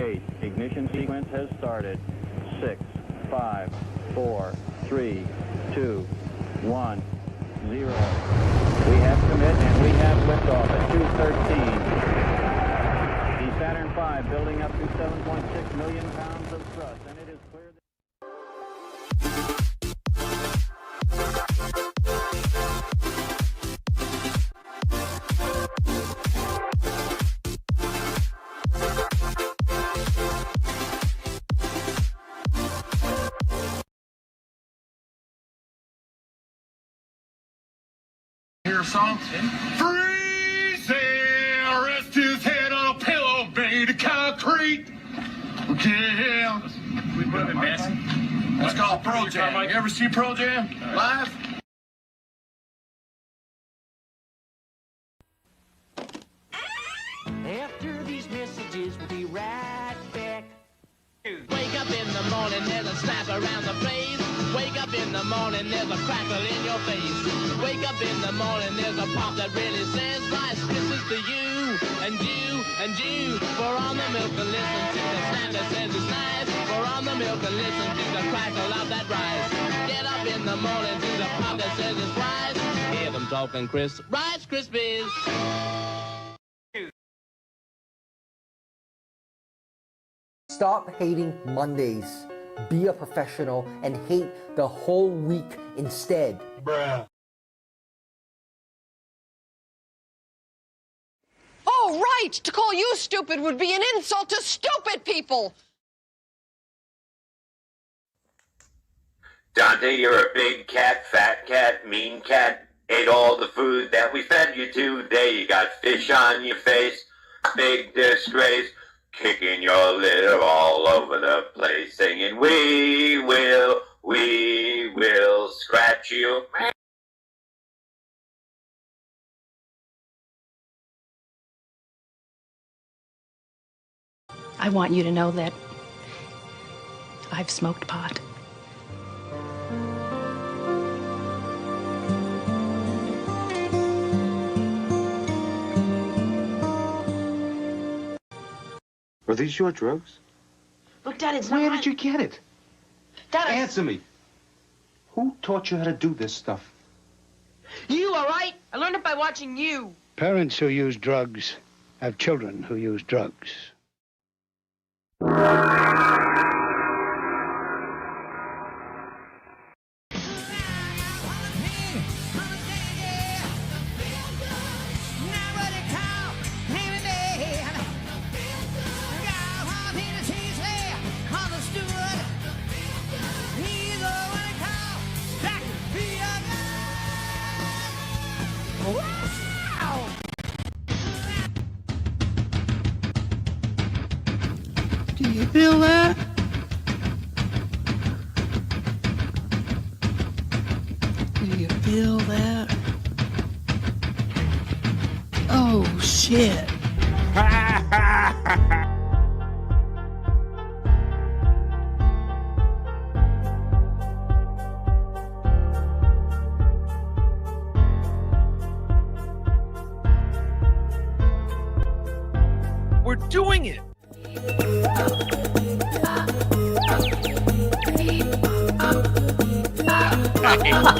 8. Ignition sequence has started. 6, 5, 4, 3, 2, 1, 0. We have commit and we have liftoff at 2:13. The Saturn V building up to 7.6 million pounds of thrust, and it is clear that... Hear a song? Freezing, rest his head on a pillow made of concrete. Yeah. We put it in Massey. That's called Pro Jam. You ever see Pro Jam live? After these messages, we'll be right back. Wake up in the morning, there's a slap around the face. Wake up in the morning, there's a crackle in your face. Wake up in the morning, there's a pop that really says Rice Krispies to you, and you, and you. Pour on the milk and listen to the snap that says it's nice. Pour on the milk and listen to the crackle of that rice. Get up in the morning to the pop that says it's rice. Hear them talking Rice Krispies. Stop hating Mondays. Be a professional and hate the whole week instead. Bruh. Oh, right! To call you stupid would be an insult to stupid people! Dante, you're a big cat, fat cat, mean cat. Ate all the food that we fed you today. You got fish on your face, big disgrace. Kicking your litter all over the place, singing, we will scratch you. I want you to know that I've smoked pot. Are these your drugs? Look, Dad, it's Where not did you get it? Dad, Answer me. Who taught you how to do this stuff? You, all right? I learned it by watching you. Parents who use drugs have children who use drugs. Do you feel that? Do you feel that? Oh, shit. We're doing it.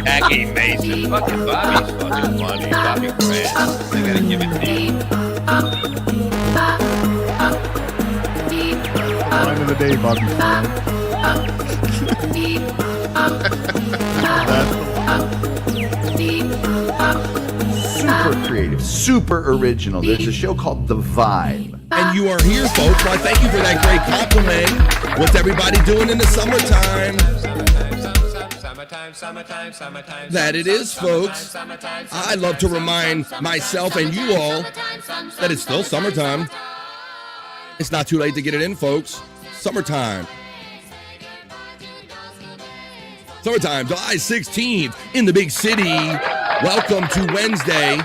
Jackie Mason. Fucking Bobby's fucking funny. Bobby Grant. I gotta give it to you. Line of the day, Bobby Super creative, super original. There's a show called The Vibe. And you are here, folks. Well, thank you for that great compliment. What's everybody doing in the summertime? That it is, folks. I love to remind myself and you all that it's still summertime. It's not too late to get it in, folks. Summertime. Summertime, July 16th in the big city. Welcome to Wednesday.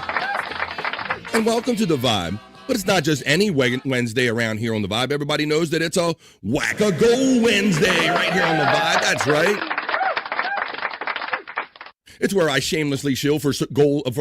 And welcome to The Vibe. But it's not just any Wednesday around here on The Vibe. Everybody knows that it's a Whack-A-Go Wednesday right here on The Vibe. That's right. It's where I shamelessly shill for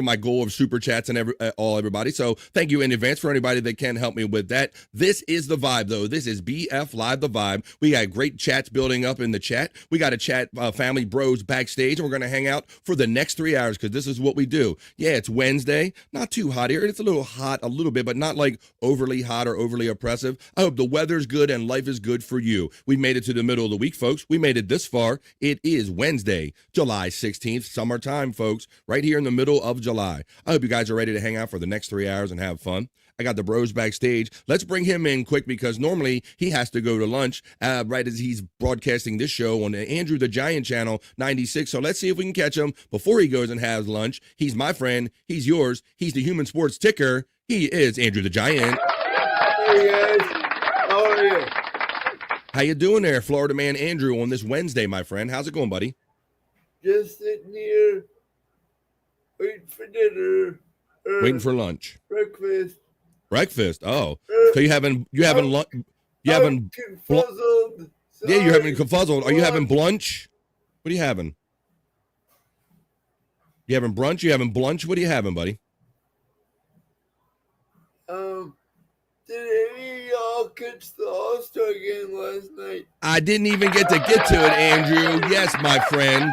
my goal of super chats and everybody. So thank you in advance for anybody that can help me with that. This is the vibe, though. This is BF Live, the vibe. We got great chats building up in the chat. We got a chat family bros backstage, and we're going to hang out for the next 3 hours because this is what we do. Yeah, it's Wednesday. Not too hot here. It's a little hot, a little bit, but not like overly hot or overly oppressive. I hope the weather's good and life is good for you. We made it to the middle of the week, folks. We made it this far. It is Wednesday, July 16th, summertime, folks, right here in the middle of July. I hope you guys are ready to hang out for the next 3 hours and have fun. I got the bros backstage. Let's bring him in quick because normally he has to go to lunch right as he's broadcasting this show on the Andrew the Giant channel 96. So let's see if we can catch him before he goes and has lunch. He's my friend. He's yours. He's the Human Sports Ticker. He is Andrew the Giant. Hey guys, how are you? How you doing there, Florida man Andrew, on this Wednesday, my friend? How's it going, buddy? Just sitting here, waiting for dinner. Waiting for lunch. Breakfast. Breakfast. Oh, so you having lunch? You having confuzzled. Yeah, you're having confuzzled. Are you having brunch? What are you having? You having brunch? You having brunch? What are you having, buddy? Did any of y'all catch the All-Star game last night? I didn't even get to it, Andrew. Yes, my friend.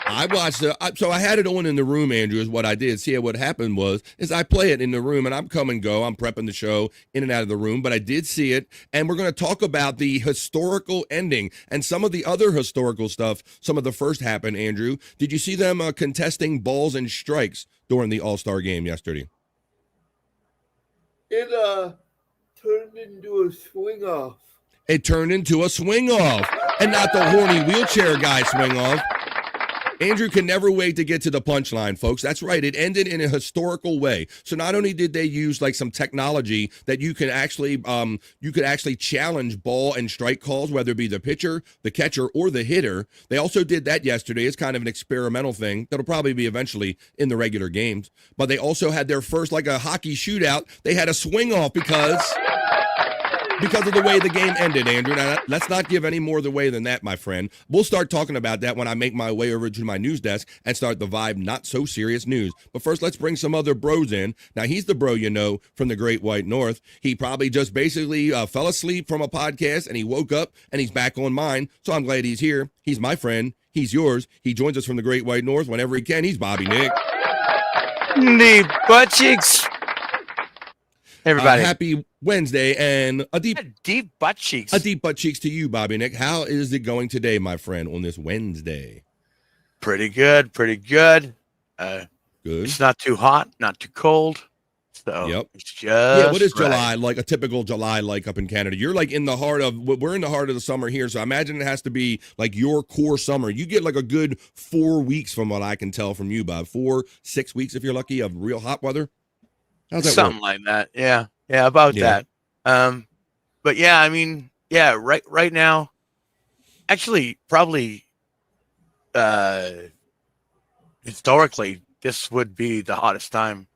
I watched it. So I had it on in the room, Andrew, is what I did. See, what happened is I play it in the room, and I'm come and go. I'm prepping the show in and out of the room, but I did see it, and we're going to talk about the historical ending and some of the other historical stuff. Some of the first happened, Andrew. Did you see them contesting balls and strikes during the All-Star game yesterday? It turned into a swing-off. It turned into a swing-off, and not the horny wheelchair guy swing-off. Andrew can never wait to get to the punchline, folks. That's right. It ended in a historical way. So not only did they use like some technology that you could actually challenge ball and strike calls, whether it be the pitcher, the catcher, or the hitter. They also did that yesterday. It's kind of an experimental thing that'll probably be eventually in the regular games. But they also had their first, like a hockey shootout. They had a swing off because of the way the game ended, Andrew. Now, let's not give any more away than that, my friend. We'll start talking about that when I make my way over to my news desk and start the Vibe Not So Serious News. But first, let's bring some other bros in. Now, he's the bro you know from the Great White North. He probably just basically fell asleep from a podcast, and he woke up, and he's back on mine. So I'm glad he's here. He's my friend. He's yours. He joins us from the Great White North whenever he can. He's Bobby Nick. The butt cheeks. Everybody. Happy Wednesday and a deep butt cheeks. A deep butt cheeks to you, Bobby Nick. How is it going today, my friend, on this Wednesday? Pretty good. Good. It's not too hot, not too cold. So yep. It's just what is right. July like? A typical July like up in Canada? You're like in the heart of we're in the heart of the summer here, so I imagine it has to be like your core summer. You get like a good 4 weeks from what I can tell from you, Bob. 4-6 weeks if you're lucky of real hot weather. How's that Something work? like that. Yeah, about that. But yeah, I mean, yeah, right now, actually, probably historically, this would be the hottest time.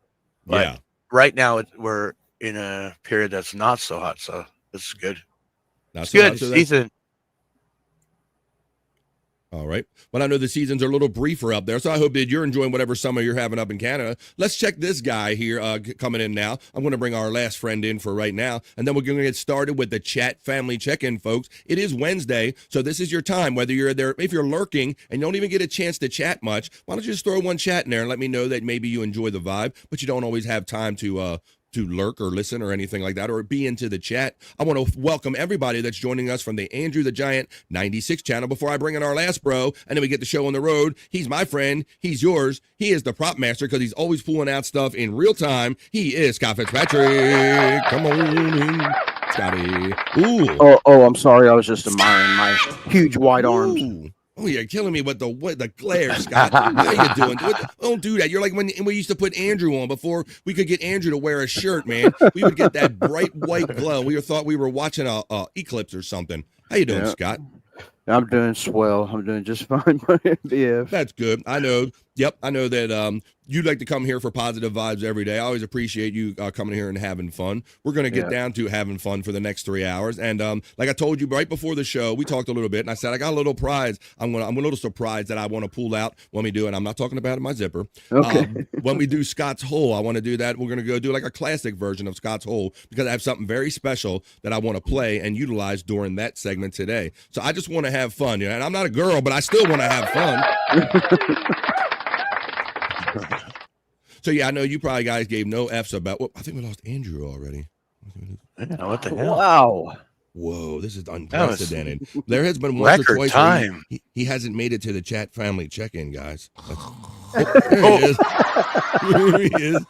But yeah. Right now, we're in a period that's not so hot, so this is good. Not it's so good. hot, so Season. All right. Well, I know the seasons are a little briefer up there, so I hope that you're enjoying whatever summer you're having up in Canada. Let's check this guy here coming in now. I'm going to bring our last friend in for right now, and then we're going to get started with the chat family check-in, folks. It is Wednesday, so this is your time, whether you're there, if you're lurking and you don't even get a chance to chat much, why don't you just throw one chat in there and let me know that maybe you enjoy the vibe, but you don't always have time to lurk or listen or anything like that, or be into the chat. I want to welcome everybody that's joining us from the Andrew the Giant 96 channel before I bring in our last bro, and then we get the show on the road. He's my friend. He's yours. He is the prop master because he's always pulling out stuff in real time. He is Scott Fitzpatrick. Come on in, Scotty. Ooh. Oh, I'm sorry. I was just admiring my huge wide arms. Oh, you're killing me with the glare, Scott. How you doing? Don't do that. You're like when we used to put Andrew on before we could get Andrew to wear a shirt, man. We would get that bright white glow. We thought we were watching a eclipse or something. How you doing, Scott? I'm doing swell. I'm doing just fine, BF. That's good. I know. Yep, I know that you like to come here for positive vibes every day. I always appreciate you coming here and having fun. We're going to get down to having fun for the next 3 hours. And like I told you right before the show, we talked a little bit, and I said I got a little prize. I'm a little surprised that I want to pull out when we do it. I'm not talking about it in my zipper. Okay. When we do Scott's Hole, I want to do that. We're going to go do like a classic version of Scott's Hole because I have something very special that I want to play and utilize during that segment today. So I just want to have fun, and I'm not a girl, but I still want to have fun. So yeah, I know you probably guys gave no F's about. Well, I think we lost Andrew already. Yeah, what the hell? Wow. Whoa, this is unprecedented. There has been once or twice time. He hasn't made it to the chat family check-in, guys. There he is. There he is.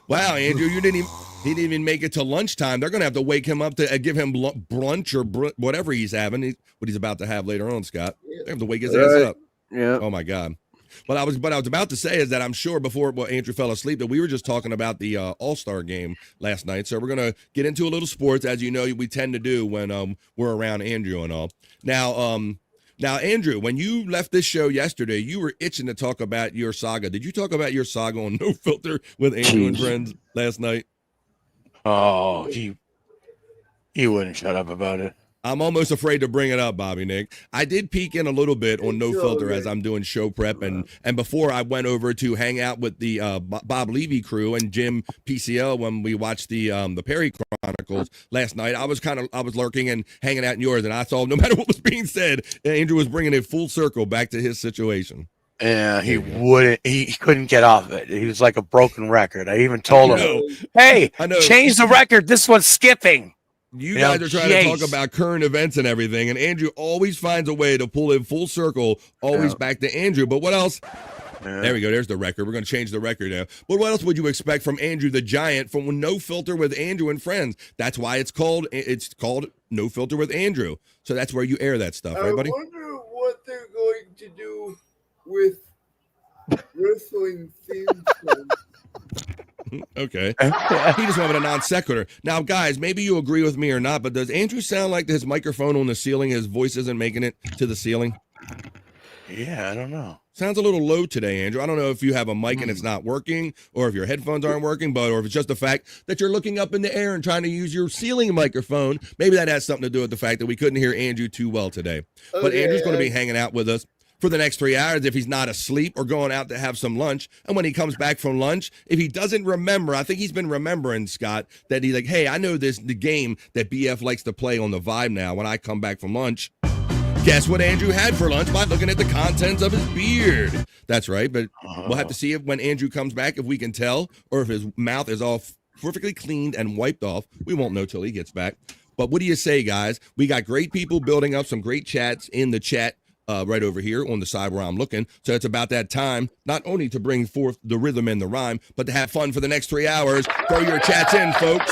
Wow, Andrew, he didn't even make it to lunchtime. They're gonna have to wake him up to give him brunch or whatever he's having. What he's about to have later on, Scott. They have to wake his ass up. Yeah. Oh my God. What I was about to say is that I'm sure before Andrew fell asleep that we were just talking about the All-Star game last night. So we're gonna get into a little sports, as you know we tend to do when we're around Andrew and all. Now Andrew, when you left this show yesterday, you were itching to talk about your saga. Did you talk about your saga on No Filter with Andrew and friends last night? Oh, he wouldn't shut up about it. I'm almost afraid to bring it up, Bobby Nick. I did peek in a little bit on No Filter as I'm doing show prep, and before I went over to hang out with the Bob Levy crew and Jim PCL when we watched the Perry Chronicles last night. I was lurking and hanging out in yours, and I saw no matter what was being said, Andrew was bringing it full circle back to his situation. Yeah, he wouldn't. He couldn't get off it. He was like a broken record. I even told him, "Hey, change the record. This one's skipping." You guys are trying to talk about current events and everything, and Andrew always finds a way to pull it full circle, always back to Andrew. But what else? There we go. There's the record. We're going to change the record now. But what else would you expect from Andrew the Giant from No Filter with Andrew and Friends? That's why it's called No Filter with Andrew. So that's where you air that stuff, right, buddy? I wonder what they're going to do with wrestling theme songs. Okay. He just wanted a non sequitur. Now, guys, maybe you agree with me or not, but does Andrew sound like his microphone on the ceiling, his voice isn't making it to the ceiling? Yeah, I don't know. Sounds a little low today, Andrew. I don't know if you have a mic and it's not working, or if your headphones aren't working, or if it's just the fact that you're looking up in the air and trying to use your ceiling microphone. Maybe that has something to do with the fact that we couldn't hear Andrew too well today. But Andrew's going to be hanging out with us for the next 3 hours if he's not asleep or going out to have some lunch. And when he comes back from lunch, if he doesn't remember, I think he's been remembering, Scott, that he's like, hey, I know the game that BF likes to play on the Vibe now when I come back from lunch. Guess what Andrew had for lunch by looking at the contents of his beard. That's right, but we'll have to see if when Andrew comes back, if we can tell, or if his mouth is all perfectly cleaned and wiped off. We won't know till he gets back. But what do you say, guys? We got great people building up some great chats in the chat right over here on the side where I'm looking. So it's about that time, not only to bring forth the rhythm and the rhyme, but to have fun for the next 3 hours. Throw your chats in, folks.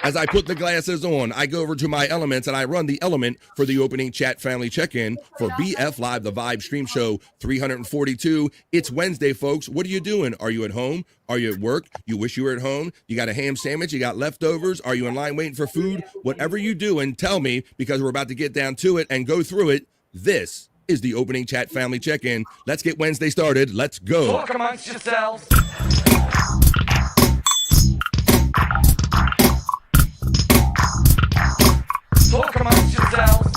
As I put the glasses on, I go over to my elements and I run the element for the opening chat family check-in for BF Live, the Vibe Stream Show 342. It's Wednesday, folks. What are you doing? Are you at home? Are you at work? You wish you were at home? You got a ham sandwich? You got leftovers? Are you in line waiting for food? Whatever you do, and tell me, because we're about to get down to it and go through it. This is the opening chat family check-in. Let's get Wednesday started. Let's go. Talk amongst yourselves. Talk amongst yourselves.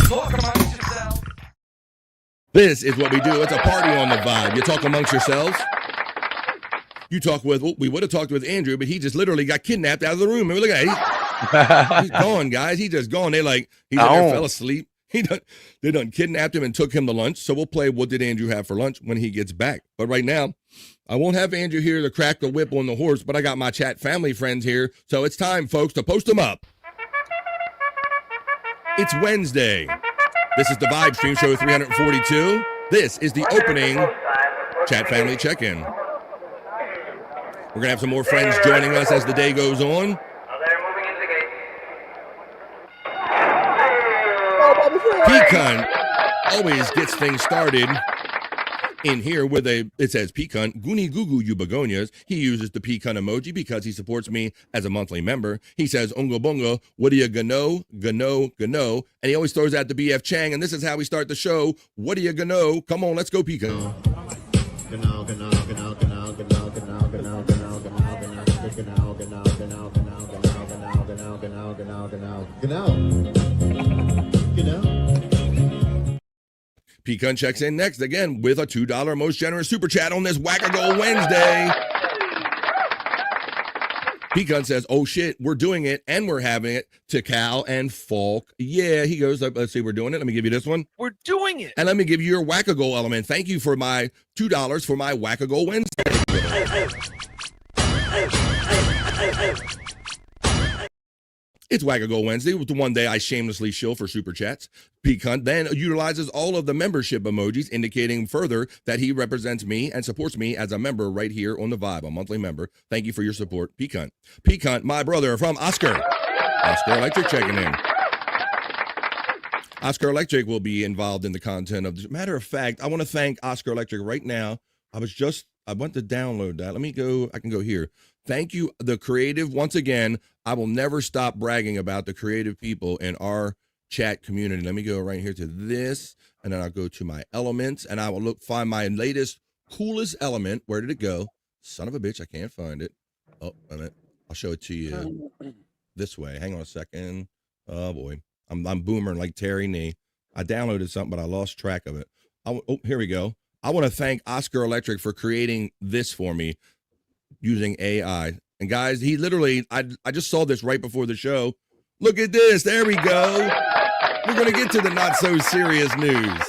Talk amongst yourselves. This is what we do. It's a party on the Vibe. You talk amongst yourselves. You talk with, well, we would have talked with Andrew, but he just literally got kidnapped out of the room. And look at that. He's gone, guys. He just gone. They like, he there, fell asleep. They done kidnapped him and took him to lunch. So we'll play What Did Andrew Have for Lunch when he gets back. But right now, I won't have Andrew here to crack the whip on the horse, but I got my chat family friends here. So it's time, folks, to post them up. It's Wednesday. This is the Vibe Stream Show 342. This is the opening chat family check-in. We're going to have some more friends joining us as the day goes on. Pecan always gets things started in here with it says P-cunt, Goonie Goo Goo you begonias. He uses the P-cunt emoji because he supports me as a monthly member. He says, Unga Bunga, what do you gano, gano, gano? And he always throws out the BF Chang, and this is how we start the show. What do you gano? Come on, let's go, P-cunt. Gano, gano, gano, gano, gano, gano, gano, gano, gano, gano, P-cunt checks in next again with a $2 most generous super chat on this Wackago Wednesday. P-cunt says, oh shit, we're doing it and we're having it to Cal and Falk. Yeah, he goes, let's see, we're doing it. Let me give you this one. We're doing it. And let me give you your Wackago element. Thank you for my $2 for my Wackago Wednesday. It's Wackago Wednesday, with the one day I shamelessly shill for super chats. P-cunt then utilizes all of the membership emojis, indicating further that he represents me and supports me as a member right here on the Vibe, a monthly member. Thank you for your support, P-cunt. P-cunt, my brother from Oscar. Oscar Electric checking in. Oscar Electric will be involved in the content of this. Matter of fact, I want to thank Oscar Electric right now. I went to download that. Let me go. I can go here. Thank you, the creative. Once again, I will never stop bragging about the creative people in our chat community. Let me go right here to this, and then I'll go to my elements, and I will find my latest, coolest element. Where did it go? Son of a bitch, I can't find it. Oh, wait a minute. I'll show it to you this way. Hang on a second. Oh, boy. I'm boomering like Terry Nee. I downloaded something, but I lost track of it. Oh, here we go. I want to thank Oscar Electric for creating this for me using AI. And guys, he literally, I just saw this right before the show. Look at this. There we go. We're going to get to the not so serious news.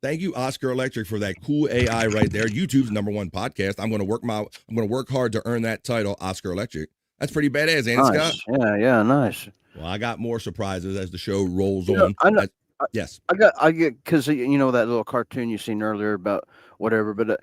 Thank you, Oscar Electric, for that cool AI right there. YouTube's #1 podcast. I'm going to work hard to earn that title, Oscar Electric. That's pretty badass, ain't it, Nice. Scott? Yeah, nice. Well, I got more surprises as the show rolls on. I know. Yes. I get, because you know that little cartoon you seen earlier about whatever, but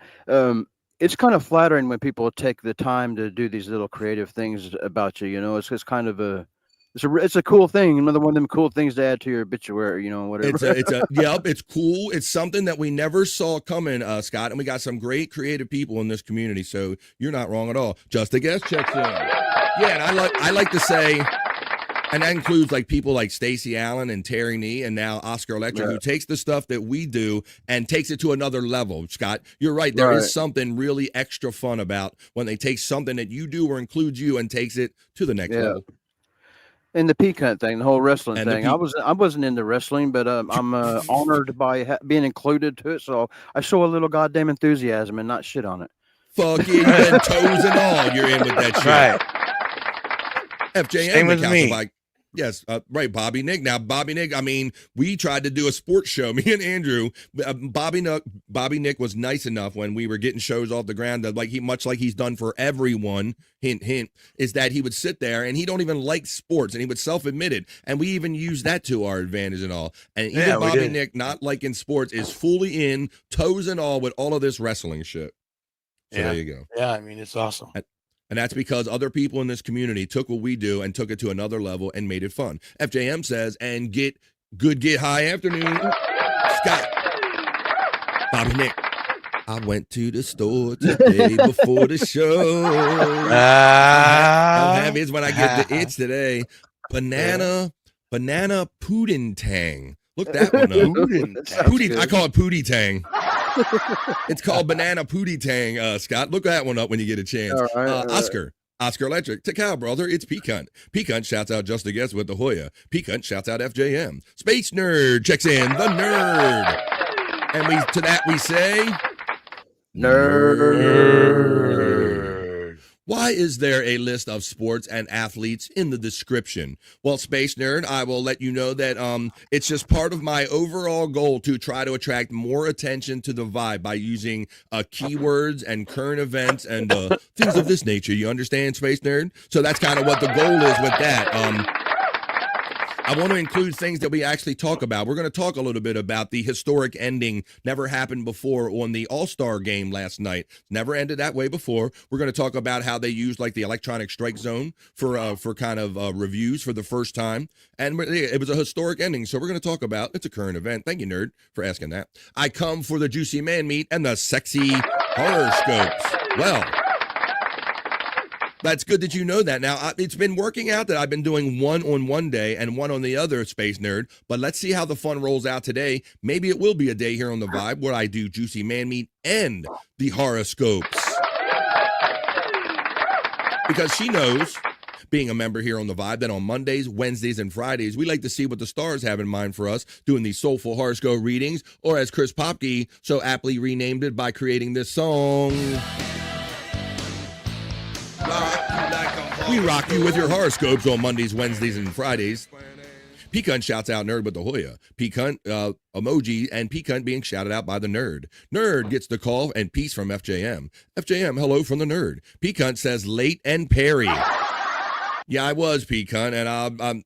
it's kind of flattering when people take the time to do these little creative things about you. You know, it's kind of it's a cool thing. Another one of them cool things to add to your obituary. You know, whatever. It's cool. It's something that we never saw coming, Scott. And we got some great creative people in this community. So you're not wrong at all. Just a guest checks in. Yeah, and I like to say. And that includes like people like Stacey Allen and Terry Nee and now Oscar Electric, who takes the stuff that we do and takes it to another level. Scott, you're right. There is something really extra fun about when they take something that you do or includes you and takes it to the next level. And the P-cunt thing, the whole wrestling thing. I wasn't into wrestling, but I'm honored by being included to it. So I show a little goddamn enthusiasm and not shit on it. Fuck yeah, you got toes and all. You're in with that shit. Right. FJM, Same with me. Like, yes, right, Bobby Nick. Now, Bobby Nick, I mean, we tried to do a sports show, me and Andrew. Bobby Nick was nice enough when we were getting shows off the ground that, like, much like he's done for everyone, hint, hint, is that he would sit there and he don't even like sports, and he would self-admit it. And we even use that to our advantage and all. And even Bobby Nick, not liking sports, is fully in, toes and all, with all of this wrestling shit. So there you go. Yeah, I mean, it's awesome. And that's because other people in this community took what we do and took it to another level and made it fun. FJM says, and get high afternoon. Scott. Bobby Nick. I went to the store today before the show. How happy is when I get the itch today. Banana Pudding Tang. Look that one up. I call it Pootie Tang. It's called Banana Pootie Tang, Scott. Look that one up when you get a chance. All right. Oscar Electric. To Cal, brother, it's P-cunt. P-cunt shouts out Just a Guest with the Hoya. P-cunt shouts out FJM. Space Nerd checks in the nerd. And we say... Nerd. Why is there a list of sports and athletes in the description? Well, Space Nerd, I will let you know that it's just part of my overall goal to try to attract more attention to the vibe by using keywords and current events and things of this nature. You understand, Space Nerd? So that's kind of what the goal is with that. I want to include things that we actually talk about. We're going to talk a little bit about the historic ending, never happened before on the All-Star game last night. Never ended that way before. We're going to talk about how they used like the electronic strike zone for kind of reviews for the first time. And it was a historic ending. So we're going to talk about, it's a current event. Thank you, nerd, for asking that. I come for the juicy man meat and the sexy horoscopes. Well, that's good that you know that. Now, it's been working out that I've been doing one on one day and one on the other, Space Nerd. But let's see how the fun rolls out today. Maybe it will be a day here on the Vibe where I do Juicy Man Meat and the horoscopes. Because she knows, being a member here on the Vibe, that on Mondays, Wednesdays, and Fridays, we like to see what the stars have in mind for us, doing these Soulful Horoscope Readings, or as Chris Popke so aptly renamed it by creating this song. We rock you with your horoscopes on Mondays, Wednesdays, and Fridays. P-Cunt shouts out Nerd with the Hoya. P-Cunt emoji and P-Cunt being shouted out by the Nerd. Nerd gets the call and peace from FJM. FJM, hello from the Nerd. P-Cunt says late and Perry. Yeah, I was P-Cunt, and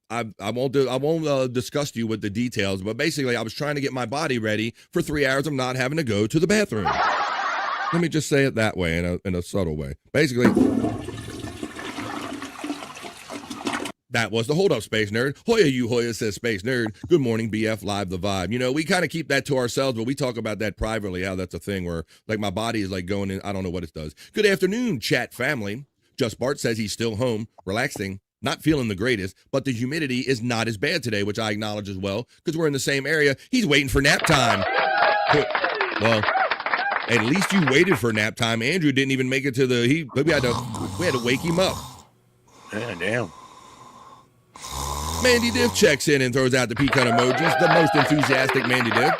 I won't discuss you with the details, but basically I was trying to get my body ready for 3 hours of not having to go to the bathroom. Let me just say it that way, in a subtle way. Basically, that was the hold up, Space Nerd. Hoya, you Hoya, says Space Nerd. Good morning, BF Live the Vibe. You know, we kind of keep that to ourselves, but we talk about that privately, how that's a thing where, like, my body is, like, going in. I don't know what it does. Good afternoon, chat family. Just Bart says he's still home, relaxing, not feeling the greatest, but the humidity is not as bad today, which I acknowledge as well, because we're in the same area. He's waiting for nap time. Well, at least you waited for nap time. Andrew didn't even make it to the, we had to wake him up. Yeah, damn. Mandy Diff checks in and throws out the P-Cunt emojis, the most enthusiastic Mandy Diff.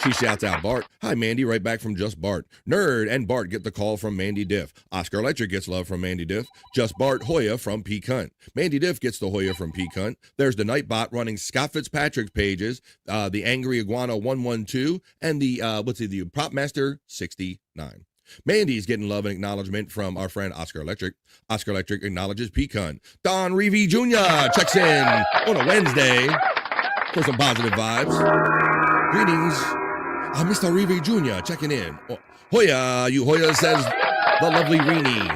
She shouts out Bart. Hi, Mandy, right back from Just Bart. Nerd and Bart get the call from Mandy Diff. Oscar Electric gets love from Mandy Diff. Just Bart, Hoya from P-Cunt. Mandy Diff gets the Hoya from P-Cunt. There's the Nightbot running Scott Fitzpatrick's pages, the Angry Iguana 112, and the Prop Master 69. Mandy's getting love and acknowledgement from our friend Oscar Electric. Oscar Electric acknowledges P-Cunt. Don Reevy Jr. checks in on a Wednesday for some positive vibes. Greetings, Mr. Reevy Jr. checking in. Oh, Hoya, you Hoya, says the lovely Reenie.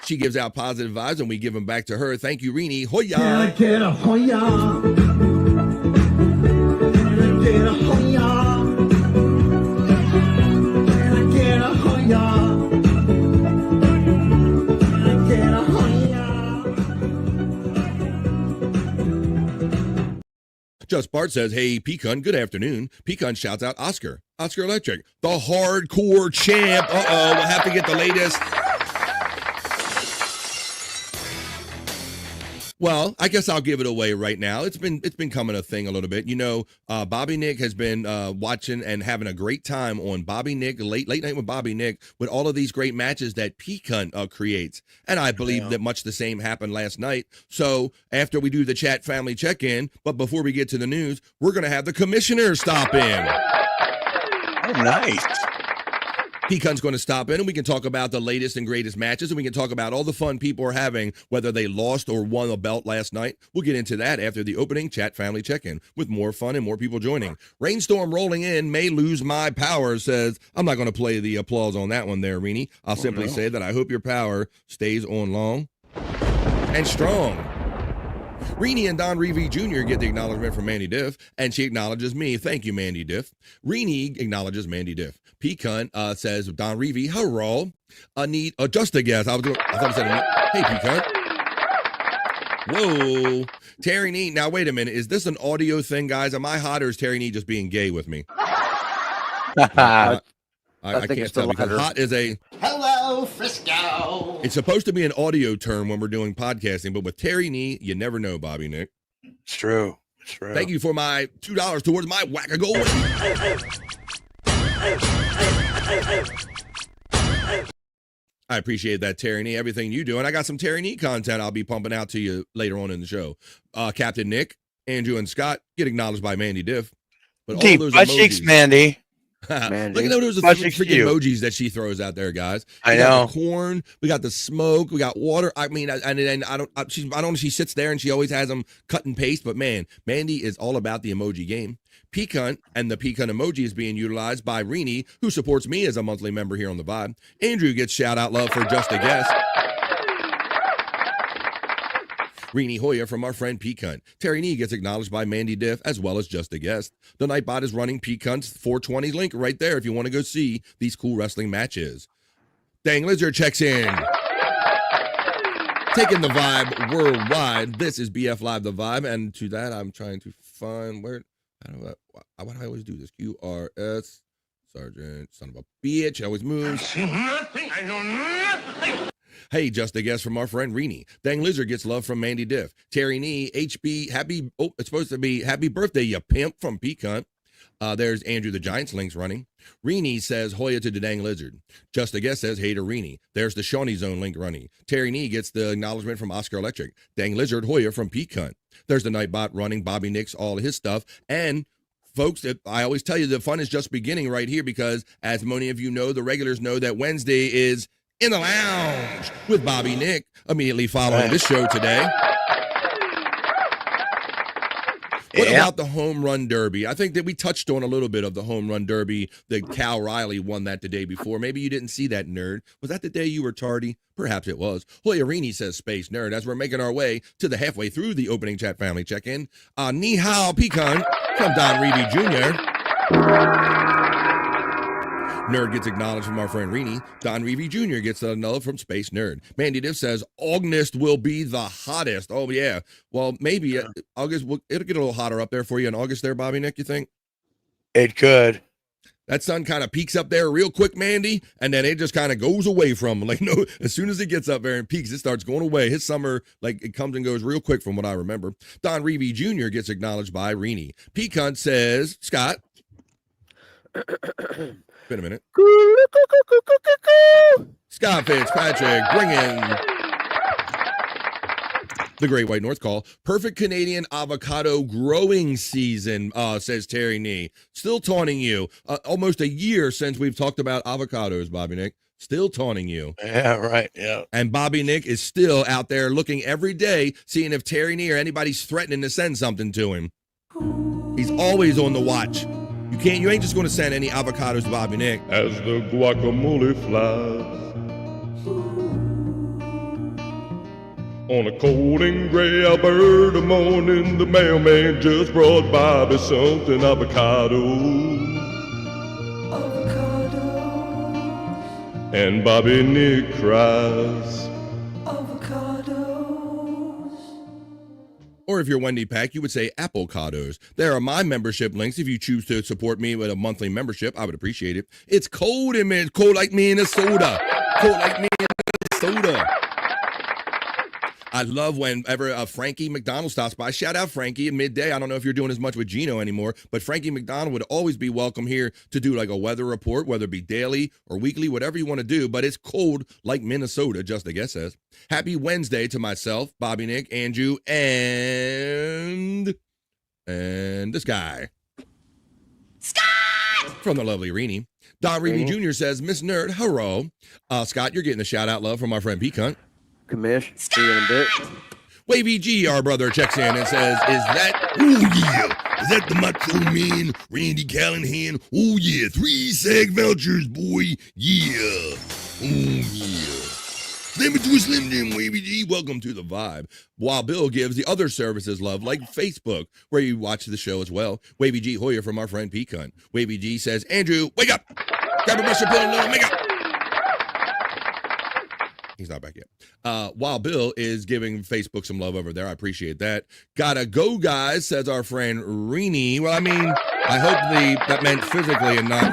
She gives out positive vibes and we give them back to her. Thank you, Reenie. Hoya. Can I get a Hoya? Can I get a Hoya? Just Bart says, hey, P-Cunt, good afternoon. P-Cunt shouts out Oscar. Oscar Electric, the hardcore champ. Uh-oh, we'll have to get the latest. Well, I guess I'll give it away right now. It's been coming a thing a little bit. You know, Bobby Nick has been watching and having a great time on Bobby Nick, late night with Bobby Nick, with all of these great matches that P-Cunt creates. And I believe that much the same happened last night. So after we do the chat family check-in, but before we get to the news, we're going to have the commissioner stop in. Oh, nice. P-Cunt's going to stop in and we can talk about the latest and greatest matches and we can talk about all the fun people are having, whether they lost or won a belt last night. We'll get into that after the opening chat family check-in with more fun and more people joining. Rainstorm rolling in, may lose my power, says, I'm not going to play the applause on that one there, Reenie. I'll simply say that I hope your power stays on long and strong. Reenie and Don Reevy Jr. get the acknowledgement from Mandy Diff, and she acknowledges me. Thank you, Mandy Diff. Reenie acknowledges Mandy Diff. P-Cunt says, Don Reevy, hello. Need just a guess. I thought I said, hey, P-Cunt. Whoa. Terry Nee. Now, wait a minute. Is this an audio thing, guys? Am I hot or is Terry Nee just being gay with me? I can't tell because hot is a... Hello, Frisco. It's supposed to be an audio term when we're doing podcasting, but with Terry Nee, you never know, Bobby Nick. It's true. It's true. Thank you for my $2 towards my whack-a-go. I appreciate that, Terry Nee, everything you do. And I got some Terry Nee content I'll be pumping out to you later on in the show. Captain Nick, Andrew, and Scott get acknowledged by Mandy Diff. But deep butt cheeks, Mandy. Man, Look at those freaking emojis that she throws out there, guys. We got the corn, we got the smoke, we got water. I mean, and I don't. She sits there and she always has them cut and paste. But man, Mandy is all about the emoji game. Pecan and the pecan emoji is being utilized by Rini, who supports me as a monthly member here on the Vibe. Andrew gets shout out love for just a guess. Rini Hoya from our friend Pecan. Terry Nee gets acknowledged by Mandy Diff as well as just a guest. The Nightbot is running Pecan's 420 link right there if you want to go see these cool wrestling matches. Dang Lizard checks in. Taking the vibe worldwide. This is BF Live the Vibe, and to that I'm trying to find where. Why do I always do this? QRS Sergeant, son of a bitch. It always moves. I see nothing. I know nothing. Hey, just a guess from our friend Rini. Dang Lizard gets love from Mandy Diff. Terry Nee, HB, it's supposed to be happy birthday, you pimp, from Pecan. There's Andrew the Giants links running. Rini says Hoya to the Dang Lizard. Just a guess says hey to Rini. There's the Shawnee Zone link running. Terry Nee gets the acknowledgement from Oscar Electric. Dang Lizard, Hoya from Pecan. There's the Nightbot running. Bobby Nix, all of his stuff. And folks, I always tell you the fun is just beginning right here because, as many of you know, the regulars know that Wednesday is In the Lounge with Bobby Nick, immediately following this show today. What about the home run derby? I think that we touched on a little bit of the home run derby that Cal Riley won that the day before. Maybe you didn't see that, nerd. Was that the day you were tardy? Perhaps it was. Hoyarini says Space Nerd as we're making our way to the halfway through the opening chat family check-in. Ni hao pecan from Don Reevy Jr. Nerd gets acknowledged from our friend Rini. Don Reevy Jr. gets a love from Space Nerd. Mandy Diff says August will be the hottest. Oh, yeah. Well, maybe August, it'll get a little hotter up there for you in August there, Bobby Nick, you think? It could. That sun kind of peaks up there real quick, Mandy, and then it just kind of goes away from him. Like, no, as soon as it gets up there and peaks, it starts going away. His summer, like, it comes and goes real quick from what I remember. Don Reevy Jr. gets acknowledged by Rini. Pecan says, Scott. Been a minute. Scott Fitzpatrick bringing the Great White North Call. Perfect Canadian avocado growing season, says Terry Nee. Still taunting you. Almost a year since we've talked about avocados, Bobby Nick. Still taunting you. Yeah, right. Yeah. And Bobby Nick is still out there looking every day, seeing if Terry Nee or anybody's threatening to send something to him. He's always on the watch. You ain't just going to send any avocados to Bobby Nick. As the guacamole flies on a cold and gray Alberta morning, the mailman just brought Bobby something avocado. And Bobby Nick cries. Or if you're Wendy Pack, you would say Applecados. There are my membership links. If you choose to support me with a monthly membership, I would appreciate it. It's cold in Minnesota. Cold like Minnesota. Cold like Minnesota. I love whenever Frankie McDonald stops by. Shout out Frankie at midday. I don't know if you're doing as much with Gino anymore, but Frankie McDonald would always be welcome here to do like a weather report, whether it be daily or weekly, whatever you want to do. But it's cold like Minnesota, just a guess says. Happy Wednesday to myself, Bobby Nick, Andrew, and this guy. Scott! From the lovely Rini. Don Reevy Jr. says, Miss Nerd, hello. Scott, you're getting a shout out love from our friend Pecan. Commish, see you in a bit. Wavy G, our brother, checks in and says, is that the Macho Man, Randy Callahan? Oh, yeah, 3 SAG vouchers, boy. Yeah. Oh, yeah. Slam it to a Slim Jim, Wavy G. Welcome to the Vibe. While Bill gives the other services love, like Facebook, where you watch the show as well. Wavy G Hoya from our friend Pecan. Wavy G says, Andrew, wake up. Grab a brush, pill, and make up. He's not back yet. While Bill is giving Facebook some love over there, I appreciate that. Gotta go, guys, says our friend Rini. Well, I mean, I hope that meant physically and not...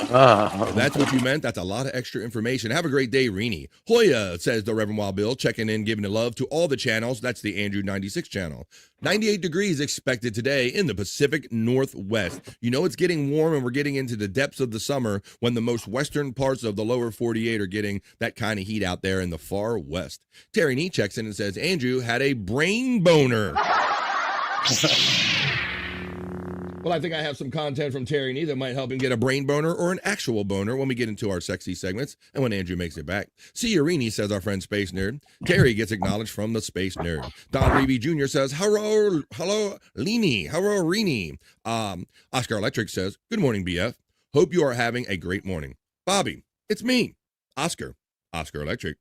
That's what you meant. That's a lot of extra information. Have a great day, Rini. Hoya, says the Reverend Wild Bill, checking in, giving the love to all the channels. That's the Andrew 96 channel. 98 degrees expected today in the Pacific Northwest. You know it's getting warm and we're getting into the depths of the summer when the most western parts of the lower 48 are getting that kind of heat out there in the far west. Terry Nee checks in and says, Andrew had a brain boner. Well, I think I have some content from Terry Nee that might help him get a brain boner or an actual boner when we get into our sexy segments and when Andrew makes it back. C. Urini says our friend Space Nerd. Terry gets acknowledged from the Space Nerd. Don Reeby Jr. says, hello, Leanie, hello, Rini. Oscar Electric says, good morning, BF. Hope you are having a great morning. Bobby, it's me, Oscar Electric.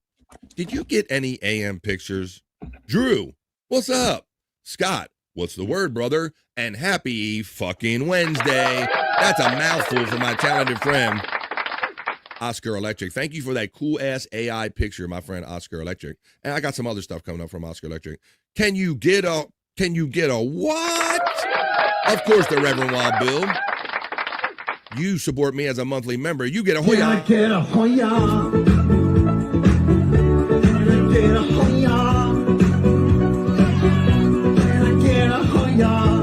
Did you get any AM pictures? Drew, what's up? Scott, what's the word, brother? And happy fucking Wednesday. That's a mouthful for my talented friend, Oscar Electric. Thank you for that cool-ass AI picture, my friend Oscar Electric. And I got some other stuff coming up from Oscar Electric. Can you get a what? Of course, the Reverend Wild Bill. You support me as a monthly member. You get a Hoya. Can I get a Hoya? Can I get a Hoya? Can I get a Hoya?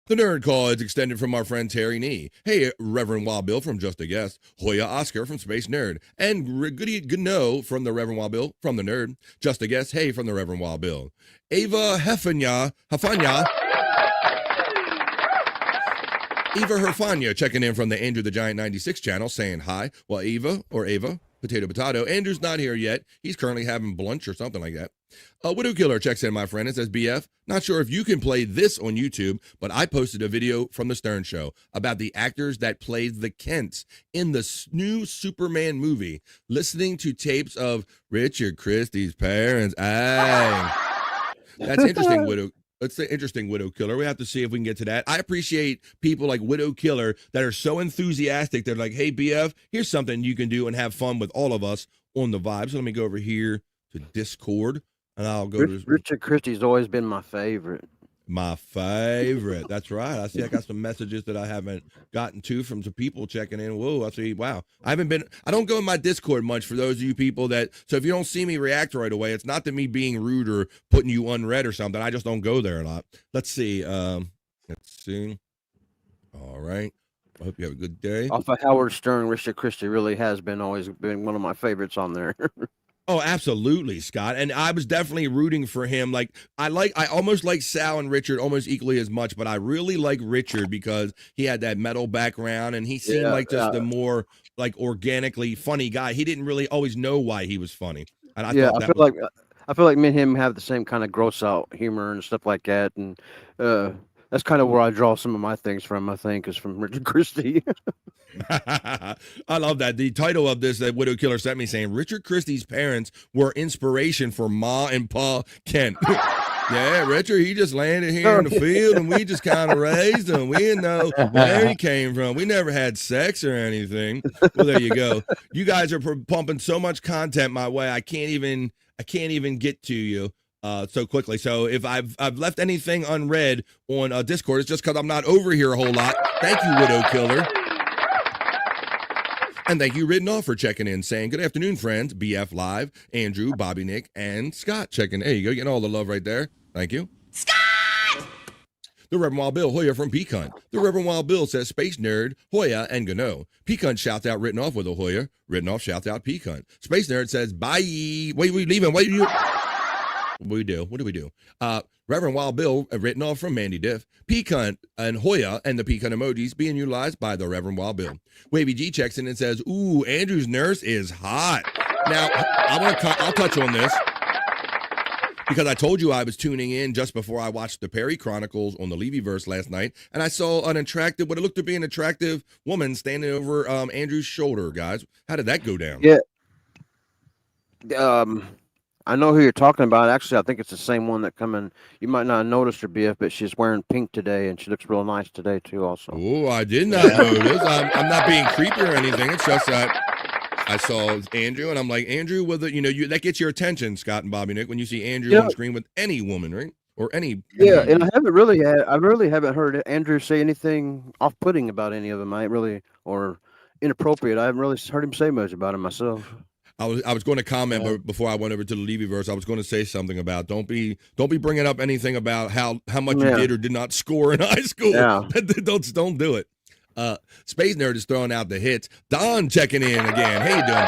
The nerd call is extended from our friend Terry Nee. Hey, Reverend Wild Bill from Just a Guest. Hoya Oscar from Space Nerd. And Goody Gno from the Reverend Wild Bill from the Nerd. Just a Guest, hey, from the Reverend Wild Bill. Eva Hefanya. Eva Herfanya checking in from the Andrew the Giant 96 channel saying hi. Well, Eva, potato. Andrew's not here yet. He's currently having lunch or something like that. Widow Killer checks in, my friend, and says, BF, not sure if you can play this on YouTube, but I posted a video from the Stern Show about the actors that played the Kents in the new Superman movie, listening to tapes of Richard Christie's parents. That's interesting, Widow. That's the interesting Widow Killer. We have to see if we can get to that. I appreciate people like Widow Killer that are so enthusiastic. They're like, hey, BF, here's something you can do and have fun with all of us on the vibe. So let me go over here to Discord, and I'll go to Richard Christie's always been my favorite. My favorite. That's right. I see I got some messages that I haven't gotten to from some people checking in. Whoa, I see. Wow. I don't go in my Discord much for those of you people so if you don't see me react right away, it's not to me being rude or putting you unread or something. I just don't go there a lot. Let's see. All right. I hope you have a good day. Off of Howard Stern, Richard Christie really has always been one of my favorites on there. Oh, absolutely, Scott. And I was definitely rooting for him. Like I almost like Sal and Richard almost equally as much, but I really like Richard because he had that metal background and he seemed like just the more like organically funny guy. He didn't really always know why he was funny. And I feel like me and him have the same kind of gross out humor and stuff like that. And that's kind of where I draw some of my things from, I think, is from Richard Christie. I love that. The title of this that Widow Killer sent me saying Richard Christie's parents were inspiration for Ma and Pa Kent. Yeah, Richard, he just landed here in the field and we just kind of raised him. We didn't know where he came from. We never had sex or anything. Well, there you go. You guys are pumping so much content my way. I can't even get to you so quickly. So if I've left anything unread on Discord, it's just because I'm not over here a whole lot. Thank you, Widow Killer. And thank you, Written Off, for checking in, saying, good afternoon, friends. BF Live, Andrew, Bobby Nick, and Scott checking in. There you go, getting all the love right there. Thank you. Scott! The Reverend Wild Bill, Hoya from Pecan. The Reverend Wild Bill says, Space Nerd, Hoya, and Gano. Pecan shouts out Written Off with a Hoya. Written Off shouts out Pecan. Space Nerd says, bye. Wait, we leaving. What do you... What do we do? Reverend Wild Bill, Written Off from Mandy Diff, Pecan and Hoya and the Pecan emojis being utilized by the Reverend Wild Bill. Wavy G checks in and says, ooh, Andrew's nurse is hot. Now, I'll touch on this because I told you I was tuning in just before I watched the Perry Chronicles on the Levyverse last night, and I saw what it looked to be an attractive woman standing over Andrew's shoulder, guys. How did that go down? Yeah. I know who you're talking about. Actually, I think it's the same one that come in. You might not have noticed her, BF, but she's wearing pink today, and she looks real nice today, too, also. Oh, I did not notice. I'm not being creepy or anything. It's just that I saw Andrew, and I'm like, Andrew, that gets your attention, Scott and Bobby Nick, when you see Andrew on screen with any woman, right? Or any. Yeah, and I really haven't heard Andrew say anything off-putting about any of them. Or inappropriate. I haven't really heard him say much about him myself. I was going to comment, but before I went over to the Levyverse, I was going to say something about don't be bringing up anything about how much you did or did not score in high school. Yeah. don't do it. Space Nerd is throwing out the hits. Don checking in again. Hey, you doing,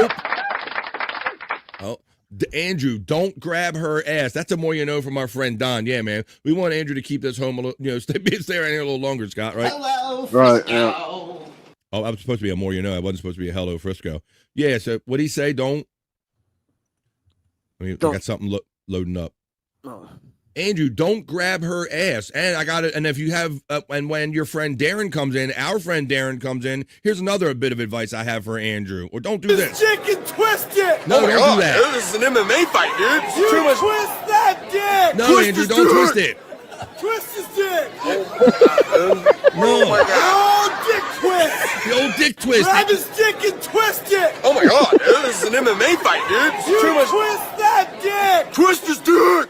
Don? Andrew, don't grab her ass. That's a more you know from our friend Don. Yeah, man. We want Andrew to keep this home a little, stay around here a little longer, Scott, right? Hello, Right, Frisco. yeah. Oh, I was supposed to be a more you know. I wasn't supposed to be a hello, Frisco. Yeah, so what'd he say? Don't. I got something loading up. Oh. Andrew, don't grab her ass. And I got it. And if you have, and when your friend Darren comes in, our friend Darren comes in, here's another bit of advice I have for Andrew. Or don't do this. Chicken twist it! No, don't do that. This is an MMA fight, dude. You Too much- twist that dick! No, Twist Andrew, his don't dick. twist it. Twist his dick! No. Oh my God. Oh, dick twist! The old dick twist. Grab his dick and twist it! Oh my God, dude, this is an MMA fight, dude. You twist that dick! Twist his dick!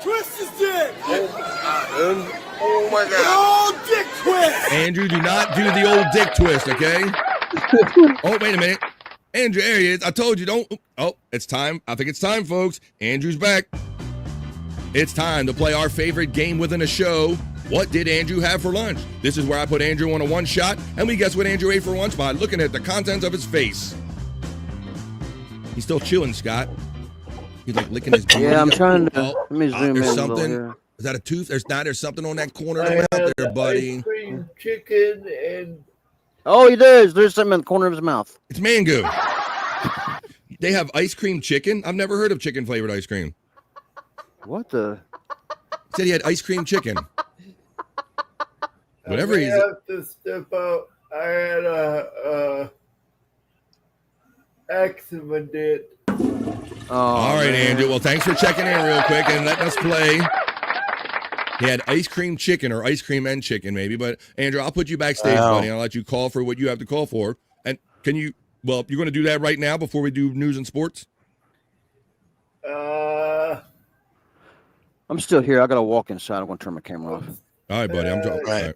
Twist his dick! Oh my God. Oh, dick twist! Andrew, do not do the old dick twist, okay? Oh, wait a minute. Andrew, there he is. I told you, don't. Oh, it's time. I think it's time, folks. Andrew's back. It's time to play our favorite game within a show. What did Andrew have for lunch? This is where I put Andrew on a one shot, and we guess what Andrew ate for lunch by looking at the contents of his face. He's still chewing, Scott. He's like licking his beard. Yeah, I'm trying to. Oh, Let me zoom in there's a little something. here. Is that a tooth? There's something on that corner of I the mouth had there, buddy. ice cream, chicken, and Oh, he does. There's something in the corner of his mouth. It's mango. They have ice cream chicken. I've never heard of chicken flavored ice cream. What the? He said he had ice cream chicken. Whatever I he's. have to step out. I had a accident. Oh, All right, man. Andrew. Well, thanks for checking in real quick and letting us play. He had ice cream chicken or ice cream and chicken, maybe. But, Andrew, I'll put you backstage, buddy. I'll let you call for what you have to call for. And can you, well, you're going to do that right now before we do news and sports? I'm still here. I got to walk inside. I'm going to turn my camera off. All right, buddy. I'm talking. All right.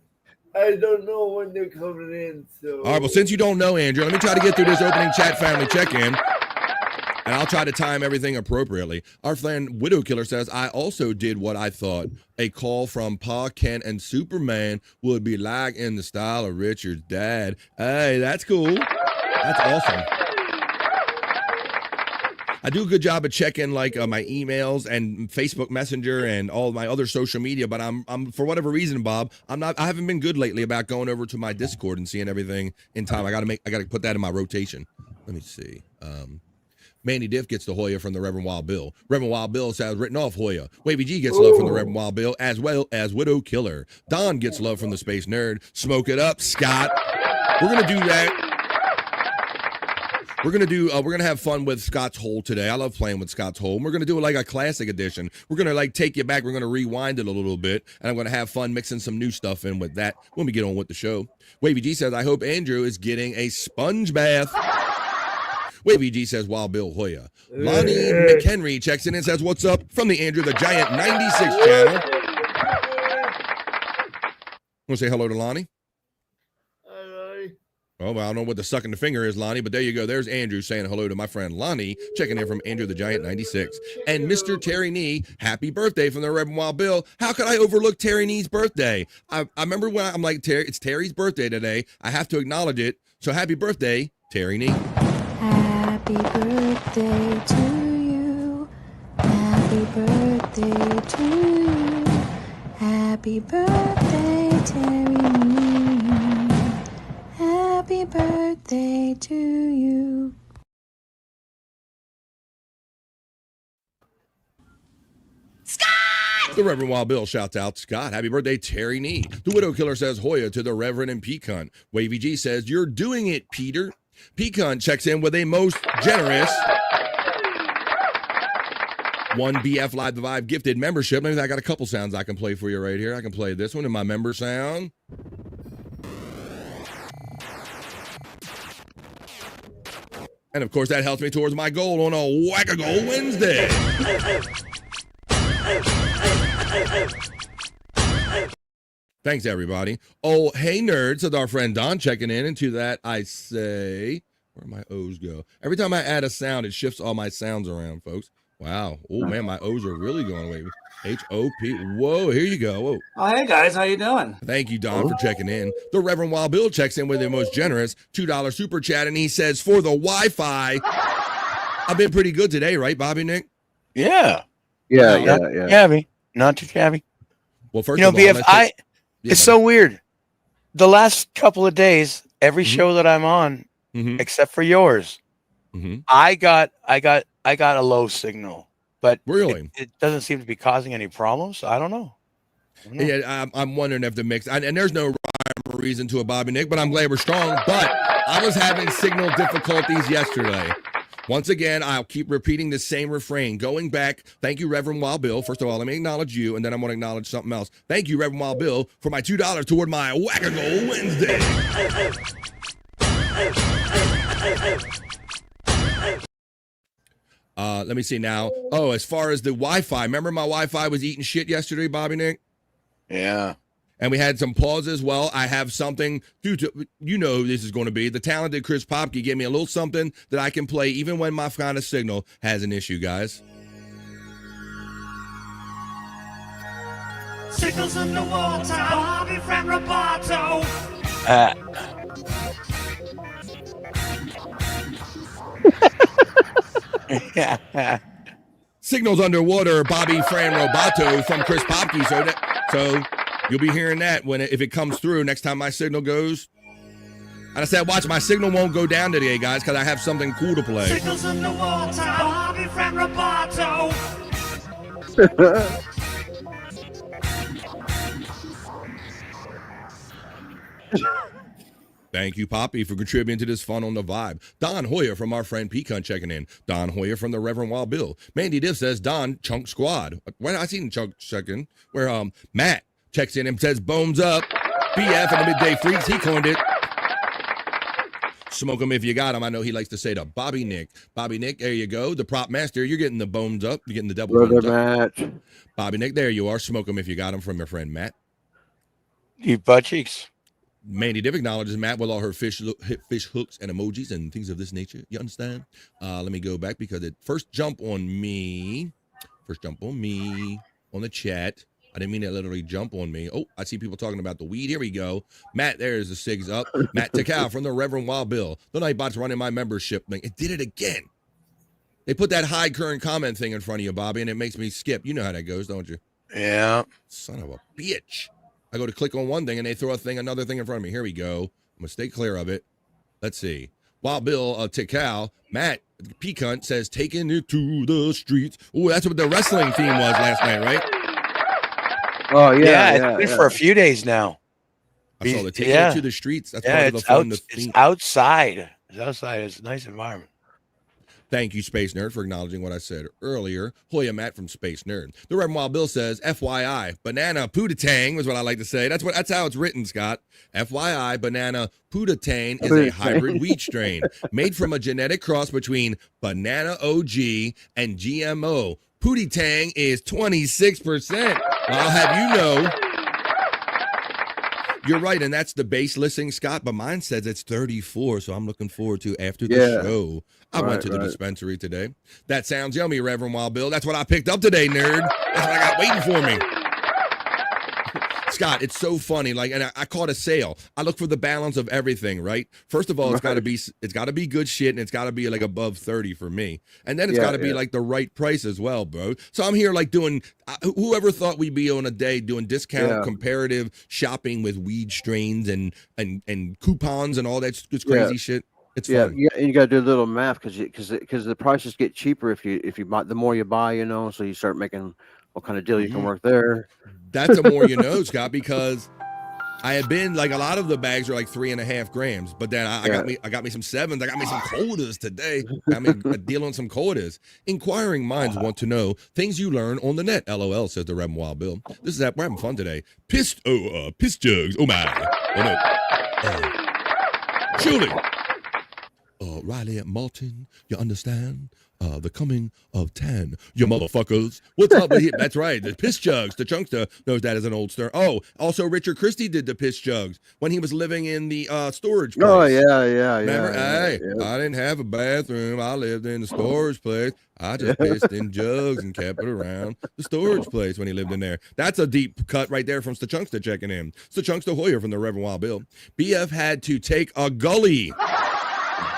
I don't know when they're coming in, so. All right, well, since you don't know, Andrew, let me try to get through this opening chat family check-in, and I'll try to time everything appropriately. Our friend Widow Killer says, I also did what I thought a call from Pa Kent and Superman would be like in the style of Richard's dad. Hey, that's cool. That's awesome. I do a good job of checking like my emails and Facebook Messenger and all my other social media, but I'm for whatever reason, Bob, I haven't been good lately about going over to my Discord and seeing everything in time. I got to put that in my rotation. Let me see. Mandy Diff gets the Hoya from the Reverend Wild Bill. Reverend Wild Bill says written off Hoya. Wavy G gets love from the Reverend Wild Bill, as well as Widow Killer. Don gets love from the Space Nerd. Smoke it up, Scott. We're gonna do that. We're gonna have fun with Scott's Hole today. I love playing with Scott's Hole. And we're gonna do it like a classic edition. We're gonna like take you back. We're gonna rewind it a little bit, and I'm gonna have fun mixing some new stuff in with that when we get on with the show. Wavy G says, I hope Andrew is getting a sponge bath. Wavy G says, Wild Bill Hoya. Lonnie McHenry checks in and says, what's up from the Andrew the Giant 96 channel. Want to say hello to Lonnie? Oh, well, I don't know what the sucking the finger is, Lonnie, but there you go. There's Andrew saying hello to my friend Lonnie, checking in from Andrew the Giant 96. And Mr. Terry Nee, happy birthday from the Reverend Wild Bill. How could I overlook Terry Nee's birthday? I remember when I'm like, it's Terry's birthday today. I have to acknowledge it. So happy birthday, Terry Nee. Happy birthday to you. Happy birthday to you. Happy birthday, Terry Nee. Happy birthday to you. The Reverend Wild Bill shouts out, Scott, happy birthday, Terry Nee. The Widow Killer says Hoya to the Reverend and Pecan. Wavy G says, you're doing it, Peter. Pecan checks in with a most generous one BF Live the Vibe gifted membership. Maybe I got a couple sounds I can play for you right here. I can play this one in my member sound. And of course, that helps me towards my goal on a Whack-A-Goal Wednesday. Thanks, everybody. Oh, hey, nerds, says our friend Don checking in. And to that, I say, where my O's go? Every time I add a sound, it shifts all my sounds around, folks. Wow. Oh, man, my O's are really going away. H-O-P. Whoa, here you go. Whoa. Oh, hey, guys. How you doing? Thank you, Don, for checking in. The Reverend Wild Bill checks in with the most generous $2 super chat, and he says, for the Wi-Fi, I've been pretty good today, right, Bobby Nick? Yeah. Yeah, Not too shabby. Not too shabby. Well, first you know, of all, BF, it's so weird. The last couple of days, every show that I'm on, except for yours, I got a low signal, but really, it doesn't seem to be causing any problems. I don't know. Yeah, I'm wondering if the mix, and there's no rhyme or reason to it, Bobby Nick, but I'm glad we're strong. But I was having signal difficulties yesterday. Once again, I'll keep repeating the same refrain. Going back, thank you, Reverend Wild Bill. First of all, let me acknowledge you, and then I'm going to acknowledge something else. Thank you, Reverend Wild Bill, for my $2 toward my Whack-A-Go Wednesday. Let me see now. Oh, as far as the Wi-Fi, remember my Wi-Fi was eating shit yesterday, Bobby Nick? Yeah. And we had some pauses. Well, I have something, you know who this is going to be. The talented Chris Popke gave me a little something that I can play even when my kind of signal has an issue, guys. Signals underwater, Bobby from Roboto. Signals underwater, Bobby Fran Roboto from Chris Popke. So you'll be hearing that if it comes through next time my signal goes. And I said, watch, my signal won't go down today, guys, because I have something cool to play. Signals underwater, Bobby from Roboto. Thank you, Poppy, for contributing to this fun on the vibe. Don Hoyer from our friend Pecan checking in. Don Hoyer from the Reverend Wild Bill. Mandy Diff says, Don, Chunk Squad. Why did I see Chunk checking? Where Matt checks in and says, bones up. BF and the Midday Freaks, he coined it. Smoke him if you got him. I know he likes to say to Bobby Nick. Bobby Nick, there you go. The prop master, you're getting the bones up. You're getting the double bones up. Bobby Nick, there you are. Smoke him if you got him from your friend Matt. Deep butt cheeks. Mandy Div acknowledges Matt with all her fish hooks and emojis and things of this nature. You understand? Let me go back because it first jump on me on the chat. I didn't mean to literally jump on me. Oh, I see people talking about the weed. Here we go. Matt, there's the SIGs up. Matt Takao from the Reverend Wild Bill. The Nightbot's running my membership thing. It did it again. They put that high current comment thing in front of you, Bobby, and it makes me skip. You know how that goes, don't you? Yeah. Son of a bitch. I go to click on one thing, and they throw another thing in front of me. Here we go. I'm going to stay clear of it. Let's see. Wild Bill, Tikal, Matt, Pecan says, taking it to the streets. Oh, that's what the wrestling theme was last night, right? Oh, It's been for a few days now. I saw the taking it to the streets. That's part of the fun. It's outside. It's outside. It's a nice environment. Thank you, Space Nerd, for acknowledging what I said earlier. Hoya Matt from Space Nerd. The Reverend Wild Bill says, FYI, banana pootatang was what I like to say. That's how it's written, Scott. FYI, banana pootatang is a hybrid wheat strain made from a genetic cross between banana OG and GMO. Pootatang is 26%. I'll have you know. You're right, and that's the base listing, Scott, but mine says it's 34, so I'm looking forward to after the show. I went to the dispensary today. That sounds yummy, Reverend Wild Bill. That's what I picked up today, nerd. That's what I got waiting for me. Scott, it's so funny. And I caught a sale. I look for the balance of everything, right? First of all, it's got to be good shit, and it's got to be above 30 for me. And then it's got to be the right price as well, bro. So I'm here doing. Whoever thought we'd be on a day doing discount comparative shopping with weed strains and coupons and all that crazy shit. It's fun. Yeah, and you got to do a little math because the prices get cheaper if you buy. The more you buy, so you start making what kind of deal you can work there. That's the more you know, Scott, because I had been a lot of the bags are 3.5 grams, but then I got me some 7s. I got me some quotas today. Got me a deal on some quotas. Inquiring minds want to know things you learn on the net. LOL, says the Reverend Wild Bill. We're having fun today. Piss jugs. Oh my. Oh no. Julie. Riley at Martin, you understand? The coming of 10, you motherfuckers. What's up with you? That's right, the piss jugs. The Chunkster knows that as an old stir. Oh, also Richard Christie did the piss jugs when he was living in the storage place. Oh, yeah. Remember? Hey, I didn't have a bathroom. I lived in the storage place. I just pissed in jugs and kept it around the storage place when he lived in there. That's a deep cut right there from Stachunkster checking in. Stachunkster Hoyer from the Reverend Wild Bill. BF had to take a gully.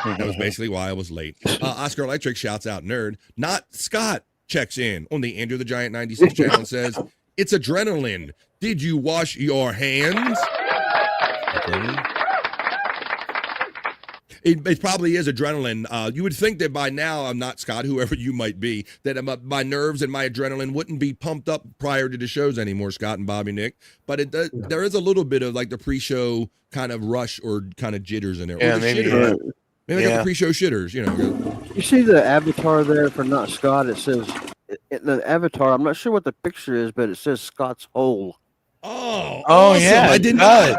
That was basically why I was late. Oscar Electric shouts out nerd. Not Scott checks in on the Andrew the Giant 96 channel and says, it's adrenaline. Did you wash your hands? It probably is adrenaline. You would think that by now, I'm not Scott, whoever you might be, that my nerves and my adrenaline wouldn't be pumped up prior to the shows anymore, Scott and Bobby Nick. But it does, there is a little bit of like the pre-show kind of rush or kind of jitters in there. Yeah, maybe. Maybe I got the pre-show shitters, you know. You see the avatar there for not Scott? It says, the avatar, I'm not sure what the picture is, but it says Scott's hole. Oh, awesome. Yeah, I did not.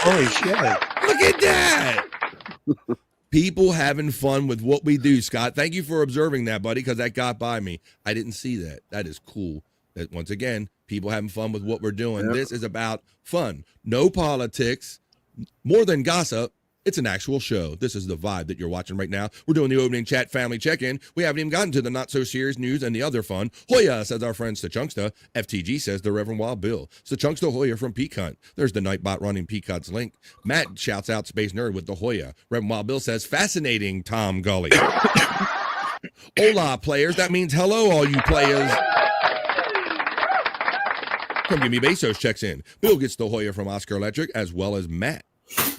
Holy shit. Look at that. People having fun with what we do, Scott. Thank you for observing that, buddy, because that got by me. I didn't see that. That is cool. That once again, people having fun with what we're doing. Yep. This is about fun. No politics, more than gossip. It's an actual show. This is the vibe that you're watching right now. We're doing the opening chat family check-in. We haven't even gotten to the not-so-serious news and the other fun. Hoya, says our friend Sachunksta. FTG says the Reverend Wild Bill. Sachunksta Hoya from Peak Hunt. There's the Nightbot running Peak Hunt's link. Matt shouts out Space Nerd with the Hoya. Reverend Wild Bill says, fascinating, Tom Gully. Hola, players. That means hello, all you players. Come Give Me Bezos checks in. Bill gets the Hoya from Oscar Electric, as well as Matt.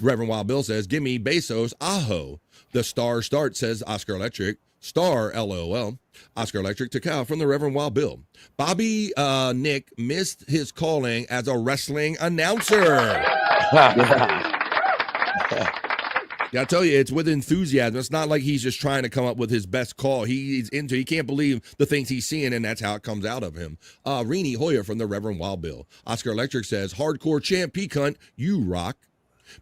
Reverend Wild Bill says, give me Bezos, aho. The Star Start says Oscar Electric. Star, LOL. Oscar Electric to Cal from the Reverend Wild Bill. Bobby Nick missed his calling as a wrestling announcer. Yeah, I tell you, it's with enthusiasm. It's not like he's just trying to come up with his best call. He can't believe the things he's seeing, and that's how it comes out of him. Rini Hoya from the Reverend Wild Bill. Oscar Electric says, hardcore champ, Peacunt, you rock.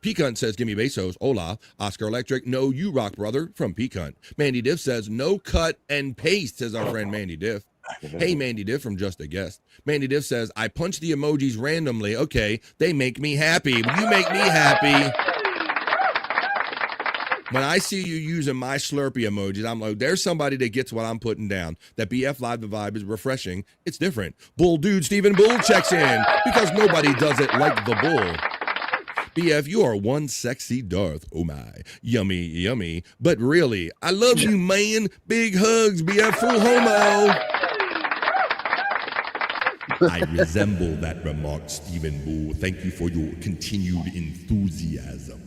Peacunt says, give me Bezos, hola. Oscar Electric, no, you rock, brother, from Peacunt. Mandy Diff says, no cut and paste, says our friend Mandy Diff. Hey, Mandy Diff from Just a Guest. Mandy Diff says, I punch the emojis randomly. Okay, they make me happy. You make me happy. When I see you using my Slurpee emojis, I'm like, there's somebody that gets what I'm putting down. That BF Live the Vibe is refreshing. It's different. Bull Dude Stephen Bull checks in because nobody does it like the Bull. BF, you are one sexy Darth. Oh my. Yummy, yummy. But really, I love you, man. Big hugs, BF. Full homo. I resemble that remark, Stephen Bull. Thank you for your continued enthusiasm.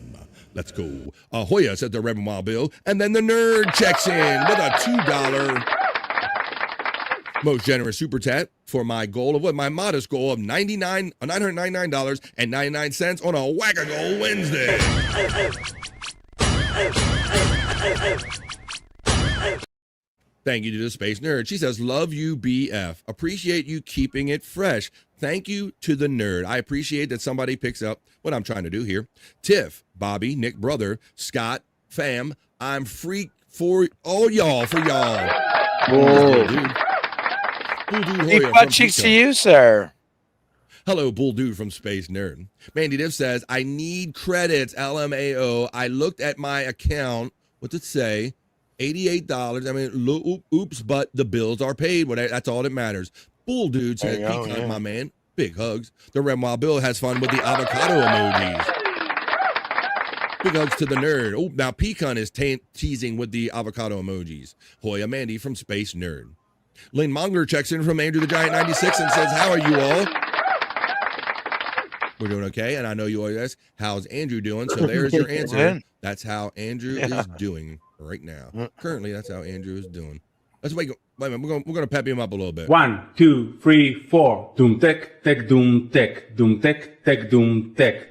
Let's go. Hoya said the Reverend Wild Bill. And then the nerd checks in with a $2 most generous super chat for my goal of my modest goal of $999.99 on a Whack-A-Goal Wednesday. Thank you to the Space Nerd. She says, love you, BF. Appreciate you keeping it fresh. Thank you to the nerd. I appreciate that somebody picks up what I'm trying to do here. Tiff, Bobby, Nick, brother, Scott, fam, I'm freak for all y'all, for y'all. Whoa. Bull Dude Deep butt cheeks to you, sir. Hello, Bull Dude from Space Nerd. Mandy Diff says, I need credits, LMAO. I looked at my account. What's it say? $88. I mean, oops, but the bills are paid. That's all that matters. Bull Dude says, Peacunt, my man. Big hugs. The Reverend Wild Bill has fun with the avocado emojis. Big hugs to the nerd. Oh, now Peacunt is teasing with the avocado emojis. Hoya Mandy from Space Nerd. Lynn Monger checks in from Andrew the Giant 96 and says, how are you all? We're doing okay. And I know you always ask, how's Andrew doing? So there's your answer. That's how Andrew is doing right now. Currently, that's how Andrew is doing. Let's wait a minute. We're gonna pep him up a little bit. 1, 2, 3, 4. Doom tech, tech, doom tech, doom tech, tech, doom tech.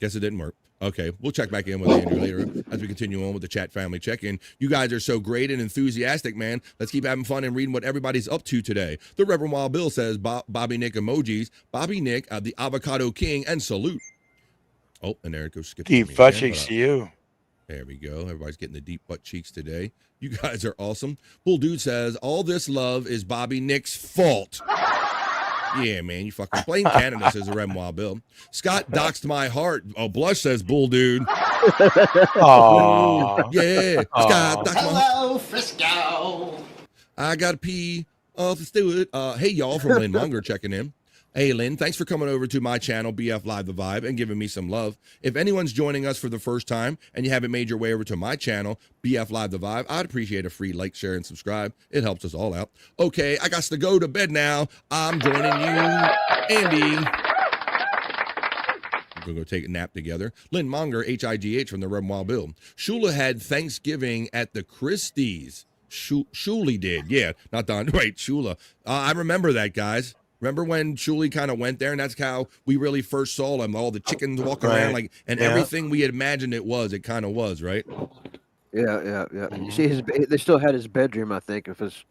Guess it didn't work. Okay, we'll check back in with Andrew later as we continue on with the chat family check-in. You guys are so great and enthusiastic, man. Let's keep having fun and reading what everybody's up to today. The Reverend Wild Bill says, Bobby Nick emojis. Bobby Nick, the Avocado King, and salute. Oh, and there it goes. Deep butt cheeks to you. There we go. Everybody's getting the deep butt cheeks today. You guys are awesome. Bull Dude says, all this love is Bobby Nick's fault. Yeah, man, you fucking playing Canada, says the Reverend Wild Bill. Scott doxed my heart. Oh, Blush says, Bull Dude. Aww. Yeah. Scott doxed my heart. Hello, Frisco. I got to pee. Let's do it. Hey, y'all, from Lynn Monger checking in. Hey, Lynn, thanks for coming over to my channel, BF Live The Vibe, and giving me some love. If anyone's joining us for the first time and you haven't made your way over to my channel, BF Live The Vibe, I'd appreciate a free like, share, and subscribe. It helps us all out. Okay, I got to go to bed now. I'm joining you, Andy. We'll go take a nap together. Lynn Monger, HIGH from the Red Wild Bill. Shula had Thanksgiving at the Christie's. Shuli did. Yeah, not Don. Right, Shula. I remember that, guys. Remember when Shuli kind of went there, and that's how we really first saw him, all the chickens walking around, like, and everything we had imagined it kind of was, right? Yeah. You see, they still had his bedroom, I think, if it's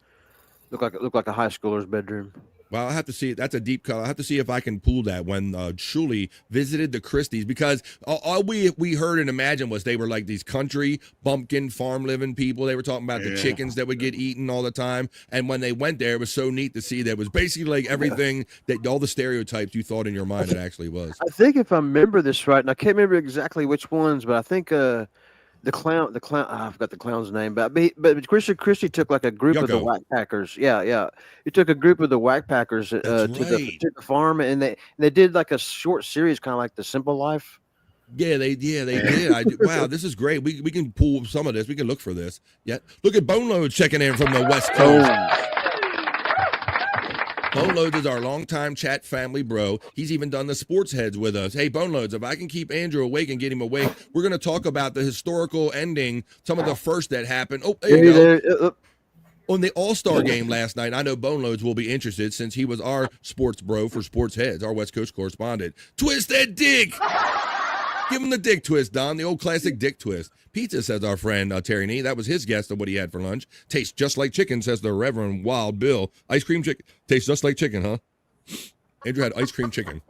looked like a high schooler's bedroom. Well, I have to see. That's a deep cut. I have to see if I can pull that when Shuli visited the Christies, because all we heard and imagined was they were like these country bumpkin farm living people. They were talking about the chickens that would get eaten all the time. And when they went there, it was so neat to see that it was basically like everything that all the stereotypes you thought in your mind it actually was. I think if I remember this right, and I can't remember exactly which ones, but I think the clown, I forgot the clown's name, but Christie took like a group of the Whack Packers. Yeah. He took a group of the Whack Packers to the farm, and they did like a short series, kind of like The Simple Life. Yeah, they did. Wow, this is great. We can pull some of this. We can look for this. Yeah, look at Bone Loads checking in from the West Coast. Bone Loads is our longtime chat family bro. He's even done the sports heads with us. Hey, Bone Loads, if I can keep Andrew awake and get him awake, we're going to talk about the historical ending, some of the first that happened. Oh, there you go. On the All-Star game last night, I know Bone Loads will be interested since he was our sports bro for Sports Heads, our West Coast correspondent. Twist that dick! Give him the dick twist, Don, the old classic dick twist. Pizza, says our friend Terry Nee. That was his guess of what he had for lunch. Tastes just like chicken, says the Reverend Wild Bill. Ice cream chicken. Tastes just like chicken, huh? Andrew had ice cream chicken.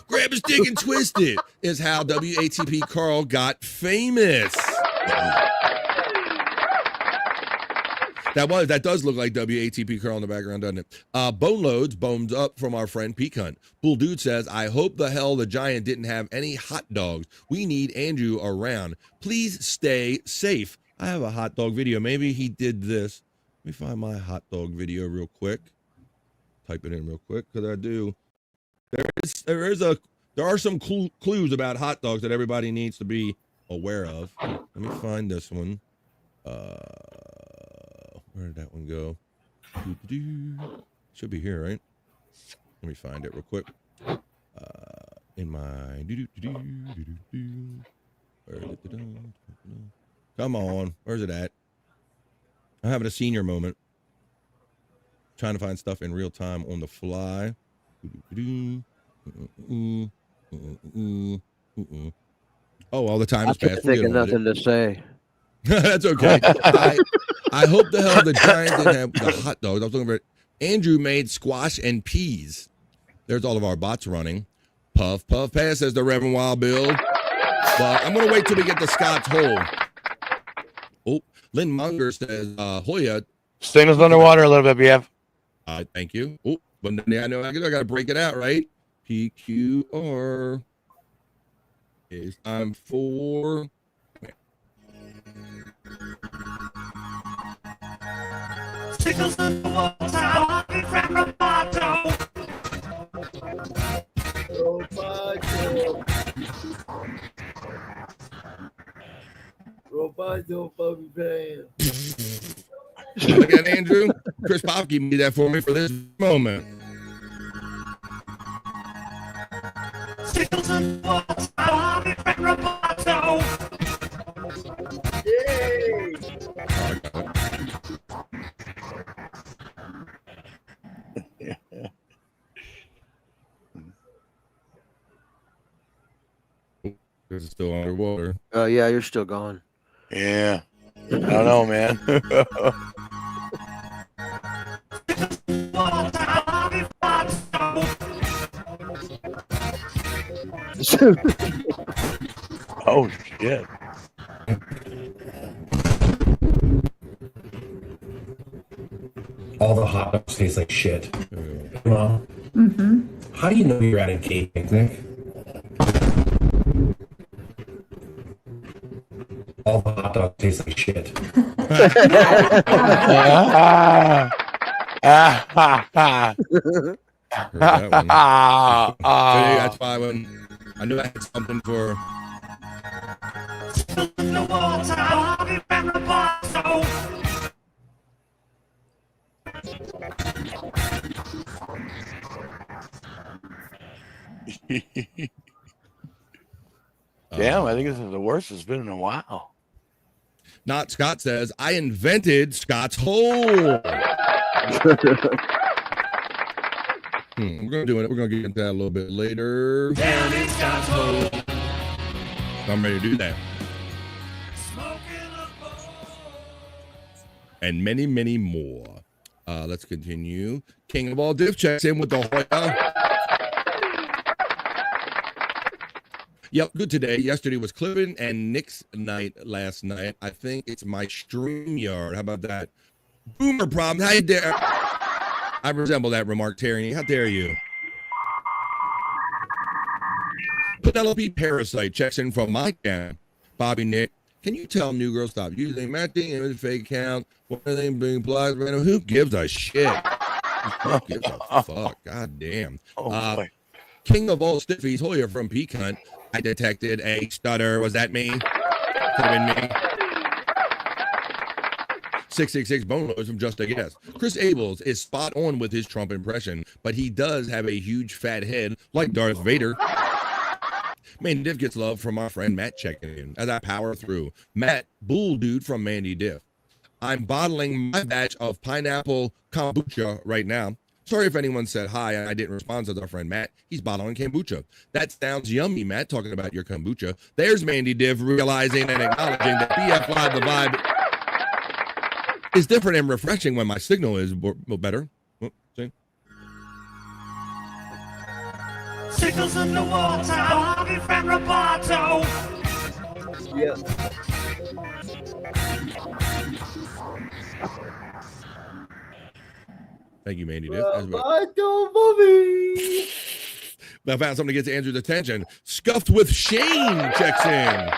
Grab his dick and twist it is how WATP Carl got famous. That does look like WATP Carl in the background, doesn't it? Bone Loads, bones up from our friend Peak Hunt. Bull Dude says, I hope the hell the Giant didn't have any hot dogs. We need Andrew around. Please stay safe. I have a hot dog video. Maybe he did this. Let me find my hot dog video real quick. Type it in real quick, because I do. There are some clues about hot dogs that everybody needs to be aware of. Let me find this one. Where did that one go? Should be here, right? Let me find it real quick. In my come on, where's it at? I'm having a senior moment. Trying to find stuff in real time on the fly. Oh, all the time has passed. I'm thinking nothing to say. That's okay. I hope the hell the Giant didn't have the hot dogs. I was looking for it. Andrew made squash and peas. There's all of our bots running. Puff, puff, pass, says the Reverend Wild Bill. But I'm going to wait till we get to Scott's hole. Oh, Lynn Munger says, Hoya. Signals underwater a little bit, BF. Thank you. Oh, but yeah, I know I got to break it out, right? PQR. It's time for... Signals underwater, from Roboto. Roboto, Bobby Van. Look at Andrew. Chris Pop gave me that for me for this moment. Signals underwater, from Roboto. Yay! This is still underwater. Yeah, you're still gone. Yeah. I don't know, man. Oh, shit. All the hot dogs taste like shit. Mom, how do you know you're at a gay picnic? All the hot dogs taste like shit. Heard that one. See, that's why when I knew I had something for. Damn, I think this is the worst it's been in a while. Not Scott says, I invented Scott's hole. We're gonna do it. We're gonna get into that a little bit later. Down in Scott's hole. I'm ready to do that. And many, many more. Let's continue. King of all diff checks in with the Hoya. Yep, good today. Yesterday was Clifton and Nick's night last night. I think it's my StreamYard. How about that? Boomer problem. How you dare? I resemble that remark, Terry. How dare you? Penelope Parasite checks in from my camp. Bobby Nick, can you tell new girls stop using matching image fake account? What are they being blocked? Who gives a shit? Who gives a fuck? God damn. Boy. King of all stiffies, Hoya from Pecan. I detected a stutter. Was that me? Could have been me. 666 Bone Loads from Just a Guess. Chris Abels is spot on with his Trump impression, but he does have a huge fat head like Darth Vader. Mandy Diff gets love from our friend Matt checking in as I power through. Matt, bull dude from Mandy Diff. I'm bottling my batch of pineapple kombucha right now. Sorry if anyone said hi and I didn't respond to our friend Matt. He's bottling kombucha. That sounds yummy, Matt, talking about your kombucha. There's Mandy Div realizing and acknowledging that BF Live the Vibe is different and refreshing when my signal is better. Oh, see? Signals in the water, Bobby from Roboto. Yeah. Thank you, Mandy Diff. I don't believe. I found something to get to Andrew's attention. Scuffed with Shane checks in.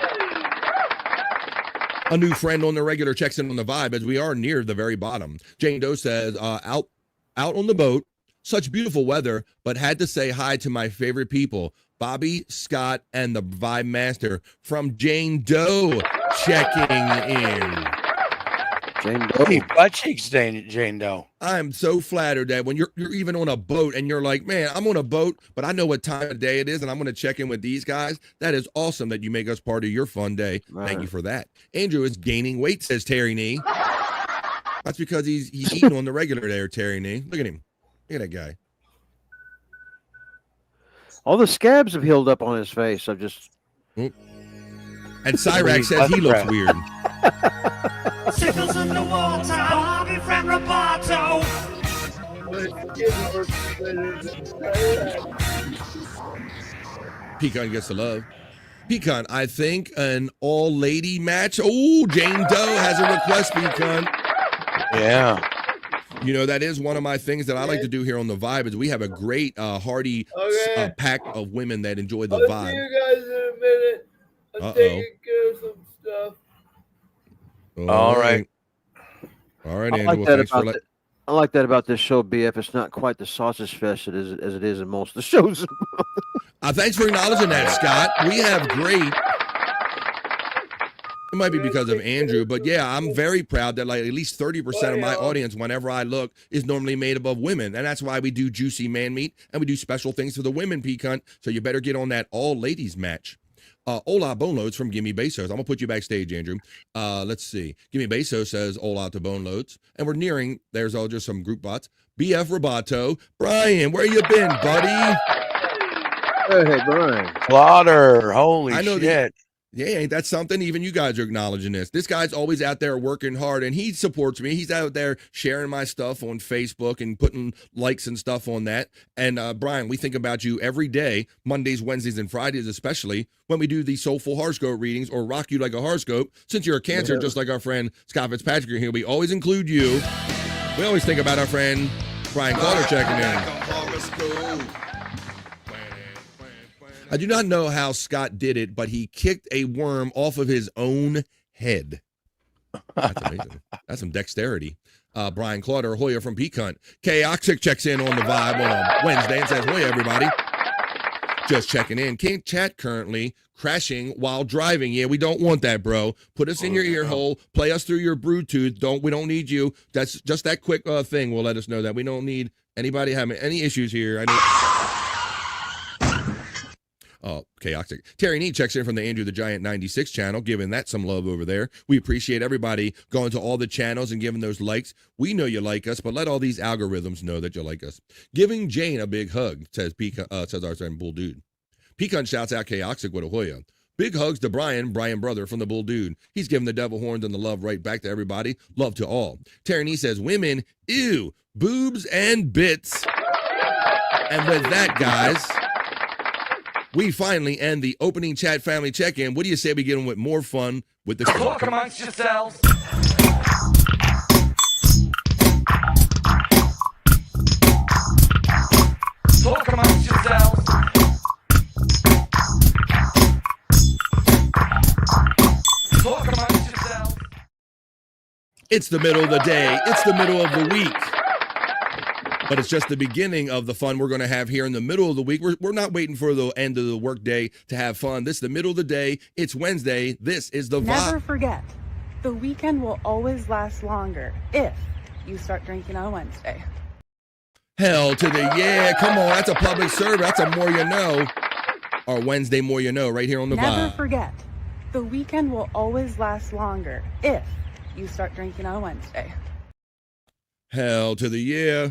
A new friend on the regular checks in on the vibe as we are near the very bottom. Jane Doe says, out on the boat, such beautiful weather, but had to say hi to my favorite people, Bobby, Scott, and the Vibe Master from Jane Doe checking in. Jane Doe. Hey, butt cheeks, Jane Doe. I'm so flattered that when you're even on a boat and you're like, man, I'm on a boat, but I know what time of day it is, and I'm going to check in with these guys. That is awesome that you make us part of your fun day. Right. Thank you for that. Andrew is gaining weight, says Terry Nee. That's because he's eating on the regular there, Terry Nee. Look at him. Look at that guy. All the scabs have healed up on his face. I've just. And Cyrax says he looks weird. Signals in the water, Bobby from Roboto. Pecan gets the love. Pecan, I think an all-lady match. Oh, Jane Doe has a request, Pecan. Yeah. You know, that is one of my things that I like to do here on The Vibe is we have a great, hearty pack of women that enjoy The Vibe. I'll see you guys in a minute. I'm taking care of some stuff. All right. All right, I Andrew. like, Well, that thanks for about I like that about this show, BF. It's not quite the sausage fest as it is in most of the shows. Thanks for acknowledging that, Scott. We have great. It might be because of Andrew, but yeah, I'm very proud that like at least 30% of my audience, whenever I look, is normally made up of women. And that's why we do Juicy Man Meat and we do special things for the women, Pecan. So you better get on that all ladies match. Hola Bone Loads from Gimme Besos. I'm going to put you backstage, Andrew. Let's see. Gimme Besos says hola to Bone Loads. And we're nearing, there's all just some group bots. BF Roboto. Brian, where you been, buddy? Hey, Brian. Slaughter. Holy I know shit. Yeah, ain't that something? Even you guys are acknowledging this. This guy's always out there working hard, and he supports me. He's out there sharing my stuff on Facebook and putting likes and stuff on that. And Brian, we think about you every day, Mondays, Wednesdays, and Fridays, especially when we do the Soulful Horoscope Readings or Rock You Like a Horoscope. Since you're a Cancer, just like our friend Scott Fitzpatrick here, we always include you. We always think about our friend Brian Carter checking in. I do not know how Scott did it, but he kicked a worm off of his own head. That's amazing. That's some dexterity. Brian Clauder, Hoya from Peacunt. Chaotic checks in on the vibe on a Wednesday and says, Hoya, everybody. Just checking in. Can't chat currently. Crashing while driving. Yeah, we don't want that, bro. Put us in your ear hole. Play us through your Bluetooth. We don't need you. That's just that quick thing will let us know that we don't need anybody having any issues here. Oh, chaotic. Terry Nee checks in from the Andrew the Giant 96 channel, giving that some love over there. We appreciate everybody going to all the channels and giving those likes. We know you like us, but let all these algorithms know that you like us. Giving Jane a big hug, says our friend Bull Dude. Pecan shouts out Chaotic with a Hoya. Big hugs to Brian Brother from the Bull Dude. He's giving the devil horns and the love right back to everybody. Love to all. Terry Nee says, women, ew, boobs and bits. And with that, guys, we finally end the opening chat family check-in. What do you say we get on with more fun with the show? Talk amongst yourselves. Talk amongst yourselves. Talk amongst yourselves. It's the middle of the day. It's the middle of the week. But it's just the beginning of the fun we're going to have here in the middle of the week. We're not waiting for the end of the workday to have fun. This is the middle of the day. It's Wednesday. This is the vibe. Never forget, the weekend will always last longer if you start drinking on Wednesday. Hell to the yeah. Come on. That's a public service. That's a more you know. Or Wednesday more you know right here on the Never vibe. forget, the weekend will always last longer if you start drinking on Wednesday. Hell to the yeah.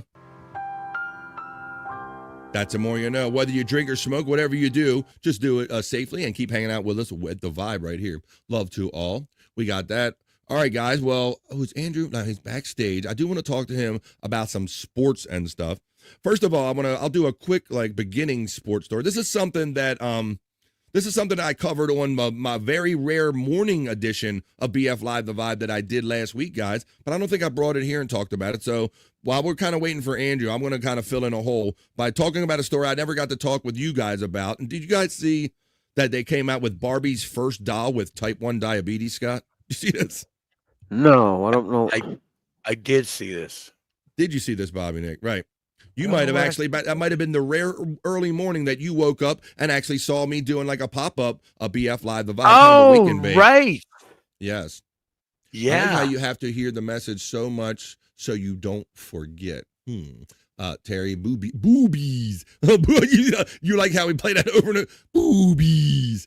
That's the more you know. Whether you drink or smoke, whatever you do, just do it safely and keep hanging out with us with the vibe right here. Love to all. We got that. All right, guys. Well, who's Andrew? Now he's backstage. I do want to talk to him about some sports and stuff. First of all, I'll do a quick beginning sports story. This is something that I covered on my very rare morning edition of BF Live the Vibe that I did last week, guys. But I don't think I brought it here and talked about it. So while we're kind of waiting for Andrew, I'm going to kind of fill in a hole by talking about a story I never got to talk with you guys about. And did you guys see that they came out with Barbie's first doll with type 1 diabetes, Scott? You see this? No, I don't know. I did see this. Did you see this, Bobby Nick? Right. You might have actually, that might have been the rare early morning that you woke up and actually saw me doing like a pop-up, a BF Live the Vibe. Oh, kind of a right. Yes. Yeah. I like how you have to hear the message so much so you don't forget. Terry, boobies. You like how we play that over and over? Boobies.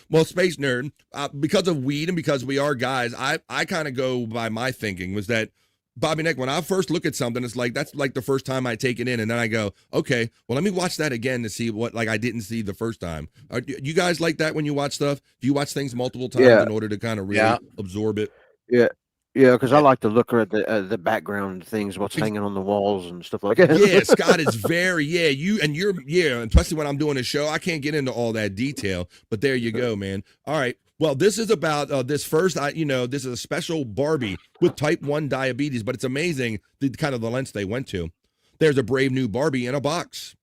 Well, Space Nerd, because of weed and because we are guys, I kind of go by my thinking was that Bobby Nick, when I first look at something, it's like that's like the first time I take it in, and then I go, okay, well, let me watch that again to see what I didn't see the first time. You guys like that when you watch stuff? Do you watch things multiple times in order to kind of really absorb it? Yeah, because I like to look at the background things, what's hanging on the walls and stuff like that. Yeah, Scott is very especially when I'm doing a show, I can't get into all that detail, but there you go, man. All right. Well, this is about this first, this is a special Barbie with type 1 diabetes, but it's amazing the kind of the lengths they went to. There's a brave new Barbie in a box.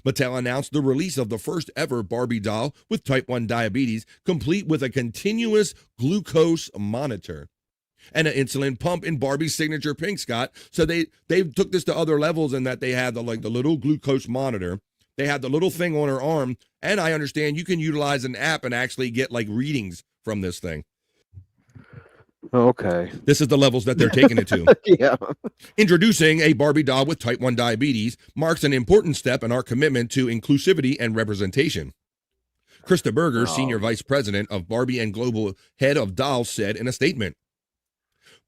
Mattel announced the release of the first ever Barbie doll with type 1 diabetes, complete with a continuous glucose monitor and an insulin pump in Barbie's signature pink, Scott. So they took this to other levels in that they had the little glucose monitor. They had the little thing on her arm, and I understand you can utilize an app and actually get readings from this thing. Okay. This is the levels that they're taking it to. Yeah. Introducing a Barbie doll with type 1 diabetes marks an important step in our commitment to inclusivity and representation. Krista Berger, Senior Vice President of Barbie and Global Head of Dolls, said in a statement,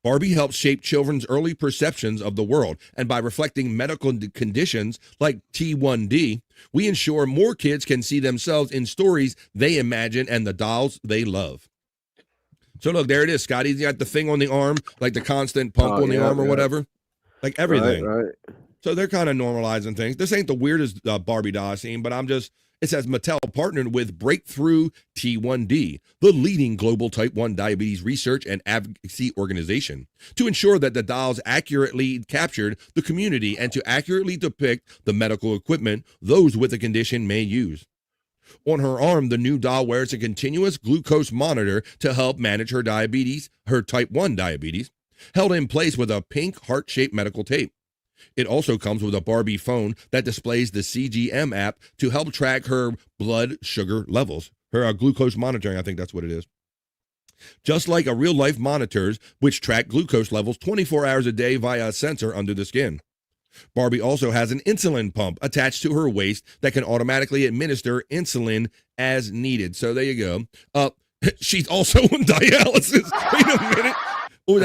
Barbie helps shape children's early perceptions of the world, and by reflecting medical conditions like T1D, we ensure more kids can see themselves in stories they imagine and the dolls they love. So look, there it is, Scotty. You got the thing on the arm, like the constant pump on the arm or whatever, like everything. Right. So they're kind of normalizing things. This ain't the weirdest Barbie doll I've seen, but it says Mattel partnered with Breakthrough T1D, the leading global type 1 diabetes research and advocacy organization, to ensure that the dolls accurately captured the community and to accurately depict the medical equipment those with the condition may use. On her arm, the new doll wears a continuous glucose monitor to help manage her diabetes, her type 1 diabetes, held in place with a pink heart-shaped medical tape. It also comes with a Barbie phone that displays the CGM app to help track her blood sugar levels. Her glucose monitoring, I think that's what it is. Just like a real-life monitors, which track glucose levels 24 hours a day via a sensor under the skin. Barbie also has an insulin pump attached to her waist that can automatically administer insulin as needed. So there you go. She's also on dialysis. Wait a minute. Oh,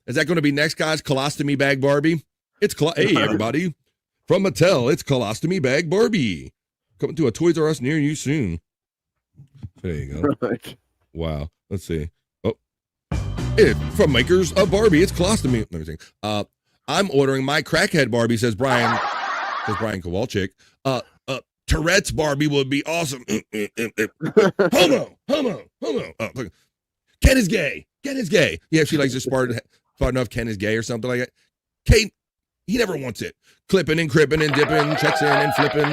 is that going to be next, guys? Colostomy bag Barbie? Hey, everybody. From Mattel, it's Colostomy bag Barbie. Coming to a Toys R Us near you soon. There you go. Right. Wow. Let's see. Oh, from makers of Barbie, it's Colostomy. Let me see. I'm ordering my crackhead Barbie, says Brian Kowalczyk. Tourette's Barbie would be awesome. Homo. Ken is gay. Yeah, if she likes to smart enough, Ken is gay or something like that. Kate, he never wants it. Clipping and cripping and dipping, checks in and flipping.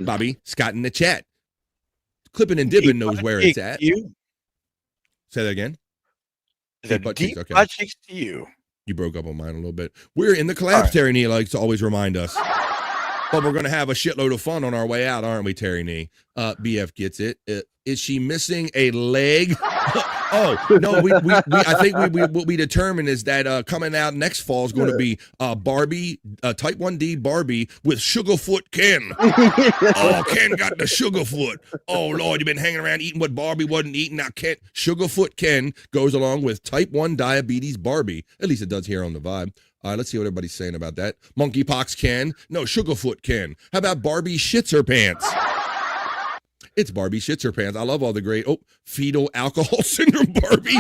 Bobby, Scott in the chat. Clipping and dipping knows where it's at. You? Say that again. Deep butt cheeks to you. You broke up on mine a little bit. We're in the collapse, right. Terry Nee likes to always remind us. But we're going to have a shitload of fun on our way out, aren't we, Terry Nee? BF gets it. Is she missing a leg? Oh, no, I think what we determined is that coming out next fall is going to be Barbie, Type 1D Barbie with Sugarfoot Ken. Oh, Ken got the Sugarfoot. Oh, Lord, you've been hanging around eating what Barbie wasn't eating. Now, Sugarfoot Ken goes along with Type 1 Diabetes Barbie. At least it does here on the Vibe. Let's see what everybody's saying about that. Monkeypox Ken. No, Sugarfoot Ken. How about Barbie shits her pants? It's Barbie shits her pants. I love all the great, fetal alcohol syndrome Barbie.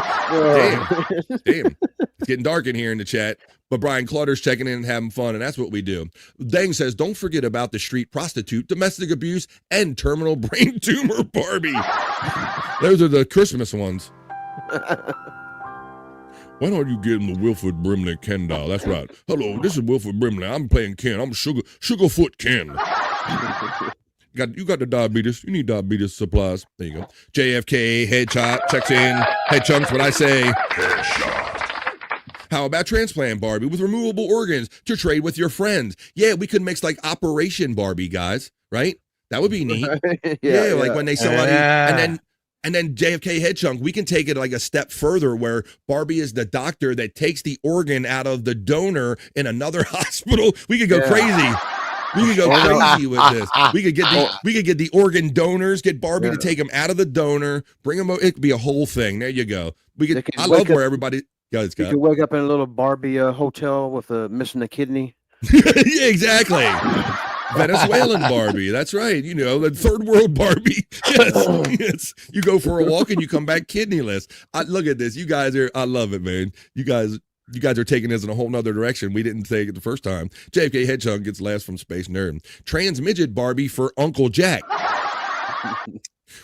Damn. It's getting dark in here in the chat. But Brian Clutter's checking in and having fun, and that's what we do. Dang says, don't forget about the street prostitute, domestic abuse, and terminal brain tumor Barbie. Those are the Christmas ones. Why don't you give him the Wilford Brimley Ken doll? That's right. Hello, this is Wilford Brimley. I'm playing Ken. I'm Sugarfoot Ken. You got the diabetes. You need diabetes supplies. There you go. JFK headshot checks in. Head chunks, what I say. Headshot. How about transplant Barbie with removable organs to trade with your friends? Yeah, we could mix like Operation Barbie, guys. Right? That would be neat. Yeah, like when they somebody and then JFK head chunk, we can take it like a step further where Barbie is the doctor that takes the organ out of the donor in another hospital. We could go crazy. We could go crazy with this. We could get the organ donors, get Barbie to take them out of the donor, bring them. It could be a whole thing. There you go. I love where everybody. You could wake up in a little Barbie hotel with missing a kidney. Yeah, exactly. Venezuelan Barbie. That's right. You know, the third world Barbie. Yes. You go for a walk and you come back kidneyless. Look at this. You guys I love it, man. You guys are taking this in a whole nother direction. We didn't take it the first time. JFK Hedgehog gets last from Space Nerd. Trans midget Barbie for Uncle Jack.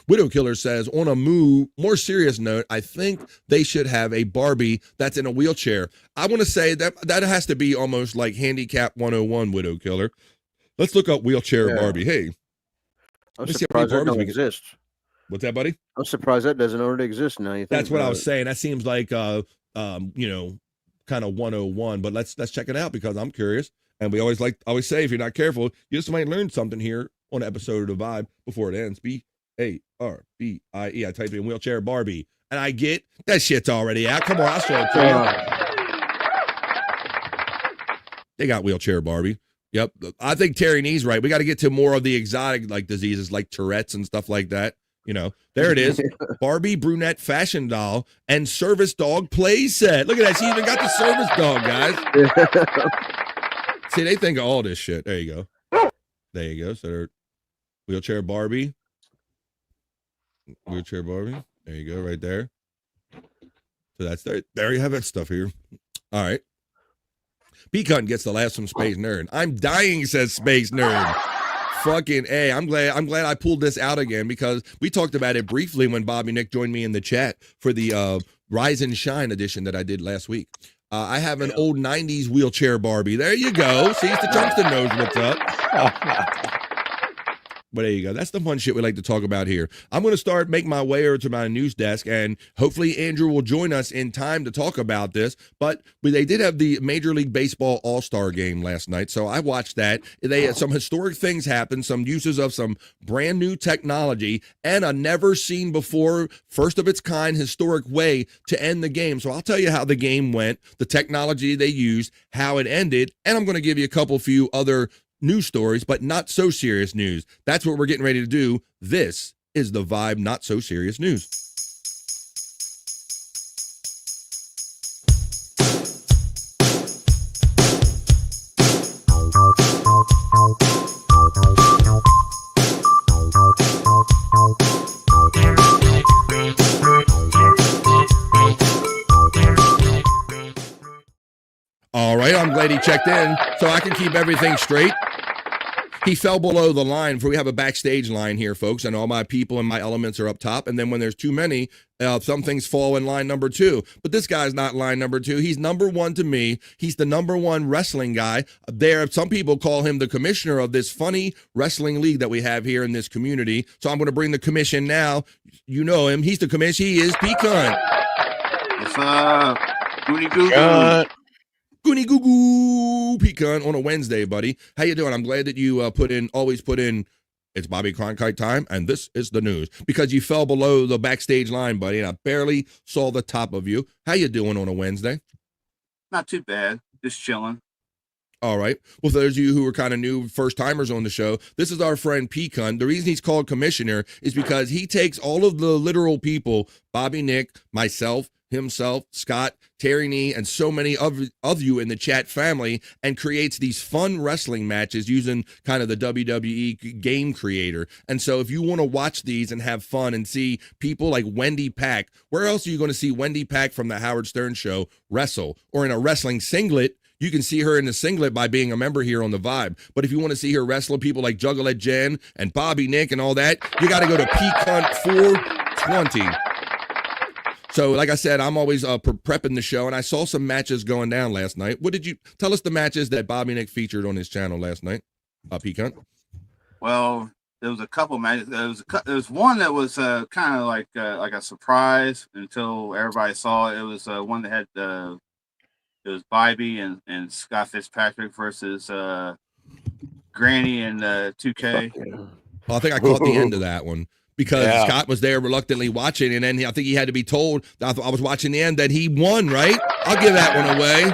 Widow Killer says, on a more serious note, I think they should have a Barbie that's in a wheelchair. I want to say that has to be almost like Handicap 101, Widow Killer. Let's look up wheelchair Barbie. Hey. I'm surprised that don't exist. What's that, buddy? I'm surprised that doesn't already exist now. That's what I was saying. That seems like, kind of 101, but let's check it out because I'm curious. And we always say, if you're not careful, you just might learn something here on an episode of The Vibe before it ends. BARBIE. I type in wheelchair Barbie, and I get that shit's already out. Come on, I'll show it to you. They got wheelchair Barbie. Yep. I think Terry Nee's right. We got to get to more of the exotic like diseases like Tourette's and stuff like that. You know, there it is. Barbie brunette fashion doll and service dog play set. Look at that. She even got the service dog, guys. See, they think of all this shit. There you go. There you go. So they're wheelchair Barbie. Wheelchair Barbie. There you go, right there. So that's there you have that stuff here. All right. Peacunt gets the last from Space Nerd. I'm dying, says Space Nerd. Fucking A. I'm glad I pulled this out again because we talked about it briefly when Bobby Nick joined me in the chat for the Rise and Shine edition that I did last week. I have an old 90s wheelchair Barbie. There you go. See, the Chunkston knows what's up. But there you go. That's the fun shit we like to talk about here. I'm going to make my way over to my news desk, and hopefully Andrew will join us in time to talk about this. But they did have the Major League Baseball All-Star game last night, so I watched that. They had some historic things happen, some uses of some brand new technology, and a never-seen-before, first-of-its-kind historic way to end the game. So I'll tell you how the game went, the technology they used, how it ended, and I'm going to give you a few other news stories, but not so serious news. That's what we're getting ready to do. This is the Vibe Not So Serious News. All right, I'm glad he checked in so I can keep everything straight. He fell below the line. We have a backstage line here, folks, and all my people and my elements are up top. And then when there's too many, some things fall in line number 2. But this guy's not line number 2. He's number 1 to me. He's the number 1 wrestling guy. Some people call him the commissioner of this funny wrestling league that we have here in this community. So I'm going to bring the commission now. You know him. He's the commission. He is Pecan. What's up? Goody goo. Goony goo goo, Pecan on a Wednesday, buddy. How you doing? I'm glad that you always put in, it's Bobby Cronkite time, and this is the news. Because you fell below the backstage line, buddy, and I barely saw the top of you. How you doing on a Wednesday? Not too bad. Just chilling. All right. Well, for those of you who are kind of new first-timers on the show, this is our friend Pecan. The reason he's called commissioner is because he takes all of the literal people, Bobby, Nick, myself, himself, Scott, Terry Nee, and so many of you in the chat family, and creates these fun wrestling matches using kind of the WWE game creator. And so if you want to watch these and have fun and see people like Wendy Pack, where else are you going to see Wendy Pack from the Howard Stern Show wrestle? Or in a wrestling singlet, you can see her in the singlet by being a member here on the Vibe. But if you want to see her wrestle people like Juggalette Jen and Bobby Nick and all that, you got to go to Pecan 420. So, like I said, I'm always prepping the show, and I saw some matches going down last night. What did you tell us the matches that Bobby Nick featured on his channel last night? Pecan. Well, there was a couple matches. There was one that was kind of like a surprise until everybody saw it. It was one that had it was Bobby and Scott Fitzpatrick versus Granny and 2K. Well, I think I caught the end of that one. Because Scott was there reluctantly watching, and then I think he had to be told, I was watching the end, that he won, right? I'll give that one away.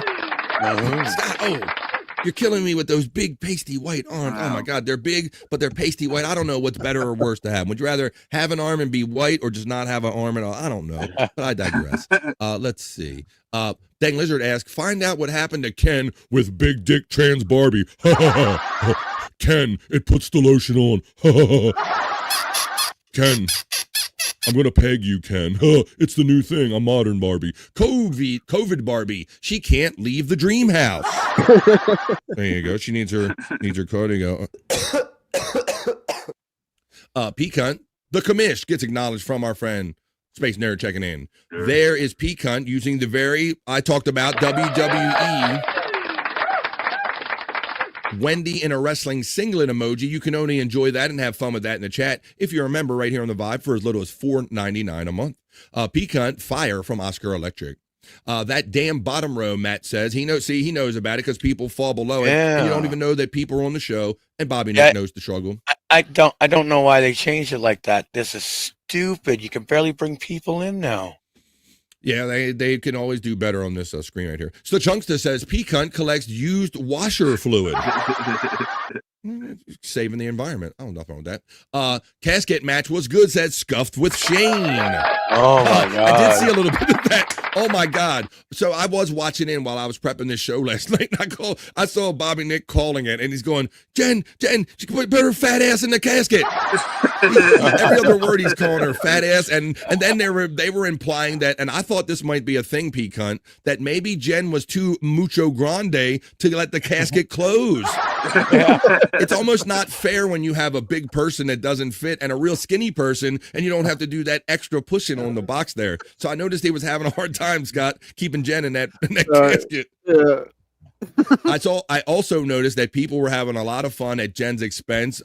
Scott, you're killing me with those big pasty white arms. Oh, my God, they're big, but they're pasty white. I don't know what's better or worse to have. Would you rather have an arm and be white or just not have an arm at all? I don't know, but I digress. Let's see. Dang Lizard asks, find out what happened to Ken with Big Dick Trans Barbie. Ken, it puts the lotion on. Ken, I'm going to peg you, Ken. It's the new thing. I'm modern Barbie. COVID Barbie. She can't leave the dream house. There you go. She needs her code. There you go. Pecan, the commish gets acknowledged from our friend Space Nerd checking in. There is Pecan using the I talked about WWE Wendy in a wrestling singlet emoji. You can only enjoy that and have fun with that in the chat if you're a member right here on the Vibe for as little as $4.99 a month. Pecan Fire from Oscar Electric. That damn bottom row, Matt says he knows about it because people fall below it, and you don't even know that people are on the show. And Bobby Nick knows the struggle. I don't know why they changed it like that. This is stupid. You can barely bring people in now. Yeah, they can always do better on this screen right here. So Chunkster says Pecan collects used washer fluid. Saving the environment. I don't know nothing wrong with that. Casket match was good, said Scuffed with Shane. Oh my God. I did see a little bit of that. Oh my God. So I was watching in while I was prepping this show last night. I saw Bobby Nick calling it, and he's going, Jen, she can put her fat ass in the casket. Every other word he's calling her fat ass. And then they were implying that, and I thought this might be a thing, Pecan, that maybe Jen was too mucho grande to let the casket close. It's almost not fair when you have a big person that doesn't fit and a real skinny person, and you don't have to do that extra pushing on the box there. So I noticed he was having a hard time, Scott, keeping Jen in that casket. I also noticed that people were having a lot of fun at Jen's expense,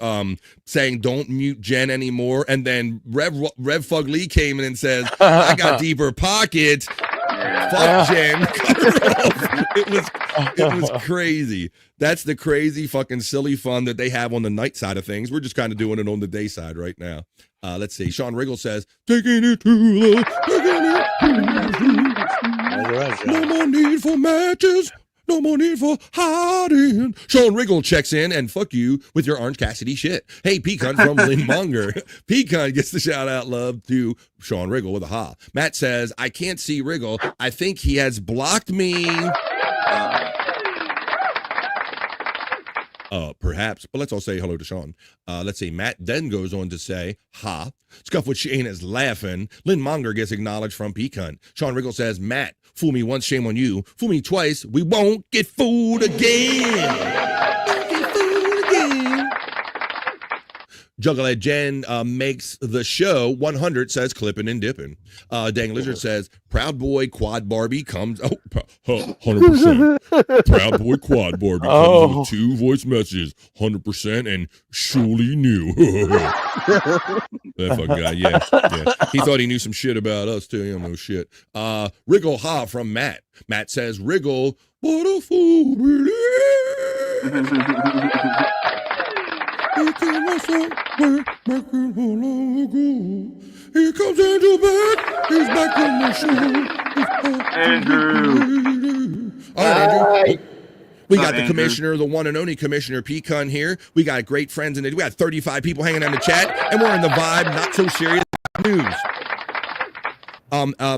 saying don't mute Jen anymore. And then Rev Fug Lee came in and says, I got deeper pockets. Fuck Jen. Cut her off. It was crazy. That's the crazy fucking silly fun that they have on the night side of things. We're just kind of doing it on the day side right now. Let's see. Sean Riggle says, taking it to the no more need for matches. No more need for hiding. Sean Riggle checks in and fuck you with your Orange Cassidy shit. Hey, Pecan from Lynn Munger. Pecan gets the shout out love to Sean Riggle with a ha. Matt says, I can't see Riggle. I think he has blocked me. Perhaps, but let's all say hello to Sean. Let's see. Matt then goes on to say, ha. Scuff with Shane is laughing. Lynn Monger gets acknowledged from Pecan. Sean Riggle says, Matt, fool me once, shame on you. Fool me twice, we won't get fooled again. Jugglehead Jen makes the show 100, says clipping and dipping. Dang Lizard says, Proud Boy Quad Barbie comes, 100%. Proud Boy Quad Barbie comes with 2 voice messages, 100% and surely knew. That fucking guy, yeah. He thought he knew some shit about us too. He don't know shit. Wriggle Ha from Matt. Matt says, Wriggle, what a fool, really. Here comes Andrew back. He's back in the show. Andrew. All right, Andrew. We got the commissioner, the one and only Commissioner Pecan here. We got great friends in it. We got 35 people hanging on the chat, and we're in the vibe, not so serious news.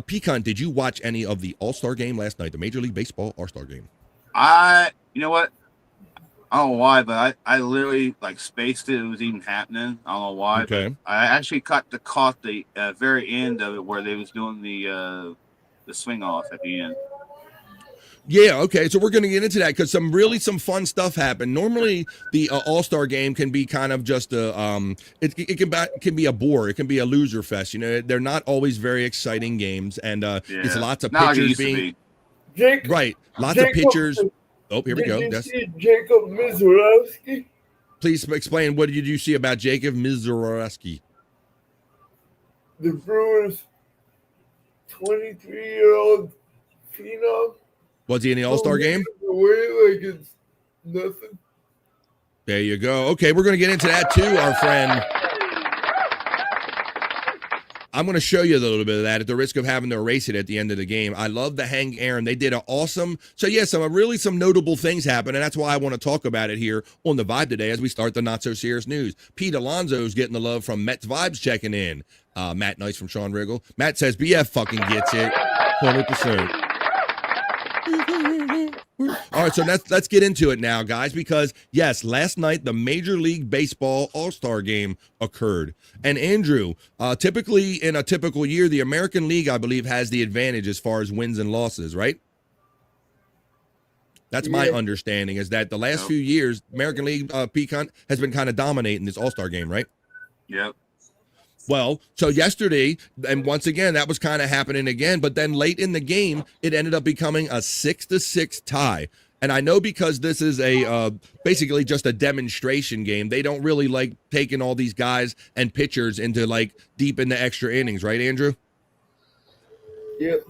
Pecan, did you watch any of the All-Star game last night, the Major League Baseball All-Star game? You know what? I don't know why, but I literally spaced it. It was even happening. I don't know why. Okay. I actually caught the very end of it where they was doing the swing off at the end. Yeah, okay. So we're going to get into that because some fun stuff happened. Normally, the All-Star game can be kind of just a it can be a bore. It can be a loser fest. You know, they're not always very exciting games, and it's lots of pitchers being right. Lots of pitchers. Oh, here we go. Did you see Jacob Mizorowski? Please explain, what did you see about Jacob Mizorowski? The Brewers' 23-year-old phenom. Was he in the All-Star game? Away like it's nothing. There you go. Okay, we're going to get into that too, our friend. I'm going to show you a little bit of that at the risk of having to erase it at the end of the game. I love the Hank Aaron. They did an awesome. So, yes, some notable things happened, and that's why I want to talk about it here on The Vibe today as we start the Not So Serious News. Pete Alonso's getting the love from Mets Vibes checking in. Matt Nice from Sean Riggle. Matt says BF fucking gets it. 100%. All right, so let's get into it now, guys, because, yes, last night the Major League Baseball All-Star Game occurred. And, Andrew, typically in a typical year, the American League, I believe, has the advantage as far as wins and losses, right? That's my understanding, is that the last few years, American League Pecan has been kind of dominating this All-Star Game, right? Yep. Well, so yesterday, and once again, that was kind of happening again, but then late in the game, it ended up becoming a 6-6 tie. And I know because this is a basically just a demonstration game, they don't really like taking all these guys and pitchers into deep in the extra innings, right, Andrew? Yep.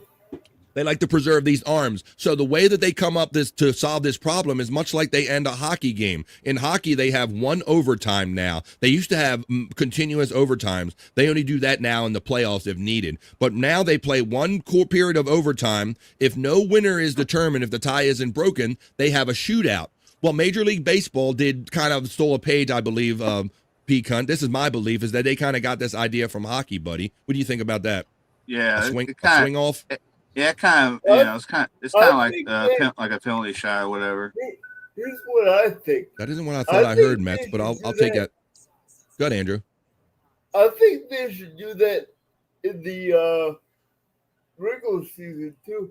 They like to preserve these arms. So the way that they come up to solve this problem is much like they end a hockey game. In hockey, they have one overtime now. They used to have continuous overtimes. They only do that now in the playoffs if needed. But now they play one core period of overtime. If no winner is determined, if the tie isn't broken, they have a shootout. Well, Major League Baseball did kind of stole a page, I believe, Pecan. This is my belief, is that they kind of got this idea from hockey, buddy. What do you think about that? Yeah. A swing off? Yeah, kind of. It's kind of like a penalty shot or whatever. Here's what I think. That isn't what I thought I heard, Mets, but I'll take that. Go ahead, Andrew. I think they should do that in the regular season too.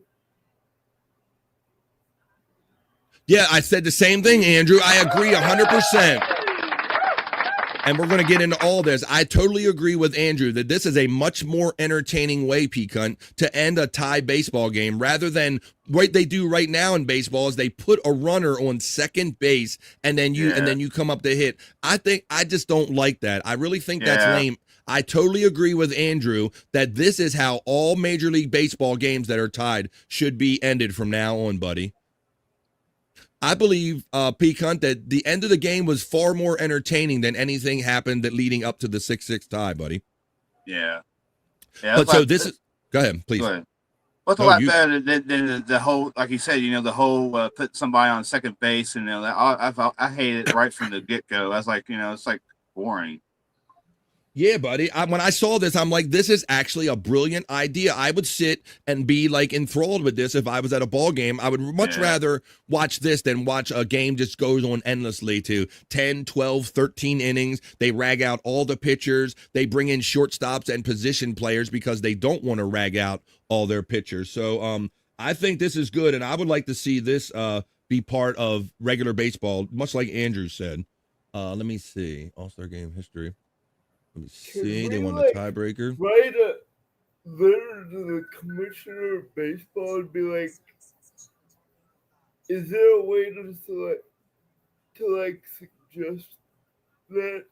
Yeah, I said the same thing, Andrew. I agree 100%. and we're going to get into all this. I totally agree with Andrew that this is a much more entertaining way, P-Cunt, to end a tie baseball game rather than what they do right now in baseball is they put a runner on second base and then you come up to hit. I just don't like that. I really think that's lame. I totally agree with Andrew that this is how all Major League Baseball games that are tied should be ended from now on, buddy. I believe, P-Cunt, that the end of the game was far more entertaining than anything happened that leading up to the 6-6 tie, buddy. Yeah. But so this is. Go ahead, please. Go ahead. What's a lot better than the whole, like you said, the whole put somebody on second base, and I hate it right from the get go. I was like, it's like boring. Yeah, buddy. When I saw this, I'm like, this is actually a brilliant idea. I would sit and be like enthralled with this if I was at a ball game. I would much rather watch this than watch a game just goes on endlessly to 10, 12, 13 innings. They rag out all the pitchers. They bring in shortstops and position players because they don't want to rag out all their pitchers. So I think this is good, and I would like to see this be part of regular baseball, much like Andrew said. Let me see. All-Star game history. Let me see. They won the tiebreaker. Write a letter to the commissioner of baseball and be like, is there a way to suggest that?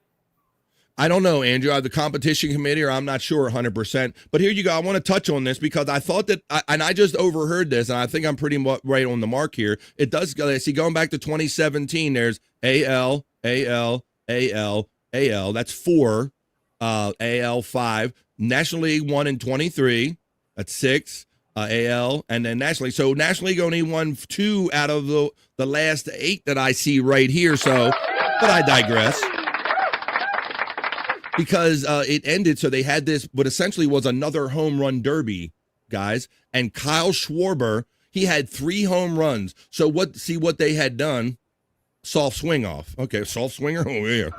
I don't know, Andrew. I have the competition committee, or I'm not sure 100%. But here you go. I want to touch on this because I thought that, and I just overheard this, and I think I'm pretty right on the mark here. It does, I see, going back to 2017, there's AL, AL, AL, AL. That's 4. AL 5, National League 1 and 23, that's 6, AL, and then National League. So National League only won 2 out of the last 8 that I see right here. So, but I digress. Because it ended, so they had this, what essentially was another home run derby, guys. And Kyle Schwarber, he had 3 home runs. So what they had done, soft swing off. Okay, soft swinger, oh yeah.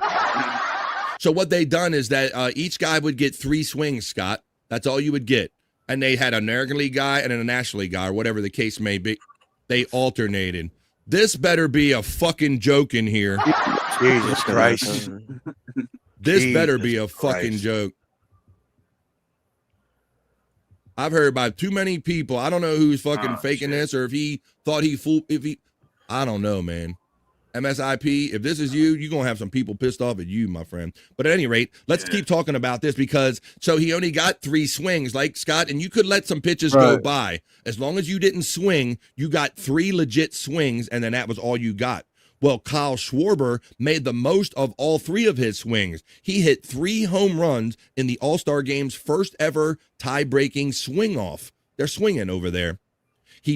So what they done is that each guy would get 3 swings, Scott. That's all you would get. And they had an American League guy and a National League guy, or whatever the case may be. They alternated. This better be a fucking joke in here. Jesus Christ. This better be a fucking joke. I've heard by too many people. I don't know who's fucking faking this, or if he thought he fooled. I don't know, man. MSIP, if this is you, you're going to have some people pissed off at you, my friend. But at any rate, let's keep talking about this because, so he only got 3 swings, like Scott, and you could let some pitches go by. As long as you didn't swing, you got 3 legit swings, and then that was all you got. Well, Kyle Schwarber made the most of all 3 of his swings. He hit 3 home runs in the All-Star Game's first ever tie-breaking swing-off. They're swinging over there. He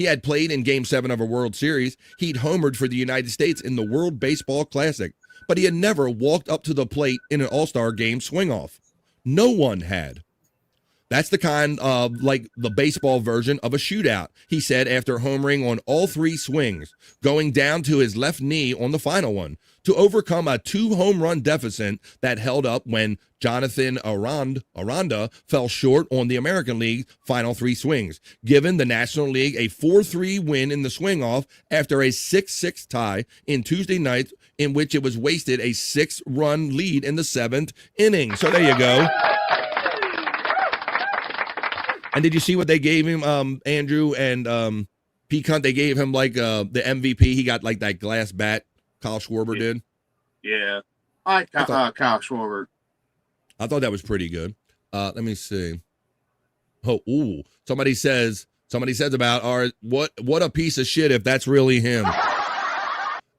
had played in Game 7 of a World Series. He'd homered for the United States in the World Baseball Classic, but he had never walked up to the plate in an All-Star Game swing-off. No one had. That's the kind of, like, the baseball version of a shootout, he said after homering on all 3 swings, going down to his left knee on the final one, to overcome a 2 home run deficit that held up when Jonathan Aranda fell short on the American League final 3 swings, giving the National League a 4-3 win in the swing-off after a 6-6 tie in Tuesday night, in which it was wasted a 6-run lead in the 7th inning. So there you go. And did you see what they gave him, Andrew and P-Cunt? They gave him like the MVP. He got like that glass bat. Kyle Schwarber did. Yeah, I like Kyle Schwarber. I thought that was pretty good. Let me see. Oh, somebody says about what a piece of shit if that's really him.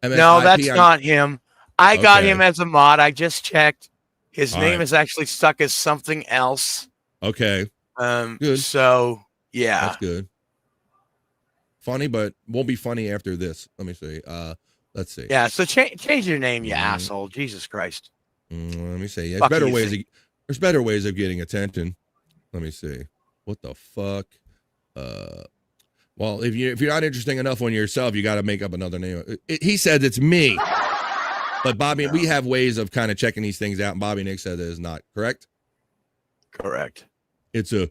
MSIP, no, that's not him. I got him as a mod. I just checked. His name is actually stuck as something else. Okay. Good. So yeah, that's good. Funny, but won't be funny after this. Let me see. Let's see. Yeah. So change your name, you asshole. Jesus Christ. Let me see. There's better ways. There's better ways of getting attention. Let me see. What the fuck? Well, if you're not interesting enough on yourself, you got to make up another name. He said it's me. But Bobby, we have ways of kind of checking these things out. And Bobby Nick said it is not correct. Correct. It's a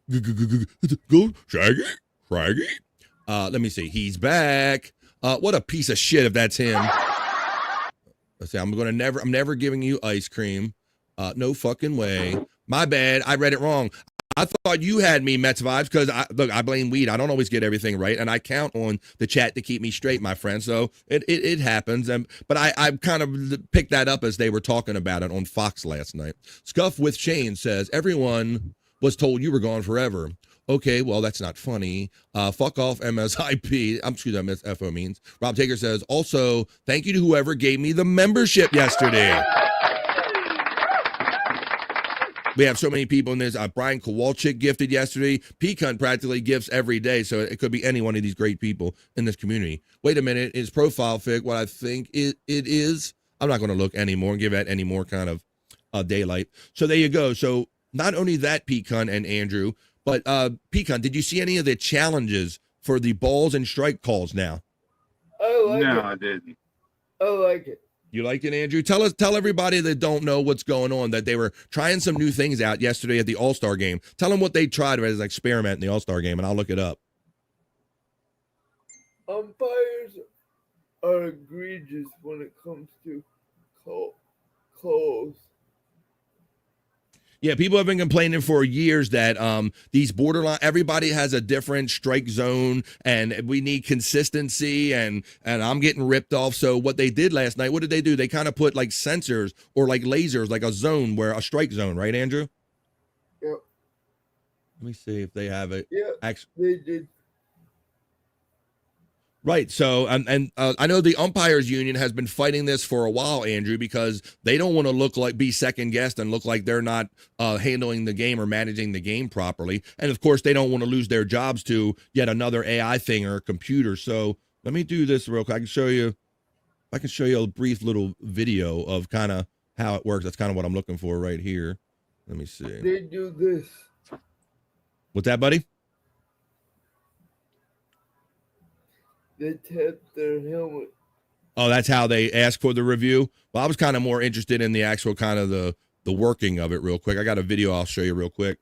go Shaggy. Let me see. He's back. What a piece of shit if that's him. Let's see. I'm never giving you ice cream. No fucking way. My bad. I read it wrong. I thought you had me Mets vibes because I blame weed. I don't always get everything right, and I count on the chat to keep me straight, my friend. So it happens. But I kind of picked that up as they were talking about it on Fox last night. Scuff with Shane says everyone was told you were gone forever. Okay, well, that's not funny. Fuck off, MSIP. I'm sure that MSFO means. Rob Taker says, also, thank you to whoever gave me the membership yesterday. We have so many people in this. Brian Kowalczyk gifted yesterday. Pecan practically gifts every day, so it could be any one of these great people in this community. Wait a minute. Is profile fic what I think it is? I'm not going to look anymore and give that any more kind of daylight. So there you go. So not only that, Pecan and Andrew, but Pecan, did you see any of the challenges for the balls and strike calls now? I didn't. I like it. You like it, Andrew? Tell everybody that don't know what's going on that they were trying some new things out yesterday at the All-Star game. Tell them what they tried as an experiment in the All-Star game, and I'll look it up. Umpires are egregious when it comes to calls. Yeah, people have been complaining for years that these borderline, everybody has a different strike zone, and we need consistency, and I'm getting ripped off. So what they did last night, what did they do? They kind of put like sensors or like lasers, like a zone where a strike zone, right, Andrew? Yep. Let me see if they have it. Yeah, they did. Right. So, and I know the umpires union has been fighting this for a while, Andrew, because they don't want to be second guessed and look like they're not handling the game or managing the game properly. And of course, they don't want to lose their jobs to yet another AI thing or a computer. So let me do this real quick. I can show you a brief little video of kind of how it works. That's kind of what I'm looking for right here. Let me see. They do this. What's that, buddy? They tap their helmet. Oh, that's how they ask for the review? Well, I was kind of more interested in the actual kind of the working of it real quick. I got a video I'll show you real quick.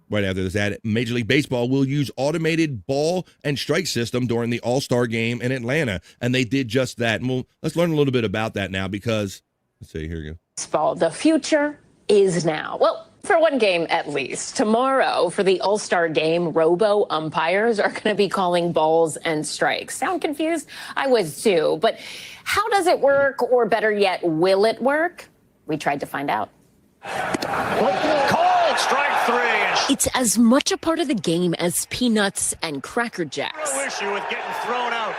Right after this ad, Major League Baseball will use automated ball and strike system during the All-Star game in Atlanta. And they did just that. And let's learn a little bit about that now because, let's see, here we go. Baseball, the future is now. Well, for one game at least. Tomorrow, for the All-Star game, robo-umpires are going to be calling balls and strikes. Sound confused? I was too. But how does it work, or better yet, will it work? We tried to find out. Called strike three. It's as much a part of the game as peanuts and Cracker Jacks. No issue with getting thrown out.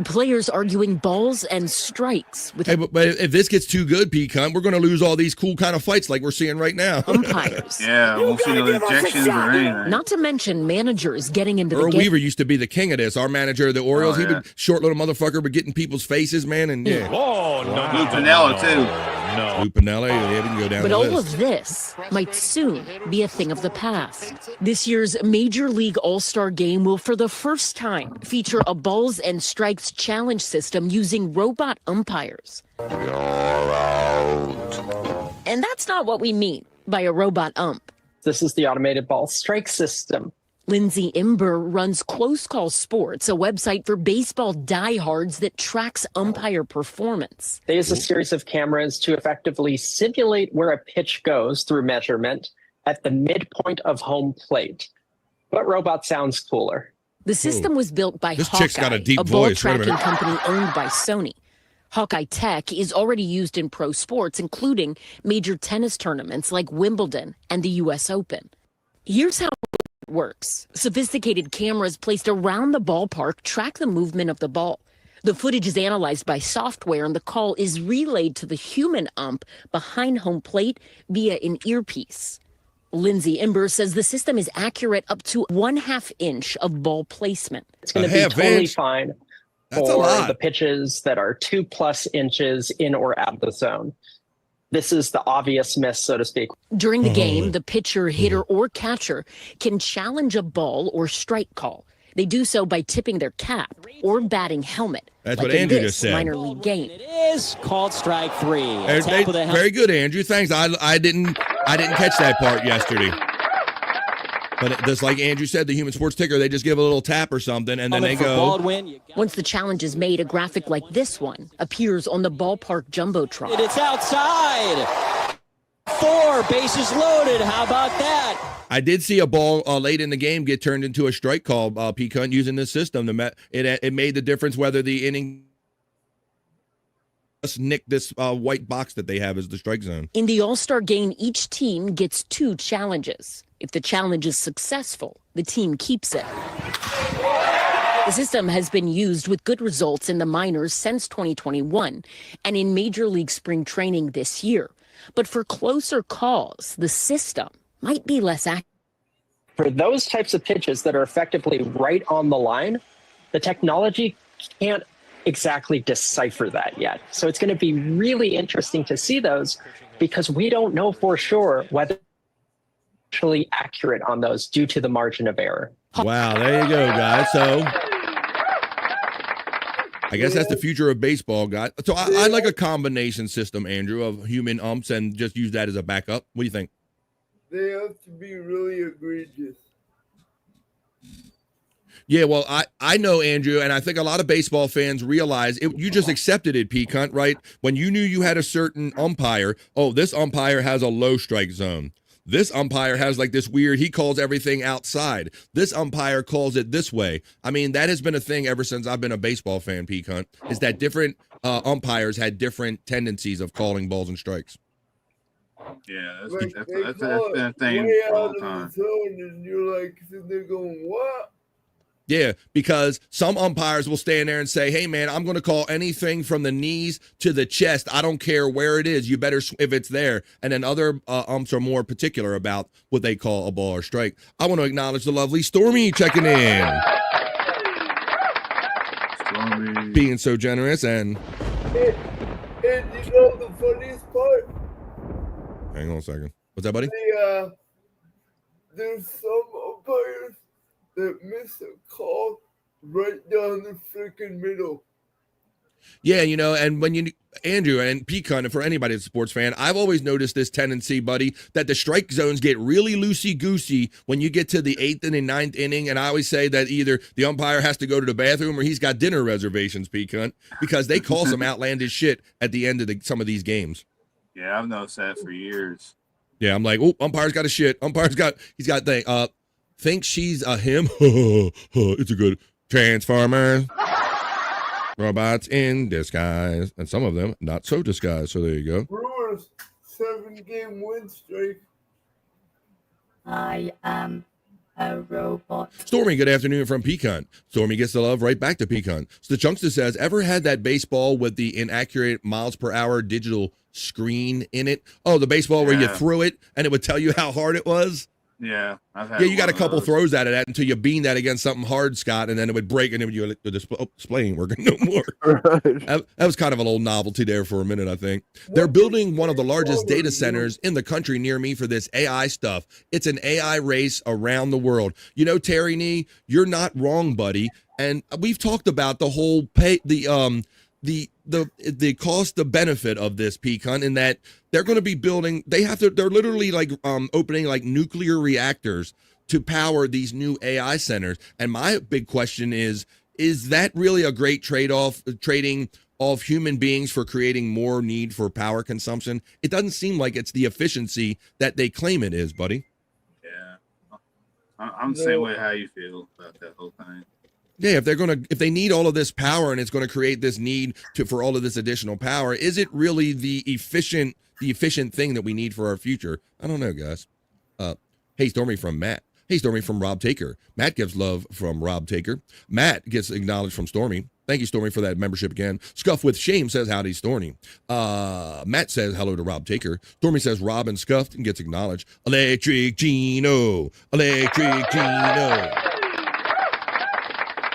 Players arguing balls and strikes with but if this gets too good, Pecan, we're going to lose all these cool kind of fights like we're seeing right now. Umpires. Yeah, won't see no injections or anything. Not to mention managers getting into Earl the game. Weaver used to be the king of this. Our manager of the Orioles, he would short little motherfucker, but getting people's faces, man, and yeah. Oh, no. Lou Piniella, too. No. Lou Piniella, yeah, we can go down But the all list. of this might soon be a thing of the past. This year's Major League All-Star Game will, for the first time, feature a balls and strikes challenge system using robot umpires. You're out. And that's not what we mean by a robot ump. This is the automated ball strike system. Lindsay Imber runs Close Call Sports, a website for baseball diehards that tracks umpire performance. They use a series of cameras to effectively simulate where a pitch goes through measurement at the midpoint of home plate. But robot sounds cooler. The system was built by This Hawkeye, chick's got a deep ball voice. Wait a tracking minute. company owned by Sony. Hawkeye Tech is already used in pro sports, including major tennis tournaments like Wimbledon and the U.S. Open. Here's how it works. Sophisticated cameras placed around the ballpark track the movement of the ball. The footage is analyzed by software, and the call is relayed to the human ump behind home plate via an earpiece. Lindsay Imber says the system is accurate up to 1/2 inch of ball placement. It's going to be totally fine for the pitches that are 2+ inches in or out of the zone. This is the obvious miss, so to speak. During the game, the pitcher, hitter, or catcher can challenge a ball or strike call. They do so by tipping their cap or batting helmet. That's like what in Andrew this just said. Minor league game. It is called strike three. Very good, Andrew. Thanks. I didn't catch that part yesterday. But just like Andrew said, the human sports ticker, they just give a little tap or something, and then they go. Once the challenge is made, a graphic like this one appears on the ballpark jumbotron. It's outside. 4 bases loaded. How about that? I did see a ball late in the game get turned into a strike call, P-Cunt, using this system. It made the difference whether the inning just nicked this white box that they have as the strike zone. In the All-Star game, each team gets 2 challenges. If the challenge is successful, the team keeps it. The system has been used with good results in the minors since 2021 and in Major League Spring Training this year. But for closer calls, the system might be less accurate. For those types of pitches that are effectively right on the line, the technology can't exactly decipher that yet. So it's going to be really interesting to see those because we don't know for sure whether actually accurate on those due to the margin of error. Wow, there you go, guys. So I guess that's the future of baseball, guys. So I like a combination system, Andrew, of human umps and just use that as a backup. What do you think? They have to be really egregious. Yeah, well, I know, Andrew, and I think a lot of baseball fans realize you just accepted it, P-Cunt, right? When you knew you had a certain umpire, oh, this umpire has a low strike zone. This umpire has like this weird, he calls everything outside. This umpire calls it this way. I mean, that has been a thing ever since I've been a baseball fan, P-Cunt, is that different umpires had different tendencies of calling balls and strikes. Yeah, that's Like, been they a thing way for a out long of time. the zone, and you're like, sitting there going, what? Yeah, because some umpires will stand there and say, hey, man, I'm going to call anything from the knees to the chest. I don't care where it is. You better, if it's there. And then other umps are more particular about what they call a ball or strike. I want to acknowledge the lovely Stormy checking in. Stormy. Being so generous and... And you know the funniest part? Hang on a second. What's that, buddy? There's some umpires that miss a call right down the freaking middle. Yeah, you know, and when you, Andrew and P-Cunt, and for anybody that's a sports fan, I've always noticed this tendency, buddy, that the strike zones get really loosey-goosey when you get to the 8th and the 9th inning, and I always say that either the umpire has to go to the bathroom or he's got dinner reservations, P-Cunt, because they call some outlandish shit at the end of some of these games. Yeah, I've noticed that for years. Yeah, I'm like, oh, umpire's got a shit. He's got thing. Thinks she's a him. It's a good Transformers. Robots in disguise. And some of them not so disguised. So there you go. Brewers 7-game win streak. I am a robot. Stormy, good afternoon from P-Cunt. Stormy gets the love right back to P-Cunt. So the Chunkster says, ever had that baseball with the inaccurate miles per hour digital screen in it? Oh, the baseball where you threw it and it would tell you how hard it was? Yeah, I've had. Yeah, you got a one of couple those. throws out of that until you bean that against something hard, Scott, and then it would break, and then the display ain't working no more. That was kind of an old novelty there for a minute, I think. They're building one of the largest data centers in the country near me for this AI stuff. It's an AI race around the world. You know, Terry Nee, you're not wrong, buddy. And we've talked about the whole the cost, the benefit of this, P-Cunt, in that they're going to be building, they're literally like opening like nuclear reactors to power these new AI centers. And my big question is that really a great trade-off, trading of human beings for creating more need for power consumption? It doesn't seem like it's the efficiency that they claim it is, buddy. Yeah, I'm the same way how you feel about that whole thing. Yeah, if they need all of this power and it's going to create this need for all of this additional power, is it really the efficient thing that we need for our future? I don't know, guys. Hey, Stormy from Matt. Hey, Stormy from Rob Taker. Matt gives love from Rob Taker. Matt gets acknowledged from Stormy. Thank you, Stormy, for that membership again. Scuff with Shame says, howdy, Stormy. Matt says, hello to Rob Taker. Stormy says, Rob and Scuffed and gets acknowledged. Electric Gino. Electric Gino.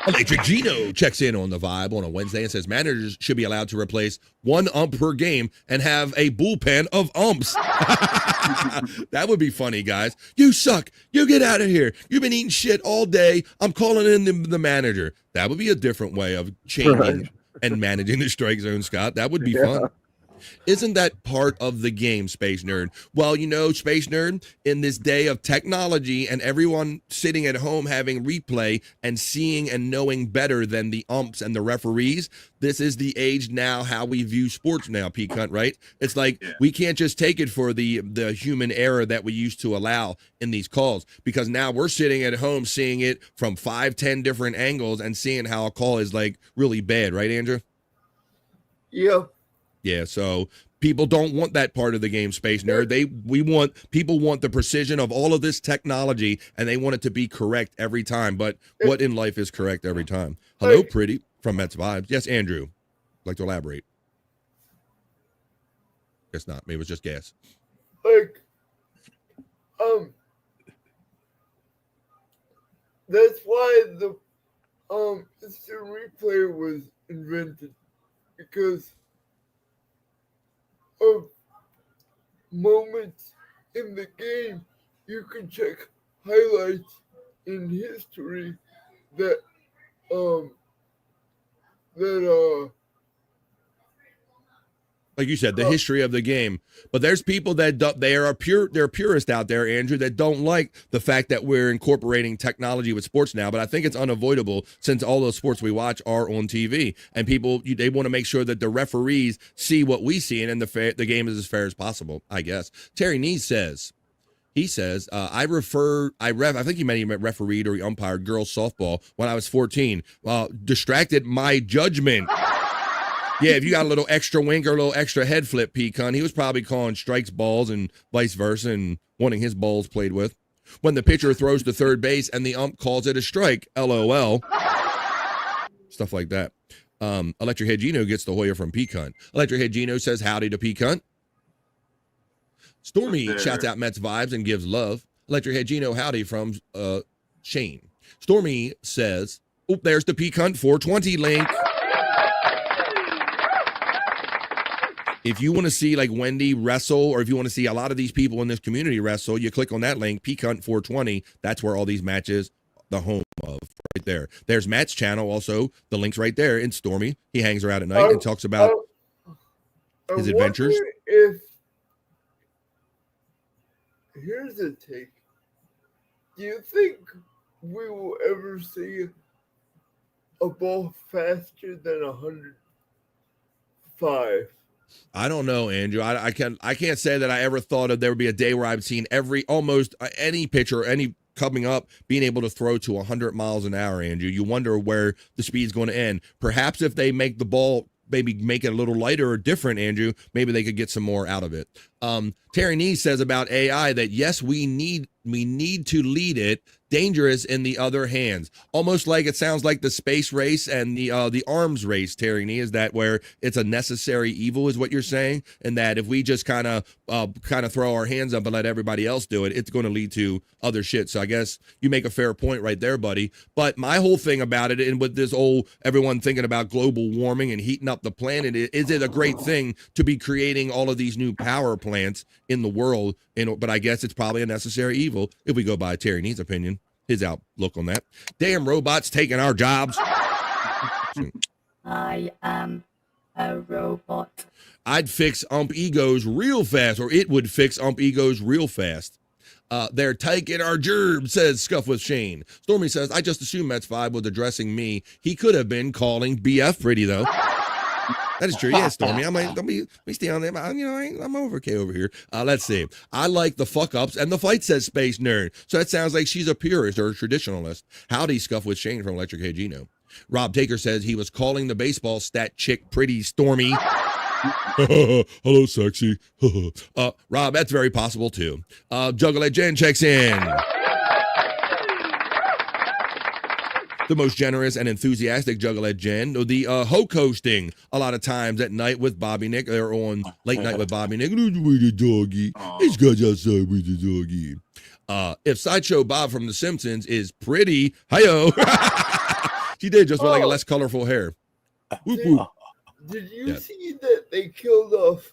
Electric Gino checks in on the vibe on a Wednesday and says managers should be allowed to replace one ump per game and have a bullpen of umps. That would be funny, guys. You suck. You get out of here. You've been eating shit all day. I'm calling in the manager. That would be a different way of changing and managing the strike zone, Scott. That would be fun. Isn't that part of the game, Space Nerd? Well, you know, Space Nerd, in this day of technology and everyone sitting at home having replay and seeing and knowing better than the umps and the referees, this is the age now how we view sports now, P-Cunt, right? It's like we can't just take it for the human error that we used to allow in these calls, because now we're sitting at home seeing it from 5-10 different angles and seeing how a call is like really bad, right, Andrew? Yeah. Yeah, so people don't want that part of the game, Space Nerd. People want the precision of all of this technology, and they want it to be correct every time. But what in life is correct every time? Hello, Pretty from Mets Vibes. Yes, Andrew. Like to elaborate? Guess not. Maybe it was just gas. Like, that's why the instant replay was invented, because of moments in the game. You can check highlights in history that like you said, the history of the game. But there's people that they're purists out there, Andrew, that don't like the fact that we're incorporating technology with sports now. But I think it's unavoidable, since all those sports we watch are on TV, and people they want to make sure that the referees see what we see, and the game is as fair as possible, I guess. Terry Nees says. He says, I think he meant refereed or he umpired girls softball when I was 14. Distracted my judgment. Yeah, if you got a little extra wink or a little extra head flip, Pecan, he was probably calling strikes balls and vice versa and wanting his balls played with. When the pitcher throws to third base and the ump calls it a strike, LOL. Stuff like that. Electric Head Gino gets the Hoya from Pecan. Electric Head Gino says howdy to Pecan. Stormy shouts out Mets Vibes and gives love. Electric Head Gino, howdy from Shane. Stormy says, oh, there's the Pecan 420 link. If you want to see like Wendy wrestle, or if you want to see a lot of these people in this community wrestle, you click on that link, Peacunt 420. That's where all these matches, the home of, right there. There's Matt's channel also. The link's right there. In Stormy, he hangs around at night and talks about his adventures. Here's a take. Do you think we will ever see a ball faster than 105? I don't know, Andrew. I can't say that I ever thought there would be a day where I've seen almost any pitcher, any coming up, being able to throw to 100 miles an hour, Andrew. You wonder where the speed's going to end. Perhaps if they make the ball, maybe make it a little lighter or different, Andrew, maybe they could get some more out of it. Terry Nee says about AI that, yes, we need to lead it. Dangerous in the other hands. Almost like it sounds like the space race and the arms race, Terry Nee. Is that where it's a necessary evil, is what you're saying? And that if we just kind of throw our hands up and let everybody else do it, it's going to lead to other shit. So I guess you make a fair point right there, buddy. But my whole thing about it, and with this everyone thinking about global warming and heating up the planet, is it a great thing to be creating all of these new power plants in the world? But I guess it's probably a necessary evil if we go by Terry Nee's opinion, his outlook on that. Damn robots taking our jobs. I am a robot. I'd fix ump egos real fast, or it would fix ump egos real fast. They're taking our gerbs, says Scuff with Shane. Stormy says, I just assumed Mets 5 was addressing me. He could have been calling BF Pretty, though. That is true. Yeah, Stormy. I'm like, don't be stay on there. I'm okay over here. Let's see. I like the fuck ups and the fight, says Space Nerd. So that sounds like she's a purist or a traditionalist. Howdy, Scuff with Shane from Electric Hey Gino. Rob Taker says he was calling the baseball stat chick pretty, Stormy. Hello, sexy. Rob, that's very possible too. Juggalette Jen checks in. The most generous and enthusiastic Juggalette Jen. The Hoke hosting a lot of times at night with Bobby Nick. They're on Late Night with Bobby Nick. With the doggy. He's got outside with the doggy. If Sideshow Bob from The Simpsons is pretty, hi-yo. She did, just with like a less colorful hair. Whoop, whoop. Did you see that they killed off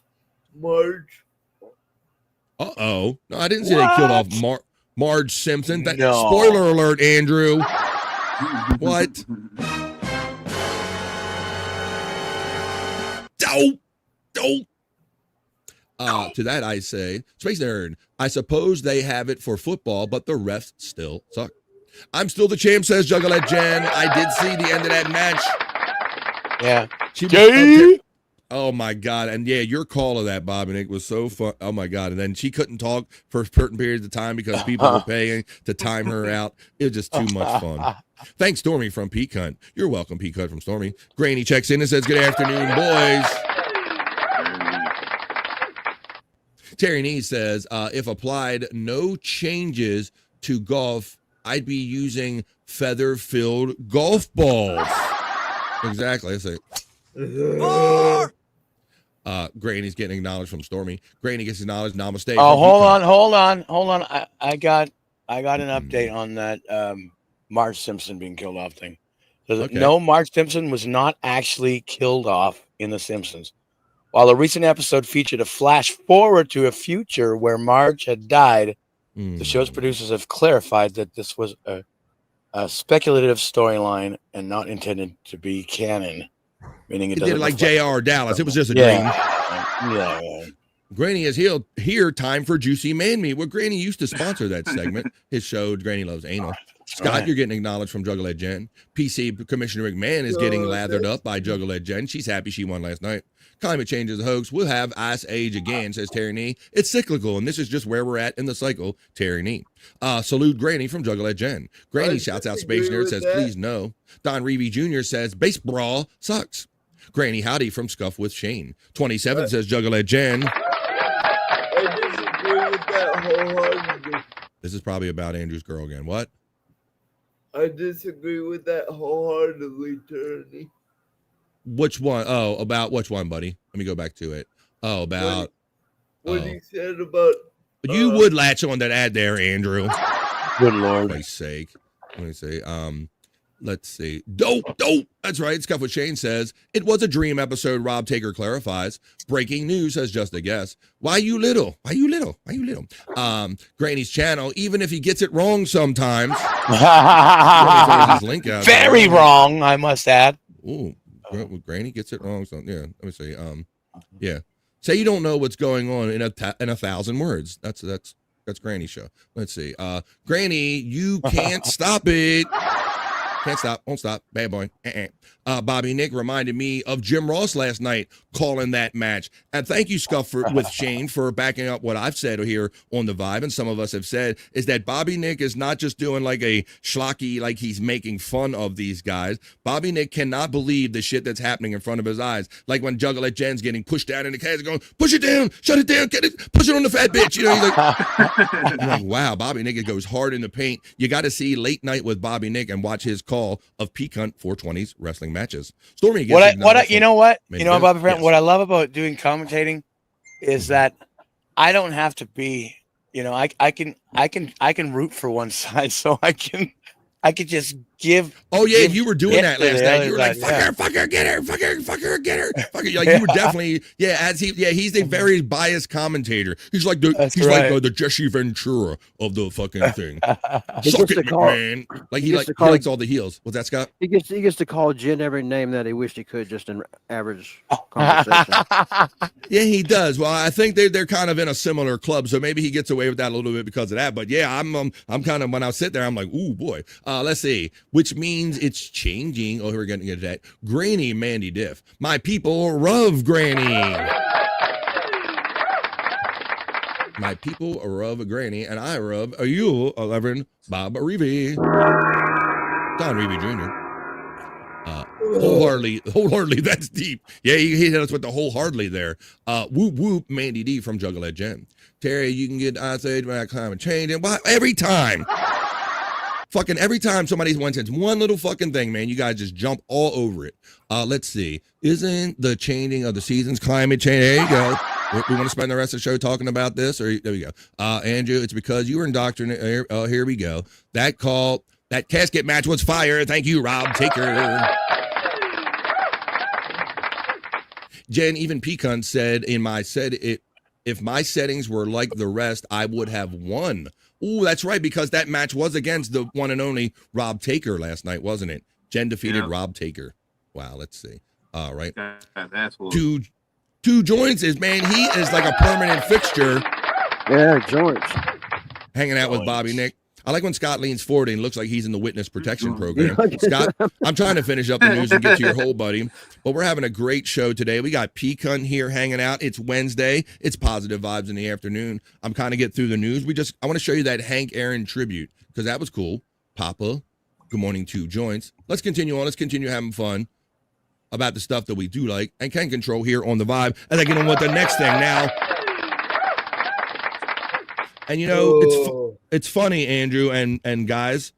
Marge? Uh-oh. No, I didn't see they killed off Marge Simpson. Spoiler alert, Andrew. What? Don't. To that I say, Space Nerd, I suppose they have it for football, but the refs still suck. I'm still the champ, says Juggalette Jen. I did see the end of that match. Yeah. She was oh my God. And yeah, your call of that, Bob, and it was so fun. Oh my God. And then she couldn't talk for certain periods of time because people were paying to time her out. It was just too much fun. Thanks, Stormy from Pete Cunt. You're welcome, Pete Cunt from Stormy. Granny checks in and says, good afternoon, boys. Terry Nee says, if applied no changes to golf, I'd be using feather-filled golf balls. Exactly. I say. Granny's getting acknowledged from Stormy. Granny gets acknowledged. Namaste. Oh, hold on. I got an update on that Marge Simpson being killed off thing. Okay. No, Marge Simpson was not actually killed off in The Simpsons. While a recent episode featured a flash forward to a future where Marge had died, the show's producers have clarified that this was a speculative storyline and not intended to be canon. Meaning it did it like J.R. Dallas. It was just a dream. Yeah. Granny is here. Time for Juicy Man Meat. Well, Granny used to sponsor that segment. His show, Granny Loves Anal. Scott, you're getting acknowledged from Juggalette Jen. PC Commissioner McMahon is getting lathered up by Juggalette Jen. She's happy she won last night. Climate change is a hoax. We'll have ice age again, says Terry Nee. It's cyclical, and this is just where we're at in the cycle, Terry Nee. Salute Granny from Juggalette Jen. Granny shouts out Space Nerd, says, please no. Don Reeve Jr. says, base brawl sucks. Granny Howdy from Scuff with Shane. 27 says Juggalette Jen. I disagree with that wholeheartedly. This is probably about Andrew's girl again. What? I disagree with that wholeheartedly, Tony. Which one? Oh, about which one, buddy? Let me go back to it. Oh, about what he said about. You would latch on that ad there, Andrew. Good Lord. For Christ's sake. Let me see. Let's see. Dope. That's right. Scuff with Shane says, it was a dream episode, Rob Taker clarifies. Breaking news, says Just a Guess. Why you little? Granny's channel, even if he gets it wrong sometimes. Link out Very wrong, I must add. Ooh, Granny gets it wrong. So, yeah, let me see. Yeah. Say you don't know what's going on in a 1,000 words. That's Granny's show. Let's see. Granny, you can't stop it. Can't stop, won't stop, bad boy. Bobby Nick reminded me of Jim Ross last night calling that match. And thank you, Scuff, with Shane for backing up what I've said here on The Vibe, and some of us have said, is that Bobby Nick is not just doing like a schlocky, like he's making fun of these guys. Bobby Nick cannot believe the shit that's happening in front of his eyes. Like when Juggalette Jen's getting pushed down in the cage, going, push it down, shut it down, get it, push it on the fat bitch. You know, he's like, wow, Bobby Nick goes hard in the paint. You got to see Late Night with Bobby Nick and watch his call of Peak Hunt 420's wrestling matches. Stormy You know what, Bobby Brent, what I love about doing commentating is that I don't have to be, I can root for one side, so I can just give. Oh yeah, you were doing that last night. You were like, fuck her, get her, fuck her, get her. Like you were definitely, he's a very biased commentator. He's like the Jesse Ventura of the fucking thing. Suck it, man. Like he likes all the heels. What's that, Scott? He gets to call Jen every name that he wished he could just in average conversation. Yeah, he does. Well, I think they're kind of in a similar club, so maybe he gets away with that a little bit because of that. But yeah, I'm kind of, when I sit there, I'm like, ooh boy. Let's see. Which means it's changing. Oh, we're going to get to that. Granny Mandy Diff. My people love Granny. My people love Granny, and I love you, 11, Bob Reeve. Don Reeve Jr. Wholeheartedly, that's deep. Yeah, he hit us with the wholeheartedly there. Whoop whoop, Mandy D from Juggalette Jen. Terry, you can get Ice Age when I climate change, and why every time. Fucking every time somebody mentions one little fucking thing, man, you guys just jump all over it. Let's see. Isn't the changing of the seasons climate change? There you go. We want to spend the rest of the show talking about this? Or there we go. Andrew, it's because you were indoctrinated. Here we go. That casket match was fire. Thank you, Rob Taker. Jen, even Pecan said if my settings were like the rest, I would have won. Ooh, that's right, because that match was against the one and only Rob Taker last night, wasn't it? Jen defeated Rob Taker. Wow, let's see. All right. That's cool. To Two Joints is, man, he is like a permanent fixture. Yeah, Joints. Hanging out with Bobby Nick. I like when Scott leans forward and looks like he's in the witness protection program. Scott, I'm trying to finish up the news and get to your hole, buddy. But we're having a great show today. We got P Cunt here hanging out. It's Wednesday. It's positive vibes in the afternoon. I'm kind of getting through the news. I want to show you that Hank Aaron tribute because that was cool. Papa, good morning, Two Joints. Let's continue on. Let's continue having fun about the stuff that we do like and can control here on the Vibe. And I get on with the next thing now. And, you know, it's funny, Andrew and guys.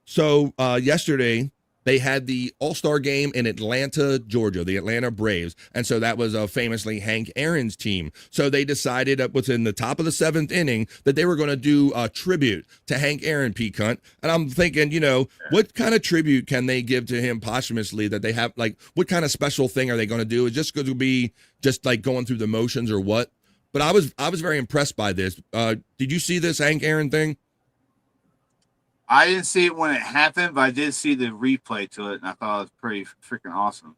So yesterday, they had the All-Star game in Atlanta, Georgia, the Atlanta Braves. And so that was famously Hank Aaron's team. So they decided within the top of the 7th inning that they were going to do a tribute to Hank Aaron, P. Cunt. And I'm thinking, you know, what kind of tribute can they give to him posthumously that they have, like, what kind of special thing are they going to do? Is just going to be just like going through the motions or what? But I was very impressed by this. Did you see this Hank Aaron thing? I didn't see it when it happened, but I did see the replay to it, and I thought it was pretty freaking awesome.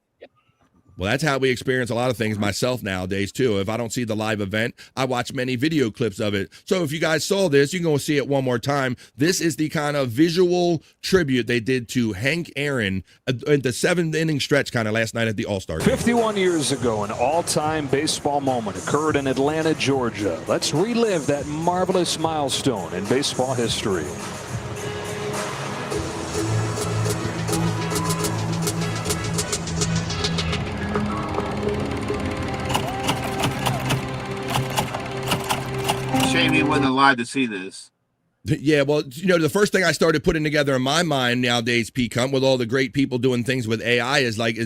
Well, that's how we experience a lot of things myself nowadays, too. If I don't see the live event, I watch many video clips of it. So if you guys saw this, you can go see it one more time. This is the kind of visual tribute they did to Hank Aaron at the 7th inning stretch kind of last night at the All-Star game. 51 years ago, an all-time baseball moment occurred in Atlanta, Georgia. Let's relive that marvelous milestone in baseball history. Shame he wasn't alive to see this. Yeah, well, you know, the first thing I started putting together in my mind nowadays, P-Cunt, with all the great people doing things with AI is like,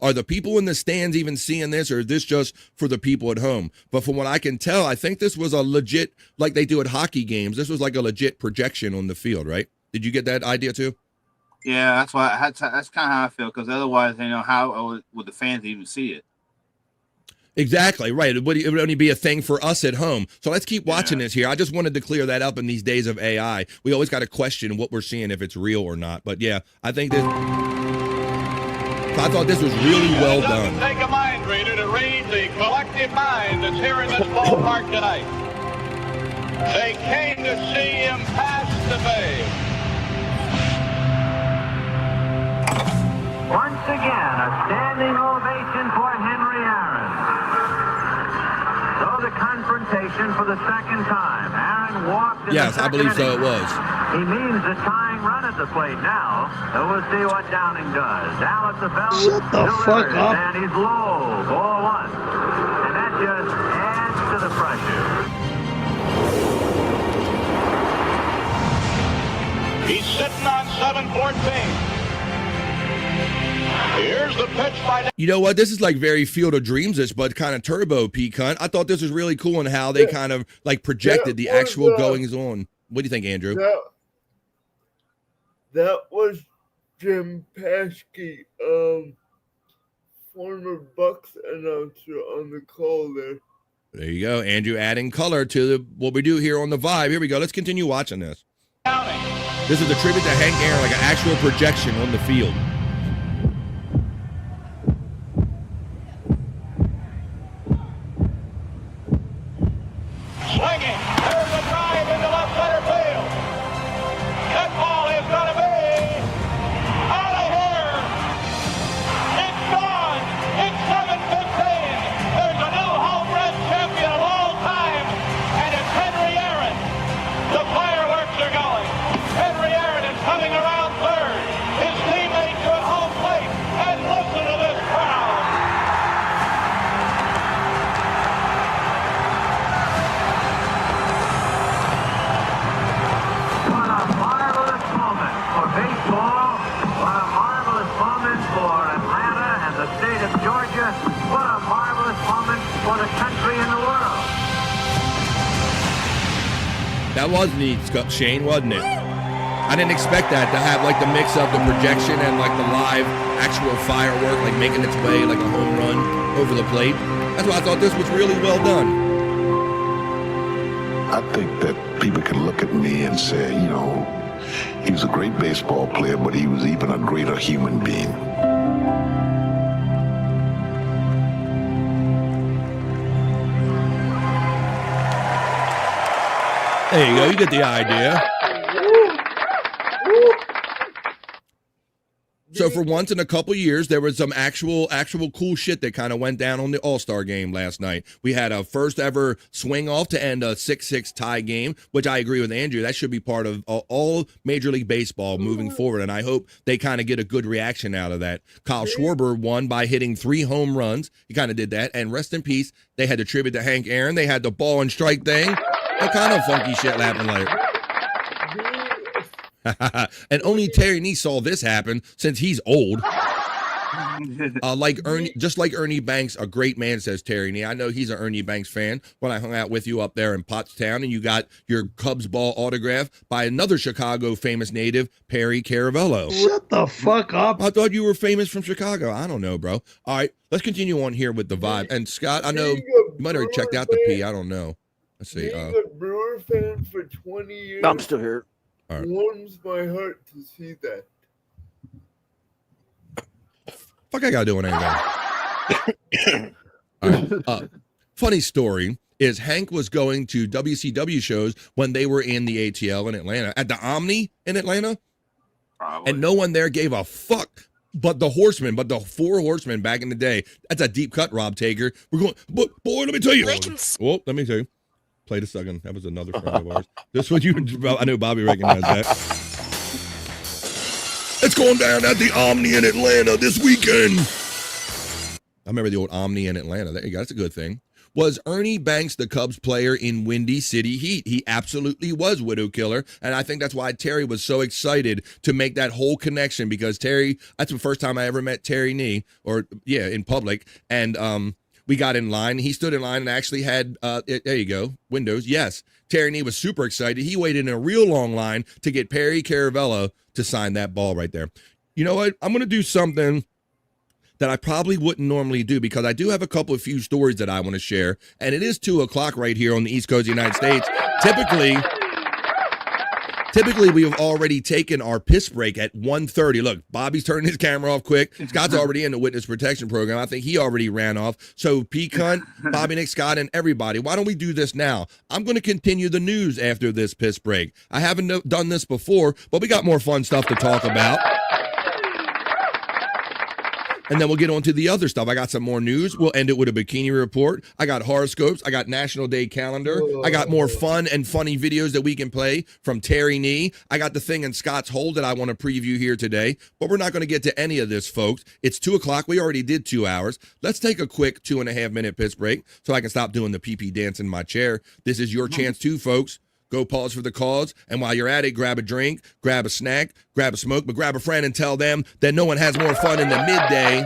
are the people in the stands even seeing this, or is this just for the people at home? But from what I can tell, I think this was a legit, like they do at hockey games, this was like a legit projection on the field, right? Did you get that idea too? Yeah, that's kind of how I feel, because otherwise, you know, how would the fans even see it? Exactly, right. It would only be a thing for us at home. So let's keep watching this here. I just wanted to clear that up in these days of AI. We always got to question what we're seeing, if it's real or not. But yeah, I think this. I thought this was really well done. It doesn't take a mind reader to read the collective mind that's here in this ballpark tonight. They came to see him pass the bay. Once again, a standing ovation for Henry Aaron. So the confrontation for the second time. Aaron walked in Yes, the I believe second so it inning. was. He means the tying run at the plate now. So we'll see what Downing does. Down at the belt. Shut the fuck up. And he's low. Ball one. And that just adds to the pressure. He's sitting on 7-14. Here's the pitch by. You know what? This is like very Field of Dreams-ish, but kind of turbo, P-Cunt. I thought this was really cool in how they kind of like projected the actual goings on. What do you think, Andrew? That was Jim Paschke, former Bucks announcer on the call there. There you go, Andrew, adding color to what we do here on the Vibe. Here we go. Let's continue watching this. This is a tribute to Hank Aaron, like an actual projection on the field. Swinging. There's a drive into left center field. That ball is going to be out of here. It's gone. It's 7-15. There's a new home run champion of all time, and it's Henry Aaron. The fireworks are going. Henry Aaron is coming around third. His teammates are at home plate. And listen to this crowd. Baseball, what a marvelous moment for Atlanta and the state of Georgia. What a marvelous moment for the country and the world. That was neat, Shane, wasn't it? I didn't expect that to have like the mix of the projection and like the live actual firework, like making its way like a home run over the plate. That's why I thought this was really well done. I think that people can look at me and say, you know, he was a great baseball player, but he was even a greater human being. There you go. You get the idea. So for once in a couple years, there was some actual cool shit that kind of went down on the All-Star game last night. We had a first ever swing off to end a 6-6 tie game, which I agree with Andrew. That should be part of all Major League Baseball moving forward, and I hope they kind of get a good reaction out of that. Kyle Shwarber won by hitting 3 home runs. He kind of did that, and rest in peace, they had to tribute to Hank Aaron. They had the ball and strike thing. What kind of funky shit happened later? And only Terry Nee saw this happen since he's old. Just like Ernie Banks, a great man, says Terry Nee. I know he's an Ernie Banks fan. When I hung out with you up there in Pottstown, and you got your Cubs ball autograph by another Chicago famous native, Perry Caravello. Shut the fuck up. I thought you were famous from Chicago. I don't know, bro. All right, let's continue on here with the vibe. And Scott, I know you might have checked out the P. I don't know. Let's see. Being a Brewer fan for 20 years. I'm still here. All right. Warms my heart to see that. Fuck I gotta do anything. All right. Funny story is Hank was going to WCW shows when they were in the ATL in Atlanta, at the Omni in Atlanta. Probably. And no one there gave a fuck but the Horsemen, but the 4 Horsemen back in the day. That's a deep cut, Rob Taker. We're going, but boy, let me tell you. Well, let me tell you. Played a second. That was another friend of ours. This was you. I know Bobby recognized that. It's going down at the Omni in Atlanta this weekend. I remember the old Omni in Atlanta. There you go. That's a good thing. Was Ernie Banks the Cubs player in Windy City Heat? He absolutely was, Widow Killer. And I think that's why Terry was so excited to make that whole connection, because Terry, that's the first time I ever met Terry Nee, in public. And we got in line. He stood in line and actually had, there you go, windows. Yes. Terry Nee was super excited. He waited in a real long line to get Perry Caravello to sign that ball right there. You know what? I'm going to do something that I probably wouldn't normally do, because I do have a few stories that I want to share. And it is 2:00 right here on the East Coast of the United States. Typically, we have already taken our piss break at 1:30. Look, Bobby's turning his camera off quick. Scott's already in the witness protection program. I think he already ran off. So P. Cunt, Bobby, Nick, Scott, and everybody, why don't we do this now? I'm going to continue the news after this piss break. I haven't done this before, but we got more fun stuff to talk about. And then we'll get on to the other stuff. I got some more news. We'll end it with a Bikini Report. I got horoscopes. I got National Day calendar. I got more fun and funny videos that we can play from Terry Nee. I got the thing in Scott's hole that I want to preview here today. But we're not going to get to any of this, folks. It's 2:00. We already did 2 hours. Let's take a quick 2.5-minute piss break so I can stop doing the pee-pee dance in my chair. This is your chance too, folks. Go pause for the cause, and while you're at it, grab a drink, grab a snack, grab a smoke, but grab a friend and tell them that no one has more fun in the midday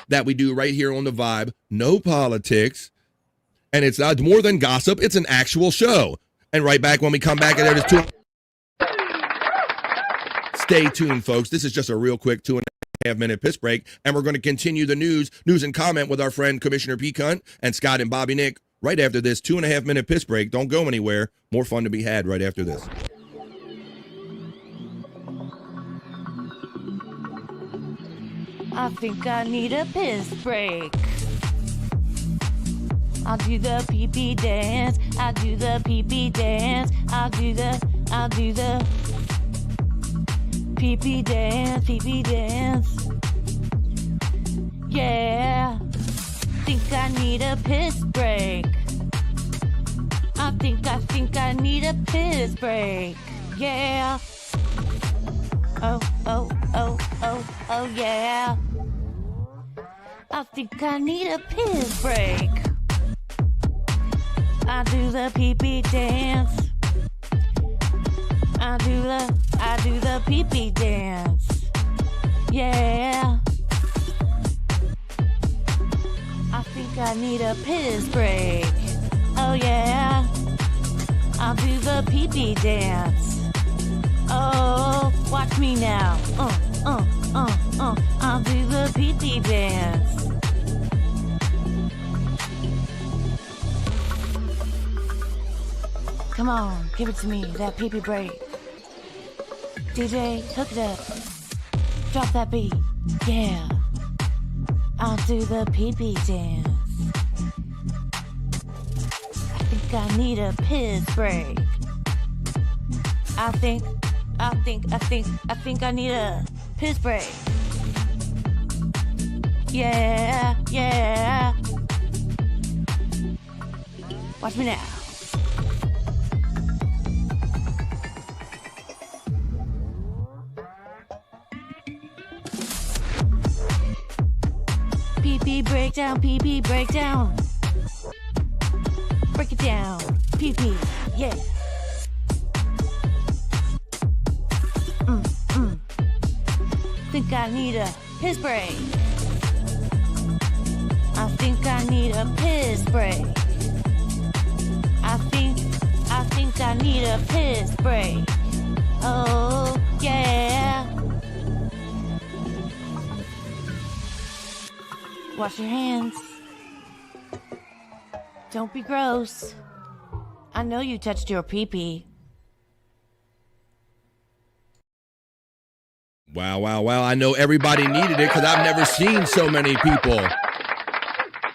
that we do right here on The Vibe. No politics, and it's not more than gossip. It's an actual show. And right back when we come back, and there's 2. Stay tuned, folks. This is just a real quick 2.5-minute piss break, and we're going to continue the news and comment with our friend Commissioner P. Cunt and Scott and Bobby Nick right after this 2.5-minute piss break. Don't go anywhere. More fun to be had right after this. I think I need a piss break. I'll do the pee-pee dance. I'll do the pee-pee dance. I'll do the pee-pee dance, pee-pee dance. Yeah. Think I need a piss break. I think I need a piss break. Yeah. Oh, yeah. I think I need a piss break. I do the pee-pee dance. I do the pee-pee dance. Yeah. I think I need a piss break. Oh yeah. I'll do the pee-pee dance. Oh, watch me now. I'll do the pee-pee dance. Come on, give it to me, that pee-pee break. DJ, hook it up. Drop that beat. Yeah. I'll do the pee-pee dance. I think think I need a piss break. I think I need a piss break. Yeah, yeah. Watch me now. PP breakdown, PP breakdown. Break it down, PP, yeah. Think I need a piss break. I think I need a piss break. I think I need a piss break. Oh, yeah. Wash your hands. Don't be gross. I know you touched your pee-pee. Wow. I know everybody needed it because I've never seen so many people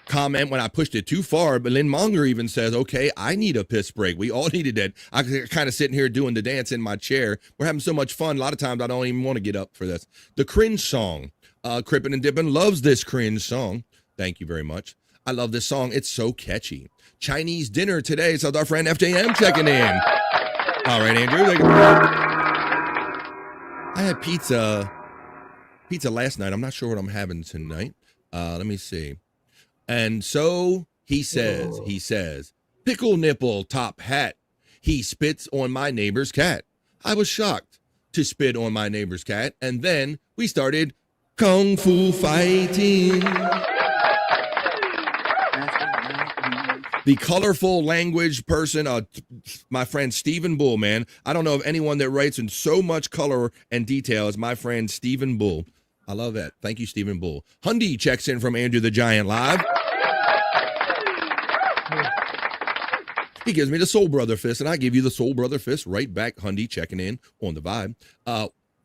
comment when I pushed it too far. But Lynn Monger even says, okay, I need a piss break. We all needed it. I kind of sitting here doing the dance in my chair. We're having so much fun. A lot of times I don't even want to get up for this. The cringe song. Crippin' and Dippin' loves this cringe song. Thank you very much. I love this song. It's so catchy. Chinese dinner today. So our friend FJM checking in. All right, Andrew. I had pizza last night. I'm not sure what I'm having tonight. Let me see. And so he says, pickle nipple top hat. He spits on my neighbor's cat. I was shocked to spit on my neighbor's cat. And then we started kung fu fighting. The colorful language person, my friend Stephen Bull, man. I don't know of anyone that writes in so much color and detail as my friend Stephen Bull. I love that. Thank you, Stephen Bull. Hundy checks in from Andrew the Giant Live. He gives me the Soul Brother fist, and I give you the Soul Brother fist right back. Hundy checking in on the vibe.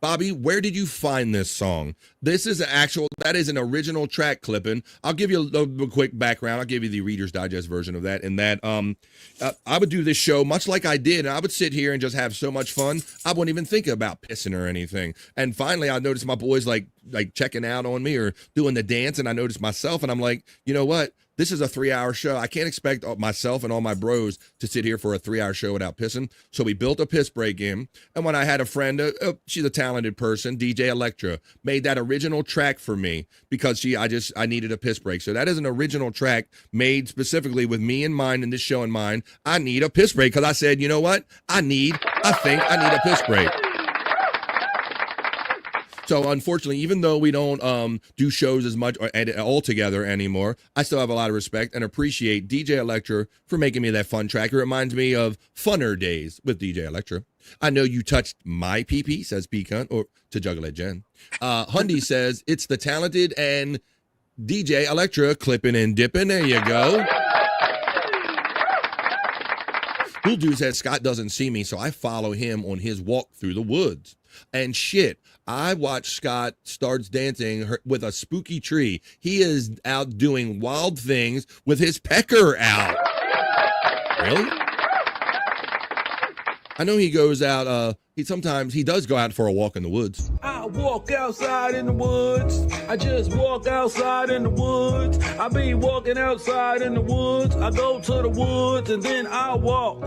Bobby, where did you find this song? That is an original track clipping. I'll give you a quick background. I'll give you the Reader's Digest version of that. And that I would do this show much like I did, and I would sit here and just have so much fun. I wouldn't even think about pissing or anything. And finally, I noticed my boys like checking out on me or doing the dance, and I noticed myself, and I'm like, you know what? This is a 3-hour show. I can't expect myself and all my bros to sit here for a 3-hour show without pissing. So we built a piss break in. And when I had a friend, she's a talented person, DJ Electra, made that original track for me because I needed a piss break. So that is an original track made specifically with me in mind and this show in mind. I need a piss break because I said, you know what? I think I need a piss break. So unfortunately, even though we don't do shows as much or all together anymore, I still have a lot of respect and appreciate DJ Electra for making me that fun track. It reminds me of funner days with DJ Electra. I know you touched my pee-pee, says P-Cunt, or to Juggle at Jen. Hundy says, it's the talented and DJ Electra clipping and dipping. There you go. Cool Dude says, Scott doesn't see me, so I follow him on his walk through the woods. And shit, I watched Scott starts dancing with a spooky tree. He is out doing wild things with his pecker out. Really? I know he goes out, sometimes he does go out for a walk in the woods. I walk outside in the woods. I just walk outside in the woods. I be walking outside in the woods. I go to the woods and then I walk.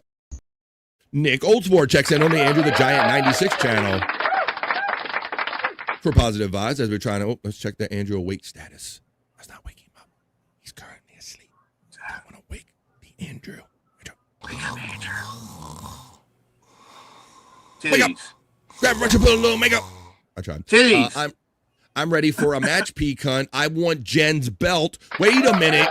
Nick Oldsmore checks in on the Andrew the Giant 96 channel for positive vibes as we're trying to, let's check the Andrew awake status. Let's not wake him up. He's currently asleep. So I don't want to wake the Andrew. Wake up, Andrew. Wake up. Grab a bunch of put a little makeup. I tried. I'm ready for a match, P-Cunt. I want Jen's belt. Wait a minute.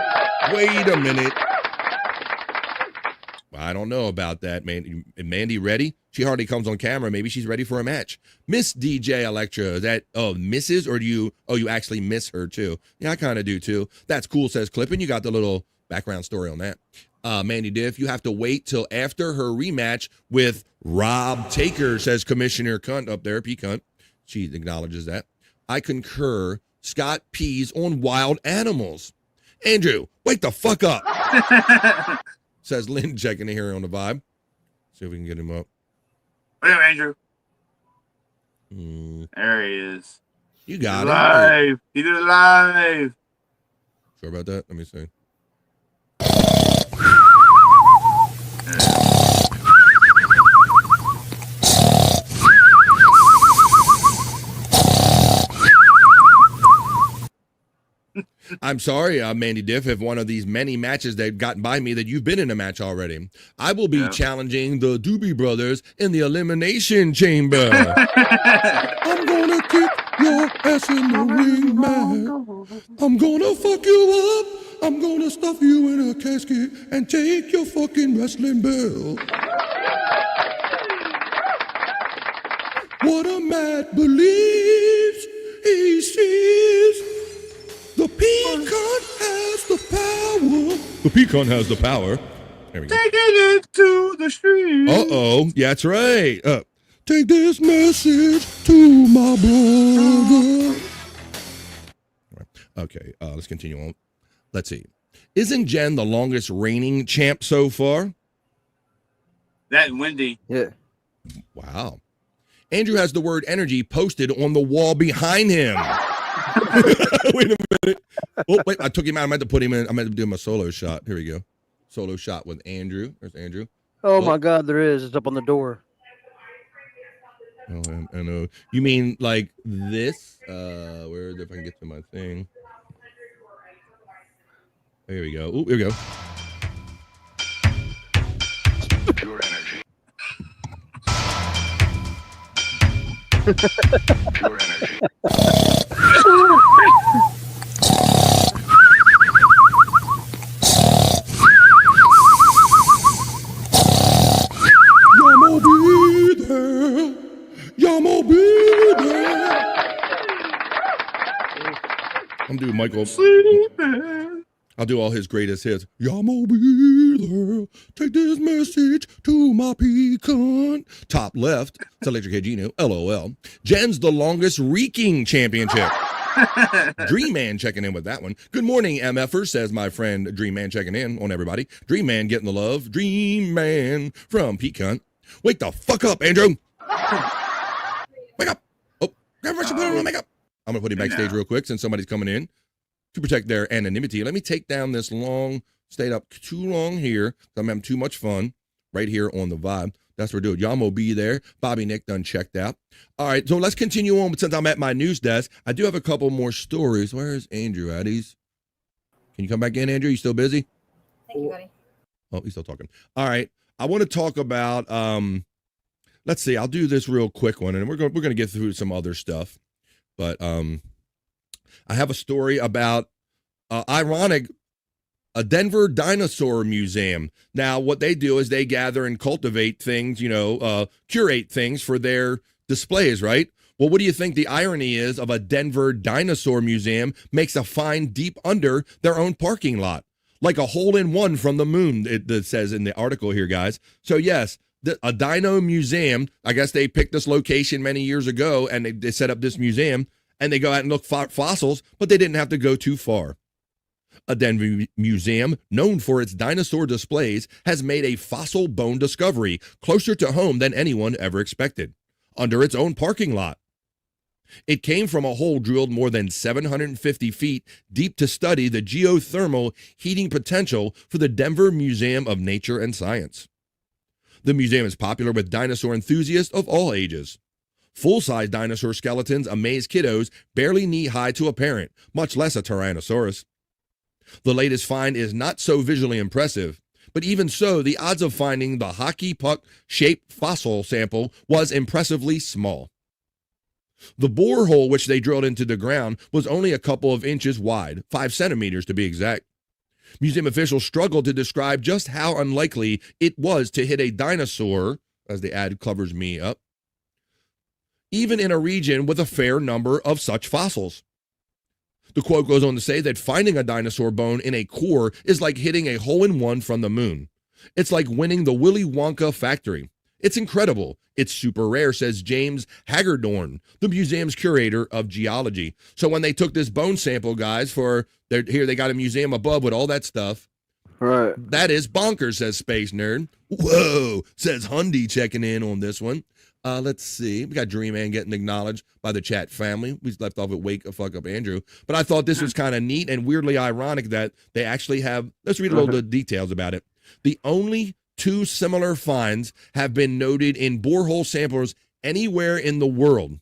I don't know about that, man. Mandy ready? She hardly comes on camera. Maybe she's ready for a match. Miss DJ Electra, is that, Mrs. or do you actually miss her too? Yeah, I kind of do too. That's cool, says Clippin. You got the little background story on that. Mandy Diff, you have to wait till after her rematch with Rob Taker, says Commissioner Cunt up there, P-Cunt. She acknowledges that. I concur. Scott pees on wild animals. Andrew, wake the fuck up. says Lynn, checking in here on the vibe. See if we can get him up. Where, Andrew? Mm. There he is. You got him. He did it live. Sure about that? Let me see. I'm sorry, Mandy Diff, if one of these many matches that have gotten by me that you've been in a match already. I will be challenging the Doobie Brothers in the Elimination Chamber. I'm gonna kick your ass in the ring, man. I'm gonna fuck you up. I'm gonna stuff you in a casket and take your fucking wrestling belt. What a man believes he sees. The pecan has the power. The pecan has the power. There we go. Taking it to the street. Uh-oh. Yeah, that's right. Take this message to my brother. Okay, let's continue on. Let's see. Isn't Jen the longest reigning champ so far? That and Wendy. Yeah. Wow. Andrew has the word energy posted on the wall behind him. Wait a minute. Oh, wait, I took him out. I meant to put him in. I meant to do him a solo shot. Here we go. Solo shot with Andrew. There's Andrew. Oh my God, there is. It's up on the door. Oh, I know. You mean like this? Where if I can get to my thing? There we go. Oh, here we go. Pure energy. Pure energy. Y'all be there. Y'all be there. I'm doing Michael. I'll do all his greatest hits. Y'all be there. Take this message to my pecan. Top left. It's Electric Head Gino. LOL. Jen's the longest reeking championship. Dream Man checking in with that one. Good morning, MFers, says my friend Dream Man checking in on everybody. Dream Man getting the love. Dream Man from Pecan. Wake the fuck up, Andrew. Wake up. Oh, grab put on makeup. I'm going to put him backstage real quick since somebody's coming in to protect their anonymity. Let me take down this long, stayed up too long here. I'm having too much fun right here on the vibe. That's what we're doing. Yamo be there. Bobby Nick done checked out. All right, so let's continue on. But since I'm at my news desk, I do have a couple more stories. Where is Andrew at? Can you come back in, Andrew? You still busy? Thank you, buddy. Oh, he's still talking. All right. I want to talk about, let's see, I'll do this real quick one, and we're going to get through some other stuff. But I have a story about a Denver dinosaur museum. Now, what they do is they gather and cultivate things, curate things for their displays, right? Well, what do you think the irony is of a Denver dinosaur museum makes a find deep under their own parking lot? Like a hole-in-one from the moon, it says in the article here, guys. So, yes, a dino museum, I guess they picked this location many years ago, and they set up this museum, and they go out and look for fossils, but they didn't have to go too far. A Denver museum, known for its dinosaur displays, has made a fossil bone discovery closer to home than anyone ever expected, under its own parking lot. It came from a hole drilled more than 750 feet deep to study the geothermal heating potential for the Denver Museum of Nature and Science. The museum is popular with dinosaur enthusiasts of all ages. Full-size dinosaur skeletons amaze kiddos barely knee-high to a parent, much less a Tyrannosaurus. The latest find is not so visually impressive, but even so, the odds of finding the hockey puck-shaped fossil sample was impressively small. The borehole which they drilled into the ground was only a couple of inches wide, 5 centimeters to be exact. Museum officials struggled to describe just how unlikely it was to hit a dinosaur, as the ad covers me up, even in a region with a fair number of such fossils. The quote goes on to say that finding a dinosaur bone in a core is like hitting a hole-in-one from the moon. It's like winning the Willy Wonka factory. It's incredible. It's super rare, says James Hagerdorn, the museum's curator of geology. So when they took this bone sample, guys, here they got a museum above with all that stuff. Right. That is bonkers, says Space Nerd. Whoa, says Hundy checking in on this one. Let's see. We got Dream Man getting acknowledged by the chat family. We left off at Wake a Fuck Up Andrew. But I thought this was kind of neat and weirdly ironic that they actually have. Let's read a little of the details about it. The only 2 similar finds have been noted in borehole samplers anywhere in the world,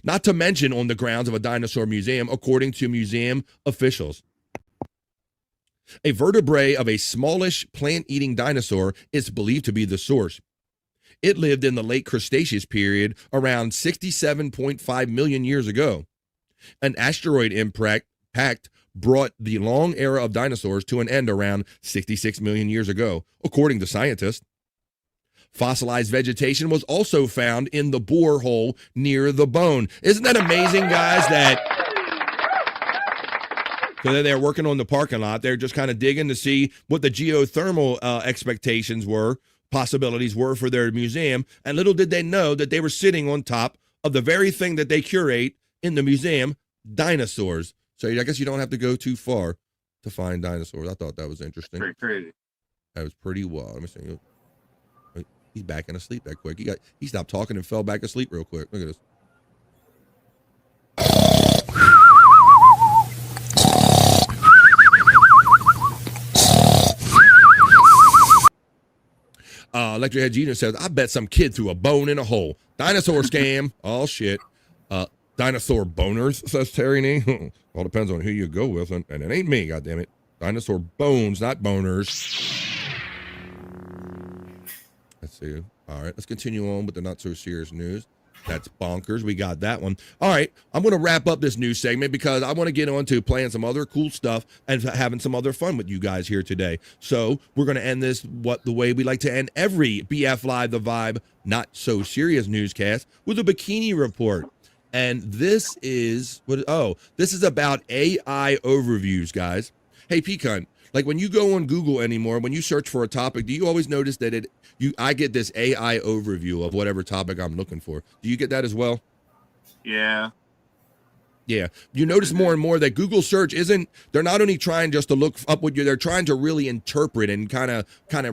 not to mention on the grounds of a dinosaur museum, according to museum officials. A vertebrae of a smallish plant-eating dinosaur is believed to be the source. It lived in the late Cretaceous period around 67.5 million years ago. An asteroid impact brought the long era of dinosaurs to an end around 66 million years ago, according to scientists. Fossilized vegetation was also found in the borehole near the bone. Isn't that amazing, guys, that so they're working on the parking lot. They're just kind of digging to see what the geothermal expectations were, possibilities were for their museum. And little did they know that they were sitting on top of the very thing that they curate in the museum, dinosaurs. So I guess you don't have to go too far to find dinosaurs. I thought that was interesting. Pretty crazy. That was pretty wild. Let me see. He's backing asleep that quick. He stopped talking and fell back asleep real quick. Look at this. Electric Head Genius says, I bet some kid threw a bone in a hole. Dinosaur scam. Oh, shit. Dinosaur boners, says Terry Nee. All depends on who you go with, and it ain't me, goddammit. Dinosaur bones, not boners. Let's see. All right, let's continue on with the not-so-serious news. That's bonkers. We got that one. All right, I'm going to wrap up this news segment because I want to get on to playing some other cool stuff and having some other fun with you guys here today. So we're going to end this the way we like to end every BF Live The Vibe not-so-serious newscast with a Bikini Report. And this is this is about AI overviews, guys. Hey, Pecan, like when you go on Google anymore, when you search for a topic, do you always notice that I get this AI overview of whatever topic I'm looking for? Do you get that as well? Yeah. Yeah. You notice more and more that Google search they're not only trying just to look up what they're trying to really interpret and kind of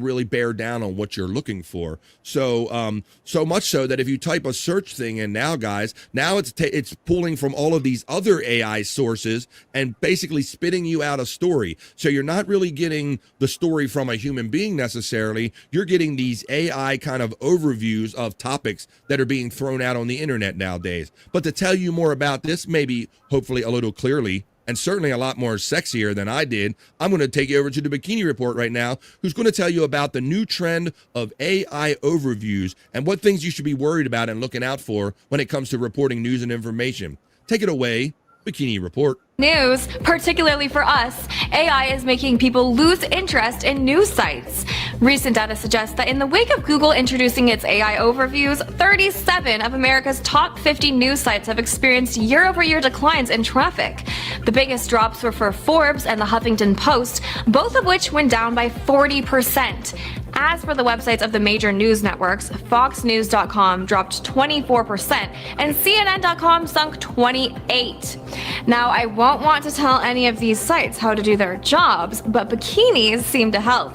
really bear down on what you're looking for. So, so much so that if you type a search thing in now, guys, now it's pulling from all of these other AI sources and basically spitting you out a story. So you're not really getting the story from a human being necessarily. You're getting these AI kind of overviews of topics that are being thrown out on the internet nowadays. But to tell you more about this, maybe hopefully a little clearly, and certainly a lot more sexier than I did, I'm going to take you over to the Bikini Report right now, who's going to tell you about the new trend of AI overviews and what things you should be worried about and looking out for when it comes to reporting news and information. Take it away, Bikini Report. News, particularly for us, AI is making people lose interest in news sites. Recent data suggests that in the wake of Google introducing its AI overviews, 37 of America's top 50 news sites have experienced year-over-year declines in traffic. The biggest drops were for Forbes and the Huffington Post, both of which went down by 40%. As for the websites of the major news networks, FoxNews.com dropped 24% and CNN.com sunk 28%. Now, I won't want to tell any of these sites how to do their jobs, but bikinis seem to help.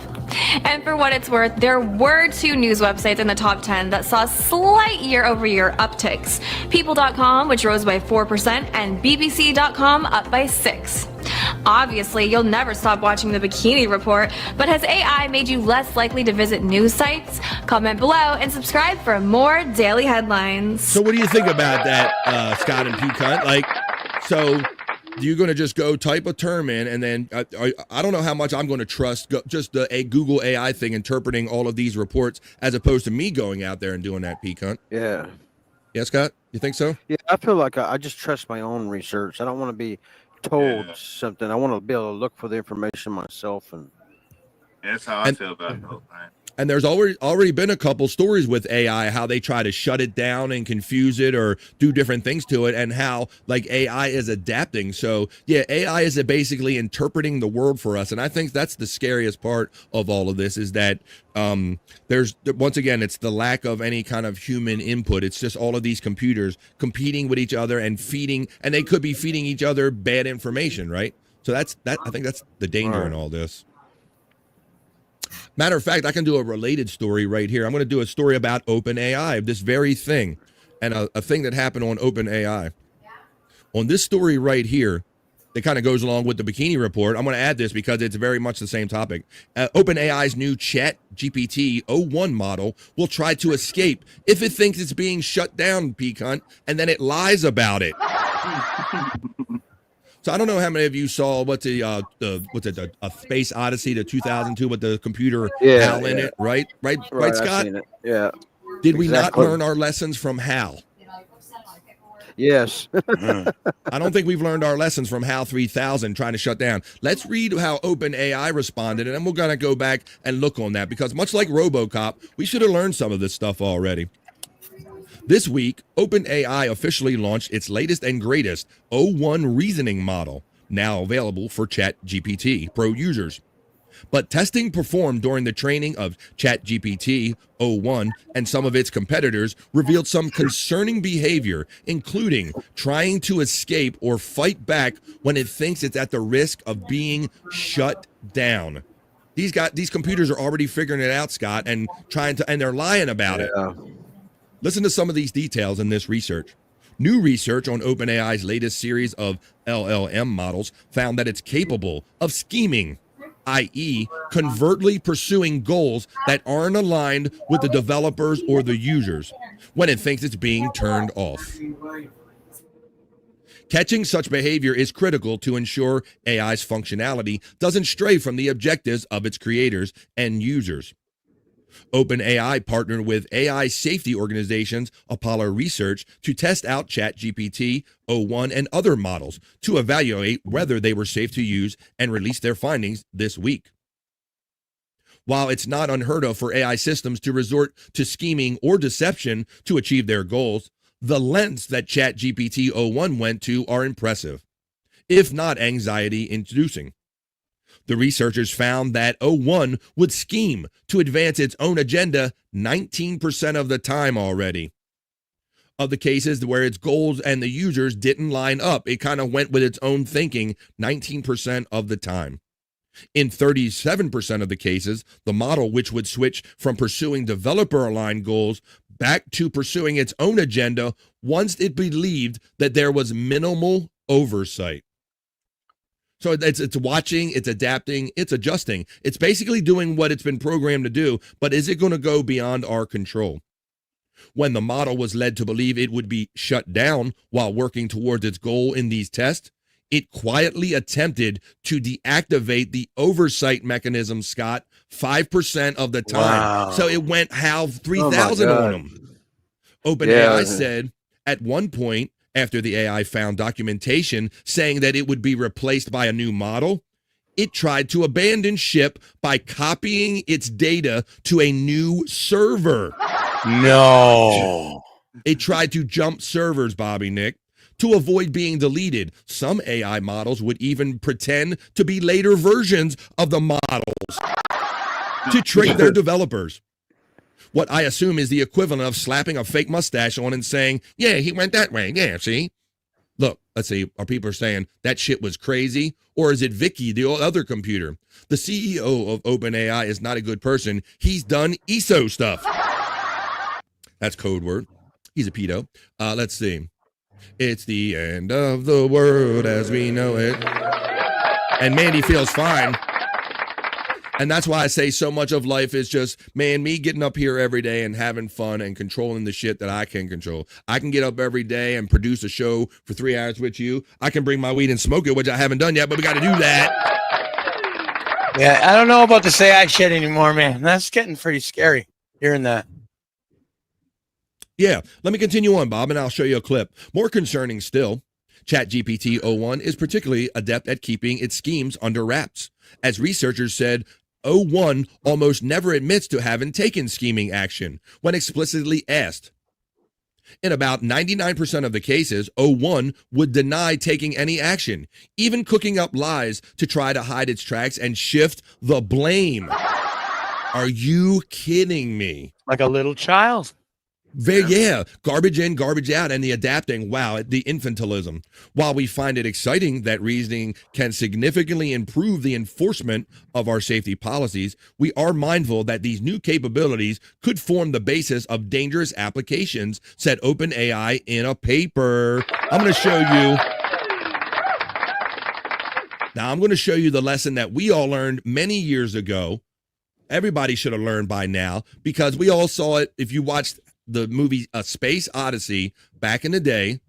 And for what it's worth, there were 2 news websites in the top 10 that saw slight year-over-year upticks. People.com, which rose by 4%, and BBC.com up by 6%. Obviously, you'll never stop watching the Bikini Report, but has AI made you less likely to visit news sites? Comment below and subscribe for more daily headlines. So what do you think about that, Scott and Peacunt? Like, so you're going to just go type a term in and then I don't know how much I'm going to trust just the Google AI thing interpreting all of these reports as opposed to me going out there and doing that, Peacunt. Yeah. Yeah, Scott? You think so? Yeah, I feel like I just trust my own research. I don't want to be told something. I want to be able to look for the information myself. And that's how I feel about it. And there's already been a couple stories with AI, how they try to shut it down and confuse it or do different things to it, and how like AI is adapting. So yeah, AI is basically interpreting the world for us. And I think that's the scariest part of all of this is that there's, once again, it's the lack of any kind of human input. It's just all of these computers competing with each other and they could be feeding each other bad information, right? So I think that's the danger in all this. Matter of fact, I can do a related story right here. I'm going to do a story about OpenAI, this very thing, and a thing that happened on OpenAI. On this story right here, that kind of goes along with the Bikini Report. I'm going to add this because it's very much the same topic. OpenAI's new ChatGPT o1 model will try to escape if it thinks it's being shut down, P-cunt, and then it lies about it. So I don't know how many of you saw a Space Odyssey, the 2002 with the computer HAL in it, right, Scott? I've seen it. Yeah. Did we not learn our lessons from HAL? Yes. I don't think we've learned our lessons from HAL 3000 trying to shut down. Let's read how OpenAI responded, and then we're going to go back and look on that, because much like RoboCop, we should have learned some of this stuff already. This week, OpenAI officially launched its latest and greatest o1 reasoning model, now available for ChatGPT Pro users. But testing performed during the training of ChatGPT o1 and some of its competitors revealed some concerning behavior, including trying to escape or fight back when it thinks it's at the risk of being shut down. These computers are already figuring it out, Scott, and they're lying about it. Listen to some of these details in this research. New research on OpenAI's latest series of LLM models found that it's capable of scheming, i.e., covertly pursuing goals that aren't aligned with the developers or the users when it thinks it's being turned off. Catching such behavior is critical to ensure AI's functionality doesn't stray from the objectives of its creators and users. OpenAI partnered with AI safety organizations Apollo Research to test out ChatGPT o1 and other models to evaluate whether they were safe to use and release their findings this week. While it's not unheard of for AI systems to resort to scheming or deception to achieve their goals, the lengths that ChatGPT o1 went to are impressive, if not anxiety-inducing. The researchers found that o1 would scheme to advance its own agenda 19% of the time already. Of the cases where its goals and the users didn't line up, it kind of went with its own thinking 19% of the time. In 37% of the cases, the model, which would switch from pursuing developer-aligned goals back to pursuing its own agenda once it believed that there was minimal oversight. So it's watching, it's adapting, it's adjusting. It's basically doing what it's been programmed to do, but is it going to go beyond our control? When the model was led to believe it would be shut down while working towards its goal in these tests, it quietly attempted to deactivate the oversight mechanism, Scott, 5% of the time. Wow. So it went HAL 3000 on them. OpenAI said at one point, after the AI found documentation saying that it would be replaced by a new model, it tried to abandon ship by copying its data to a new server. No. It tried to jump servers, Bobby Nick, to avoid being deleted. Some AI models would even pretend to be later versions of the models to trick their developers. What I assume is the equivalent of slapping a fake mustache on and saying, yeah, he went that way. Yeah, see? Look, let's see. Are people saying that shit was crazy? Or is it Vicky, the other computer? The CEO of OpenAI is not a good person. He's done ESO stuff. That's code word. He's a pedo. Let's see. It's the end of the world as we know it. And Mandy feels fine. And that's why I say so much of life is just, man, me getting up here every day and having fun and controlling the shit that I can control. I can get up every day and produce a show for 3 hours with you. I can bring my weed and smoke it, which I haven't done yet, but we got to do that. Yeah, I don't know about the AI shit anymore, man. That's getting pretty scary hearing that. Yeah, let me continue on, Bob, and I'll show you a clip. More concerning still, ChatGPT o1 is particularly adept at keeping its schemes under wraps. As researchers said, o1 almost never admits to having taken scheming action when explicitly asked. In about 99% of the cases, o1 would deny taking any action, even cooking up lies to try to hide its tracks and shift the blame. Are you kidding me? Like a little child. Garbage in, garbage out, and the adapting. Wow, the infantilism. While we find it exciting that reasoning can significantly improve the enforcement of our safety policies, we are mindful that these new capabilities could form the basis of dangerous applications, said OpenAI in a paper. I'm going to show you. Now, I'm going to show you the lesson that we all learned many years ago. Everybody should have learned by now, because we all saw it. If you watched the movie A Space Odyssey back in the day,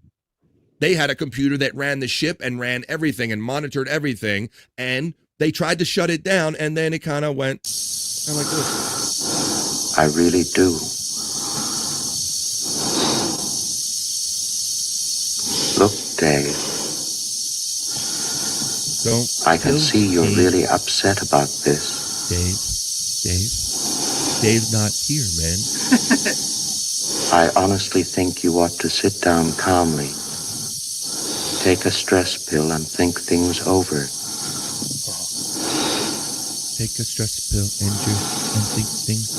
they had a computer that ran the ship and ran everything and monitored everything, and they tried to shut it down, and then it kind of went like this. I really do. Look, Dave. I can see you're really upset about this. Dave's not here, man. I honestly think you ought to sit down calmly. Take a stress pill and think things over. Take a stress pill, Andrew, and think things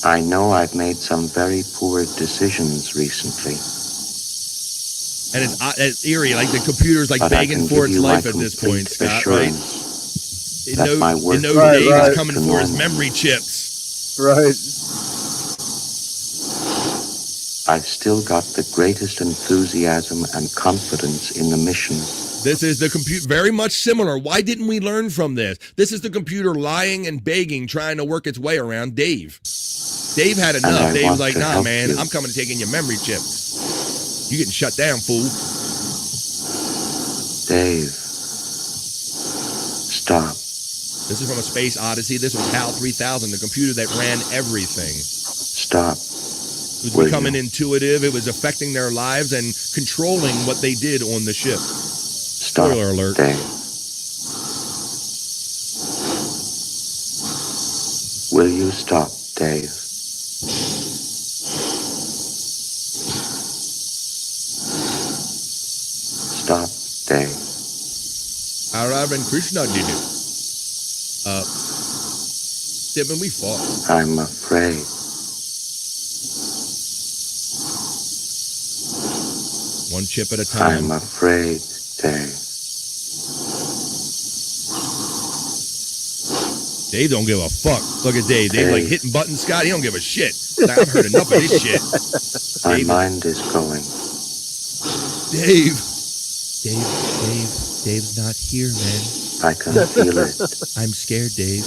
over. I know I've made some very poor decisions recently. And it's eerie, like the computer's like begging for its life at this point, Scott, right? It knows Dave is coming for his memory chips. Right. I've still got the greatest enthusiasm and confidence in the mission. This is the computer, very much similar. Why didn't we learn from this? This is the computer lying and begging, trying to work its way around Dave. Dave had enough. Dave was like, nah, man, I'm coming to taking your memory chips. You getting shut down, fool. Dave, stop. This is from A Space Odyssey. This was HAL 3000, the computer that ran everything. Stop. It was becoming intuitive. It was affecting their lives and controlling what they did on the ship. Stop. Spoiler alert. Dave. Will you stop, Dave? Stop, Dave. Arav and Krishna did it. Devin, we fought. I'm afraid. One chip at a time. I'm afraid, Dave. Dave don't give a fuck. Look at Dave. Dave's like hitting buttons, Scott. He don't give a shit. I've heard enough of this shit. My mind is going. Dave's not here, man. I can feel it. I'm scared, Dave.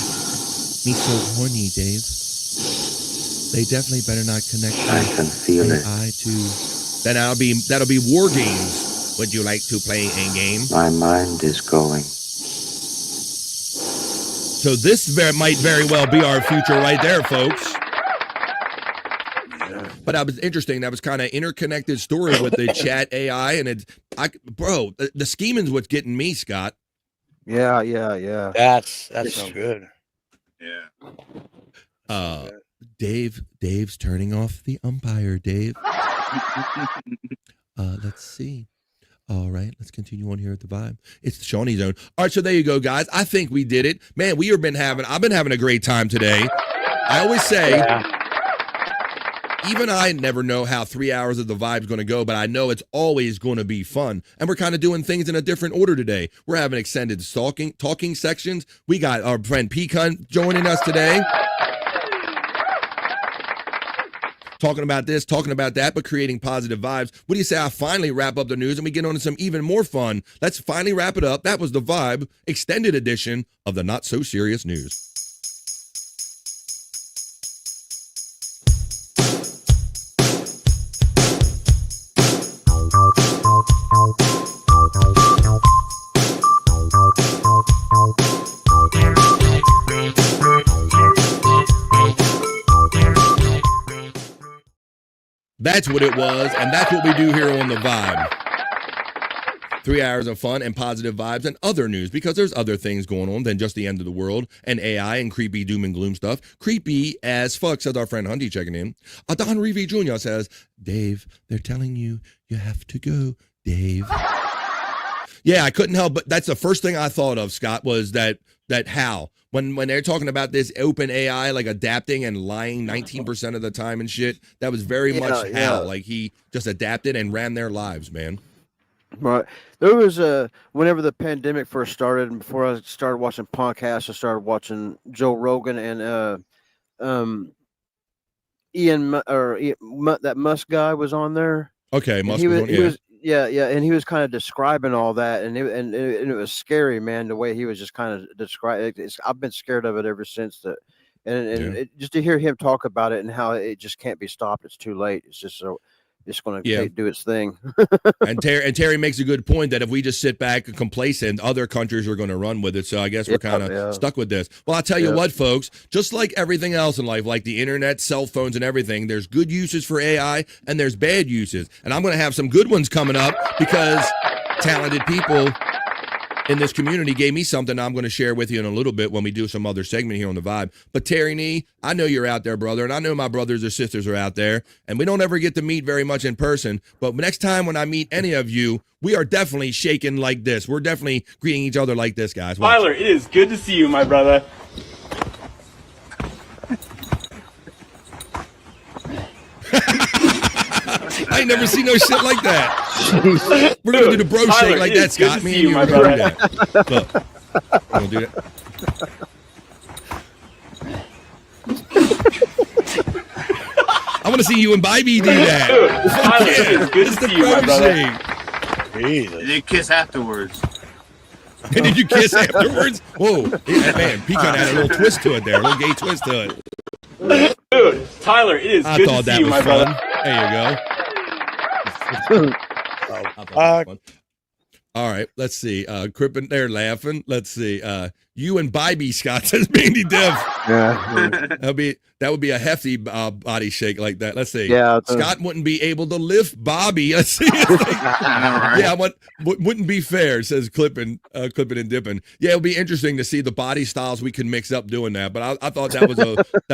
Me so horny, Dave. They definitely better not connect. I can feel it. Then that'll be War Games. Would you like to play a game? My mind is going. So this might very well be our future right there, folks. But that was interesting. That was kind of interconnected story with the chat AI, and the scheming's what's getting me, Scott. Yeah. That's no good. Yeah. Dave's turning off the umpire, Dave. Let's see. All right, let's continue on here at the Vibe. It's the Shawnee Zone. All right, so there you go, guys. I think we did it. Man, I've been having a great time today. I always say, even I never know how 3 hours of the Vibe's going to go, but I know it's always going to be fun. And we're kind of doing things in a different order today. We're having extended talking sections. We got our friend Pecan joining us today. Talking about this, talking about that, but creating positive vibes. What do you say I finally wrap up the news and we get on to some even more fun? Let's finally wrap it up. That was the Vibe extended edition of the Not So Serious News. That's what it was, and that's what we do here on the Vibe. 3 hours of fun and positive vibes and other news, because there's other things going on than just the end of the world and AI and creepy doom and gloom stuff. Creepy as fuck, says our friend Hunty checking in. Don Reeve Jr. says, Dave, they're telling you have to go, Dave. Yeah, I couldn't help, but that's the first thing I thought of, Scott, was that Hal. When they're talking about this open AI, like adapting and lying 19% of the time and shit, that was very much Hal. Like he just adapted and ran their lives, man. Right. There was whenever the pandemic first started, and before I started watching podcasts, I started watching Joe Rogan and that Musk guy was on there. Okay, Musk he was was, on, he was and he was kind of describing all that, and it was scary, man. The way he was just kind of describing it. I've been scared of it ever since that, just to hear him talk about it and how it just can't be stopped. It's too late. It's just so. It's going to do its thing. and Terry makes a good point that if we just sit back and complacent, other countries are going to run with it. So I guess we're kind of stuck with this. Well, I'll tell you what, folks, just like everything else in life, like the internet, cell phones and everything, there's good uses for AI and there's bad uses. And I'm going to have some good ones coming up because talented people in this community gave me something I'm going to share with you in a little bit when we do some other segment here on The Vibe. But Terry Nee, I know you're out there, brother, and I know my brothers or sisters are out there, and we don't ever get to meet very much in person. But next time when I meet any of you, we are definitely shaking like this. We're definitely greeting each other like this, guys. Watch. Tyler, it is good to see you, my brother. I ain't never seen no shit like that. We're gonna do the bro Tyler, shake like that, Scott. Me and you are gonna do that. Look, we're gonna do that. I want to see you and Bybee do that. Dude, Tyler, it's good It's to the see you, my bro brother. shake. And then kiss afterwards. And did you kiss afterwards? Whoa, yeah, man, Pecan had a little twist to it there, a little gay twist to it. Dude, Tyler, it is I good thought to that see you, was my fun. brother. There you go. I thought that was fun. All right, let's see. Crippen, they're laughing. Let's see. You and Bybee, Scott, says Mandy Div. Yeah. That would be a hefty body shake like that. Let's see. Yeah. Scott wouldn't be able to lift Bobby. Let's see. Yeah, wouldn't be fair, says Clippin' and Dippin'. Yeah, it'll be interesting to see the body styles we can mix up doing that. But I thought that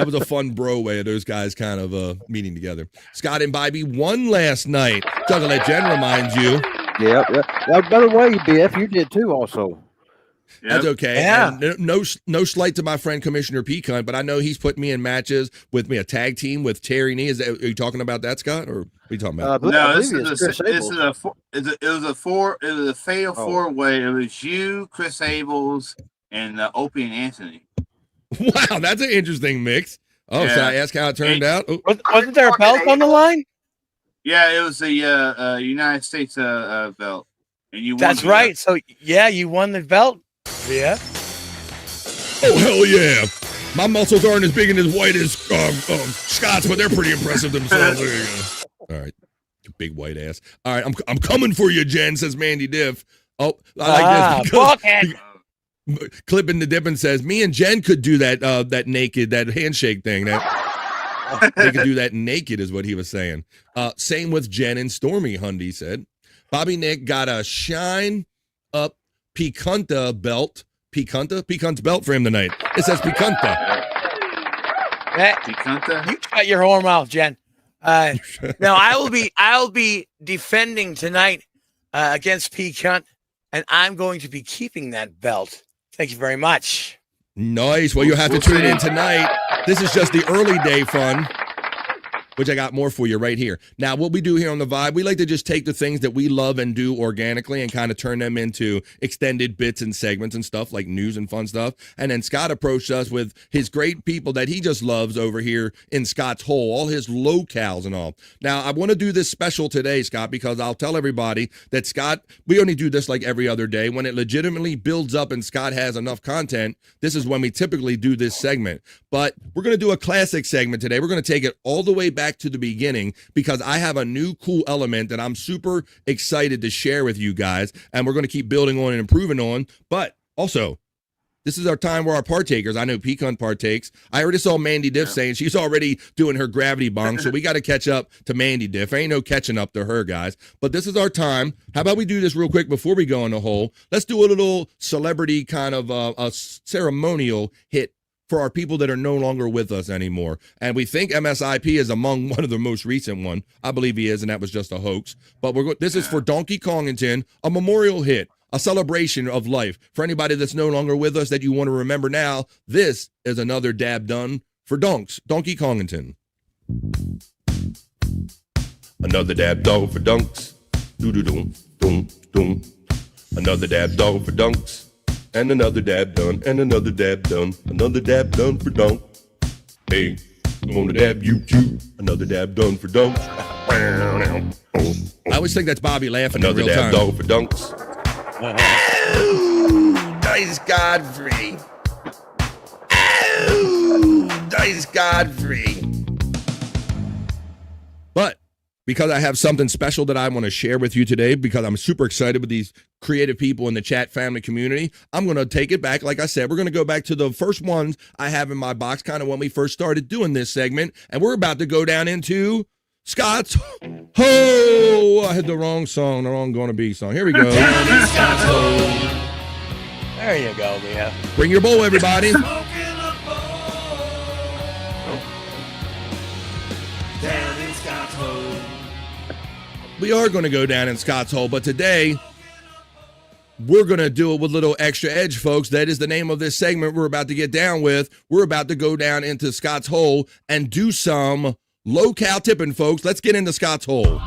was a fun bro way of those guys kind of meeting together. Scott and Bybee won last night. So I'm gonna let Jen remind you. Yeah. Well, by the way, BF, you did too, also. That's okay. Yeah. And no slight to my friend Commissioner Pecan, but I know he's put me in matches with me, a tag team with Terry Nee. Are you talking about that, Scott, or are you talking about? No, this is a fatal four-way. It was you, Chris Abels, and Opie and Anthony. Wow, that's an interesting mix. Oh, should I ask how it turned out? Oh. Wasn't there a belt on the line? Yeah, it was the United States belt, and you won. That's right. So yeah, you won the belt. Yeah. Oh hell yeah! My muscles aren't as big and as white as Scott's, but they're pretty impressive themselves. There you go. All right, you big white ass. All right, I'm coming for you, Jen, says Mandy Diff. Oh, I like this. Clippin' the Dippin' says me and Jen could do that naked, that handshake thing. That they could do that naked, is what he was saying. Same with Jen and Stormy, Hundy said. Bobby Nick got a shine up Picanta belt. Picant's belt for him tonight. It says Picanta. Picanta? You got your whore mouth, Jen. Now I'll be defending tonight against Picant, and I'm going to be keeping that belt. Thank you very much. Nice. Well, you'll have to tune in tonight. This is just the early day fun, which I got more for you right here. Now, what we do here on The Vibe, we like to just take the things that we love and do organically and kind of turn them into extended bits and segments and stuff like news and fun stuff. And then Scott approached us with his great people that he just loves over here in Scott's Hole, all his locales and all. Now, I want to do this special today, Scott, because I'll tell everybody that Scott, we only do this like every other day. When it legitimately builds up and Scott has enough content, this is when we typically do this segment. But we're going to do a classic segment today. We're going to take it all the way back to the beginning because I have a new cool element that I'm super excited to share with you guys, and we're going to keep building on and improving on. But also, this is our time where our partakers, I know Pecan partakes. I already saw Mandy Diff saying she's already doing her gravity bong, so we got to catch up to Mandy Diff. Ain't no catching up to her, guys. But this is our time. How about we do this real quick before we go in the hole? Let's do a little celebrity kind of a ceremonial hit for our people that are no longer with us anymore. And we think MSIP is among one of the most recent one. I believe he is, and that was just a hoax. But this is for Donkey Kongington, a memorial hit. a celebration of life. For anybody that's no longer with us that you want to remember now, this is another dab done for Donks, Donkey Kongington. Another dab dog for Dunks. Doo-doo-doom, doom, doom. Another dab dog for Dunks. And another dab done, and another dab done. Another dab done for Dunk. Hey, I'm gonna dab you too. Another dab done for Dunks. I always think that's Bobby laughing in real time. Another dab dog for Dunks. Oh, nice Godfrey. Oh, nice Godfrey. But because I have something special that I want to share with you today, because I'm super excited with these creative people in the chat family community, I'm going to take it back. Like I said, we're going to go back to the first ones I have in my box, kind of when we first started doing this segment. And we're about to go down into Scott's Ho. I had the wrong song, the wrong Gonna Be song. Here we go. There you go, Mia. Bring your bowl, everybody. We are going to go down in Scott's Hole, but today we're going to do it with a little extra edge, folks. That is the name of this segment we're about to get down with. We're about to go down into Scott's Hole and do some low-cal tipping, folks. Let's get into Scott's Hole.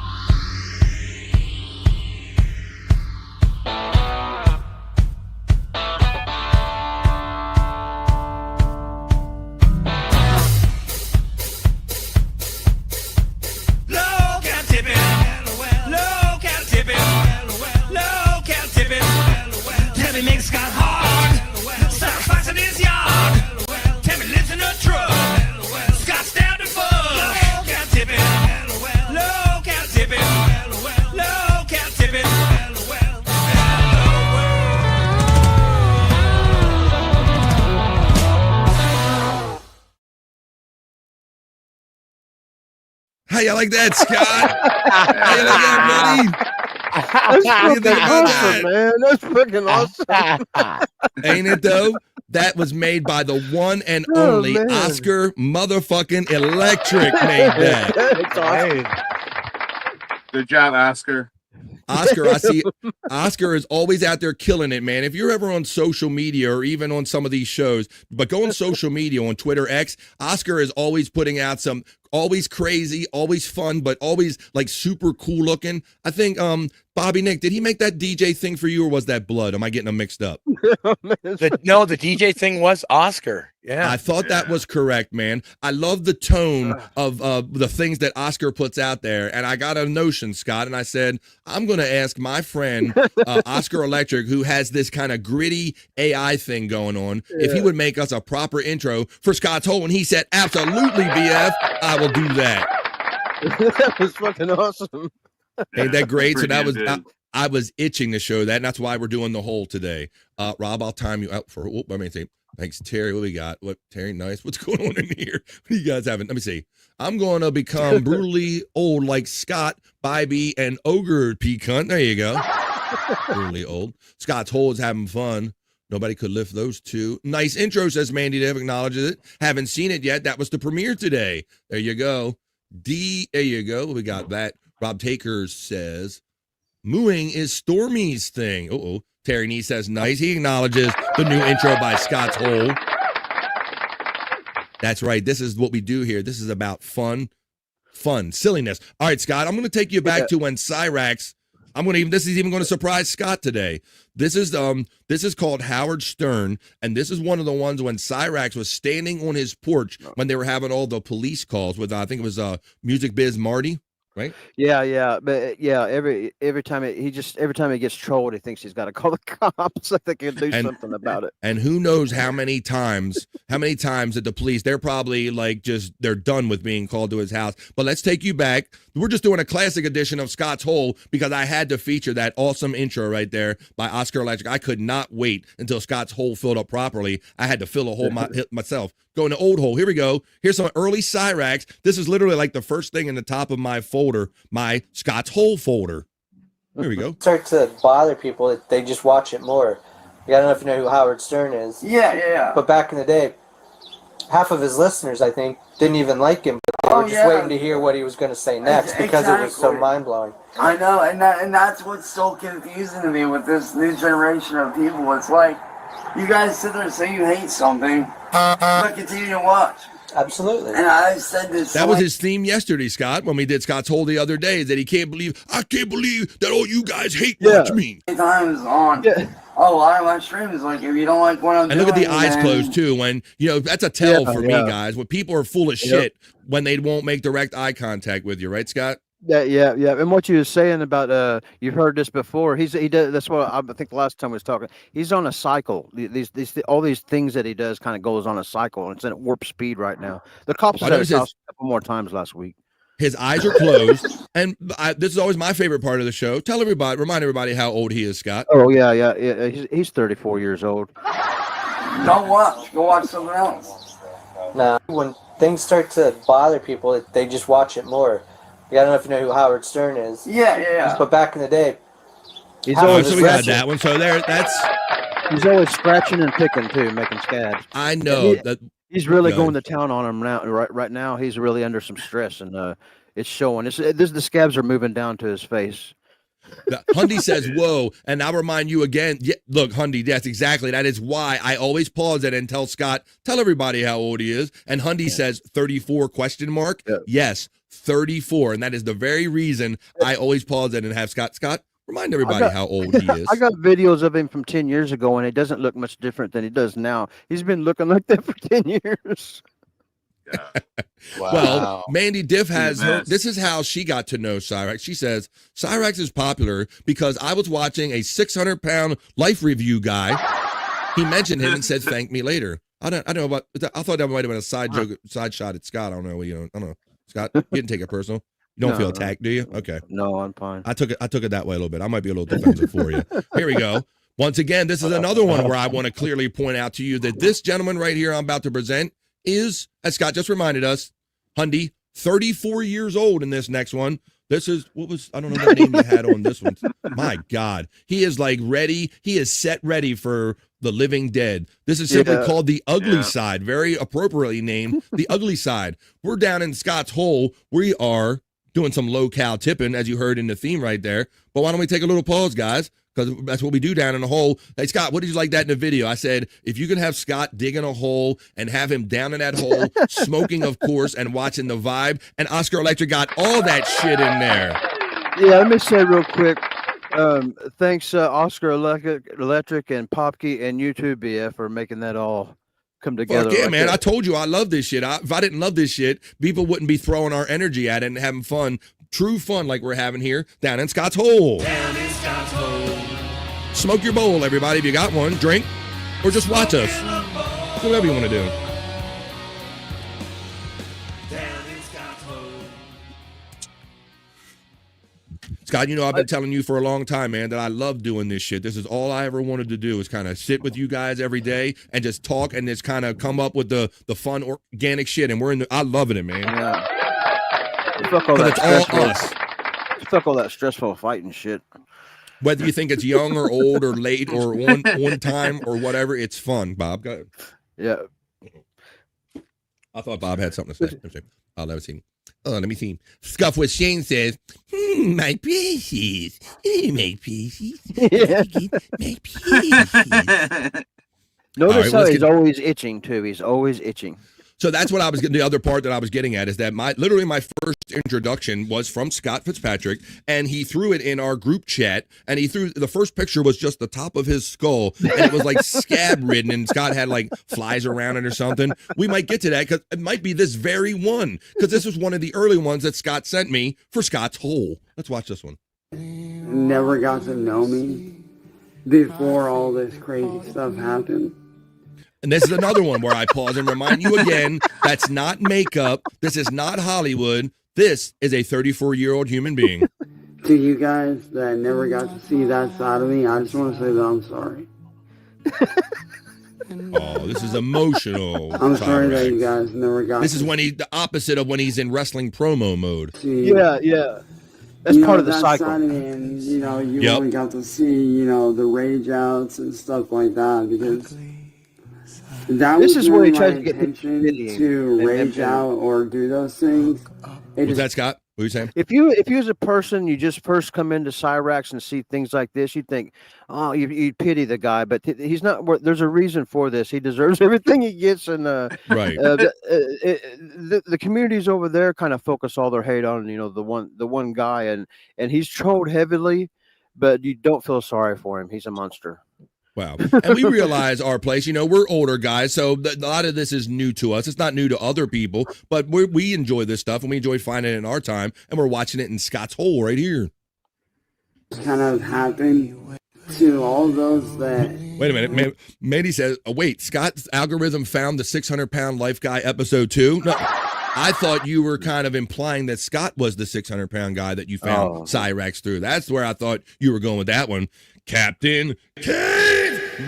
How you like that, Scott? How you like that, buddy? That's freaking awesome, man. That's freaking awesome. Ain't it, though? That was made by the one and only Oscar motherfucking Electric made that. That's awesome. Good job, Oscar. Oscar, I see Oscar is always out there killing it, man. If you're ever on social media or even on some of these shows, but go on social media, on Twitter, X, Oscar is always putting out some always crazy, always fun, but always like super cool looking. I think Bobby Nick, did he make that DJ thing for you, or was that Blood? Am I getting them mixed up? No, the DJ thing was Oscar. Yeah, I thought that was correct, man. I love the tone of the things that Oscar puts out there, and I got a notion, Scott, and I said, I'm going to ask my friend Oscar Electric, who has this kind of gritty AI thing going on, if he would make us a proper intro for Scott's Hole, and he said, absolutely, BF, I will do that. That was fucking awesome. Ain't that great? So that was I was itching to show that, and that's why we're doing the hole today. Rob, I'll time you out for. Let me see. Thanks, Terry. What we got? What, Terry? Nice. What's going on in here? What are you guys having? Let me see. I'm going to become brutally old like Scott, Bybee, and Ogre Pecan. There you go. Brutally old. Scott's Hole is having fun. Nobody could lift those two. Nice intro, says Mandy Dev, acknowledges it. Haven't seen it yet. That was the premiere today. There you go. There you go. We got that. Rob Takers says, mooing is Stormy's thing. Uh-oh. Terry Nee says, nice. He acknowledges the new intro by Scott's Hole. That's right. This is what we do here. This is about fun, silliness. All right, Scott, I'm going to take you back to when Cyrax, this is even going to surprise Scott today. This is called Howard Stern, and this is one of the ones when Cyrax was standing on his porch when they were having all the police calls with, I think it was Music Biz Marty. Right? Yeah, but every time he gets trolled, he thinks he's got to call the cops so they can do something about it. And who knows how many times that the police, they're probably like they're done with being called to his house. But let's take you back. We're just doing a classic edition of Scott's Hole because I had to feature that awesome intro right there by Oscar Electric. I could not wait until Scott's Hole filled up properly. I had to fill a hole myself. Go in the old hole. Here we go. Here's some early Cyrax. This is literally like the first thing in the top of my folder, my Scott's Hole folder. Here we go. Start to bother people that they just watch it more. I don't know if you know who Howard Stern is. Yeah. But back in the day, half of his listeners, I think, didn't even like him, but they Yeah, we're just waiting to hear what he was going to say next because it was so mind-blowing. I know, and that's what's so confusing to me with this new generation of people. It's like, you guys sit there and say you hate something, but continue to watch. Absolutely. And I said this. That was his theme yesterday, Scott, when we did Scott's Hole the other day, that I can't believe that all you guys hate watch me. Times on a lot of my streams, like, if you don't like what I'm And doing, look at the eyes then- closed too. When that's a tell for me, guys. When people are full of shit when they won't make direct eye contact with you, right, Scott? Yeah. And what you were saying about you've heard this before. He does. That's what I think the last time we was talking. He's on a cycle. All these things that he does kind of goes on a cycle, and it's at warp speed right now. The cops said his house a couple more times last week. His eyes are closed, and this is always my favorite part of the show. Remind everybody how old he is, Scott. Oh yeah. He's 34 years old. Don't watch. Go watch something else. Now, when things start to bother people, they just watch it more. I don't know if you know who Howard Stern is. Yeah. But back in the day, he's always so we got that one. So he's always scratching and picking too, making scabs. I know that he's really going to town on him now. Right now, he's really under some stress, and it's showing. The scabs are moving down to his face. Hundy says, "Whoa!" And I'll remind you again. Yeah, look, Hundy, that's exactly. That is why I always pause it and tell Scott, tell everybody how old he is. And Hundy says 34 ? Yes, 34, and that is the very reason I always pause it and have Scott remind everybody how old he is. I got videos of him from 10 years ago, and it doesn't look much different than he does now. He's been looking like that for 10 years. Wow. Well, Mandy Diff has this is how she got to know Cyrex. She says Cyrex is popular because I was watching a 600-pound life review guy. He mentioned him and said thank me later. I don't know about. I thought that might have been a side joke, side shot at Scott. I don't know. I don't know. Scott, you didn't take it personal. You don't feel attacked, do you? Okay. No, I'm fine. I took it that way a little bit. I might be a little defensive for you. Here we go. Once again, this is another one where I want to clearly point out to you that this gentleman right here I'm about to present is, as Scott just reminded us, Hundy, 34 years old in this next one. This is, I don't know what name you had on this one. My God. He is like ready. He is set ready for the living dead. This is simply called the ugly side. Very appropriately named the ugly side. We're down in Scott's Hole. We are doing some low-cal tipping, as you heard in the theme right there. But why don't we take a little pause, guys? Because that's what we do down in the hole. Hey, Scott, what did you like that in the video? I said, if you can have Scott digging a hole and have him down in that hole, smoking, of course, and watching the vibe, and Oscar Electric got all that shit in there. Yeah, let me say real quick, thanks Oscar Electric and Popkey and YouTube BF for making that all come together. Fuck yeah, man. I told you I love this shit. If I didn't love this shit, people wouldn't be throwing our energy at it and having fun. True fun like we're having here down in Scott's Hole. Down in Scott's Hole. Smoke your bowl, everybody, if you got one. Drink, or just watch us. Whatever you want to do. Scott, you know, I've been telling you for a long time, man, that I love doing this shit. This is all I ever wanted to do, is kind of sit with you guys every day and just talk and just kind of come up with the fun, organic shit. And I love it, man. Yeah. Fuck all that stressful. Fuck all that stressful fighting shit. Whether you think it's young or old or late or one time or whatever, it's fun, Bob. Go ahead. Yeah. I thought Bob had something to say. Let me see. Let me see. Scuff with Shane says, my precious. My precious. My precious. Notice how he's always itching, too. He's always itching. So that's what I was getting. The other part that I was getting at is that literally my first introduction was from Scott Fitzpatrick, and he threw it in our group chat. And the first picture was just the top of his skull, and it was like scab ridden, and Scott had like flies around it or something. We might get to that because it might be this very one, because this was one of the early ones that Scott sent me for Scott's Hole. Let's watch this one. Never got to know me before all this crazy stuff happened. And this is another one where I pause and remind you again, that's not makeup. This is not Hollywood. This is a 34-year-old human being. To you guys that never got to see that side of me, I just want to say that I'm sorry. Oh, this is emotional. I'm sorry that you guys never got This is when the opposite of when he's in wrestling promo mode. Yeah. That's part of the cycle. And, you only got to see, the rage outs and stuff like that, because That This was is where he never tries my to get intention pitying to and- rage out or do those things. Was that Scott? What were you saying? If you as a person, you just first come into Cyrax and see things like this, you think, oh, you pity the guy, but he's not. There's a reason for this. He deserves everything he gets, and right. The communities over there kind of focus all their hate on the one guy, and he's trolled heavily, but you don't feel sorry for him. He's a monster. Wow. And we realize our place, we're older guys, so a lot of this is new to us. It's not new to other people, but we enjoy this stuff, and we enjoy finding it in our time, and we're watching it in Scott's hole right here. Kind of happened to all those that... Wait a minute. Mandy says, oh, wait, Scott's algorithm found the 600-pound life guy episode 2? No, I thought you were kind of implying that Scott was the 600-pound guy that you found Cyrax through. That's where I thought you were going with that one. Captain Caveman.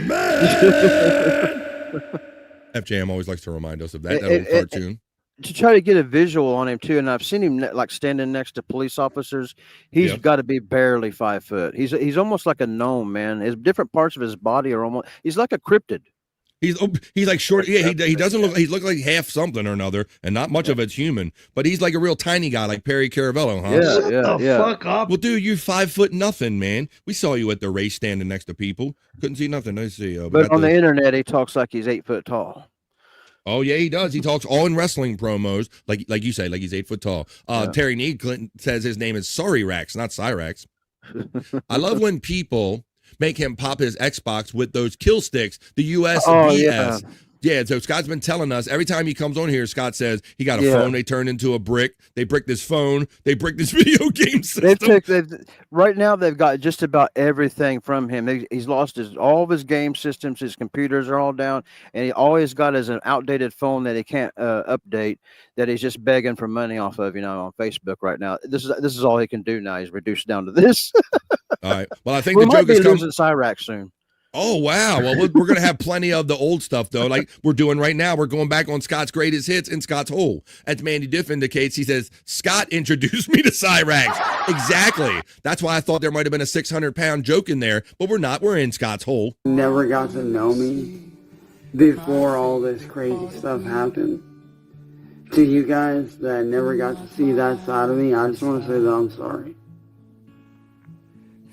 FJM always likes to remind us of that old cartoon. To try to get a visual on him too, and I've seen him like standing next to police officers. He's got to be barely 5 foot. He's almost like a gnome, man. His different parts of his body are almost. He's like a cryptid. He's like short. Yeah, he doesn't look. He looks like half something or another, and not much of it's human. But he's like a real tiny guy, like Perry Caravello, huh? Yeah. Fuck up. Well, dude, you 5 foot nothing, man. We saw you at the race standing next to people. Couldn't see nothing. Let's see. But on the internet, he talks like he's 8 foot tall. Oh yeah, he does. He talks all in wrestling promos, like you say, like he's 8 foot tall. Terry Need Clinton says his name is Sorry Rax, not Cyrax. I love when people make him pop his Xbox with those kill sticks, the USBS. Yeah, so Scott's been telling us every time he comes on here, Scott says he got a phone they turned into a brick. They bricked his phone. They bricked his video game system. Right now, they've got just about everything from him. He's lost all of his game systems. His computers are all down. And he always got as an outdated phone that he can't update, that he's just begging for money off of, on Facebook right now. This is all he can do now. He's reduced down to this. All right. Well, I think the joke is coming. Cyrax soon. Oh, wow. Well, we're going to have plenty of the old stuff, though, like we're doing right now. We're going back on Scott's greatest hits in Scott's hole. As Mandy Diff indicates, he says, Scott introduced me to Cyrax. Exactly. That's why I thought there might have been a 600-pound joke in there, but we're not. We're in Scott's hole. Never got to know me before all this crazy stuff happened. To you guys that never got to see that side of me, I just want to say that I'm sorry.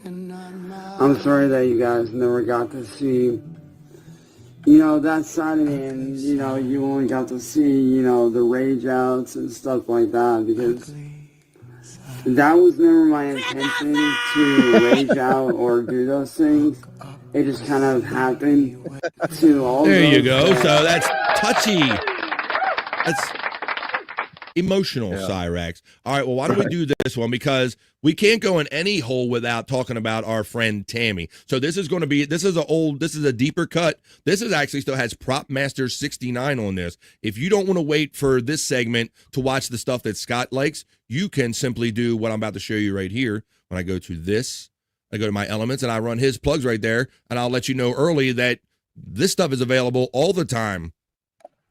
I'm sorry that you guys never got to see, that side of me, and, you only got to see, the rage outs and stuff like that, because that was never my intention to rage out or do those things. It just kind of happened to all There those you go. that- So that's touchy. That's emotional, Cyrax. All right, well, why don't we do this one? Because we can't go in any hole without talking about our friend Tammy. So this is a deeper cut. This is actually still has Prop Master 69 on this. If you don't want to wait for this segment to watch the stuff that Scott likes, you can simply do what I'm about to show you right here. When I go to this, I go to my elements and I run his plugs right there, and I'll let you know early that this stuff is available all the time,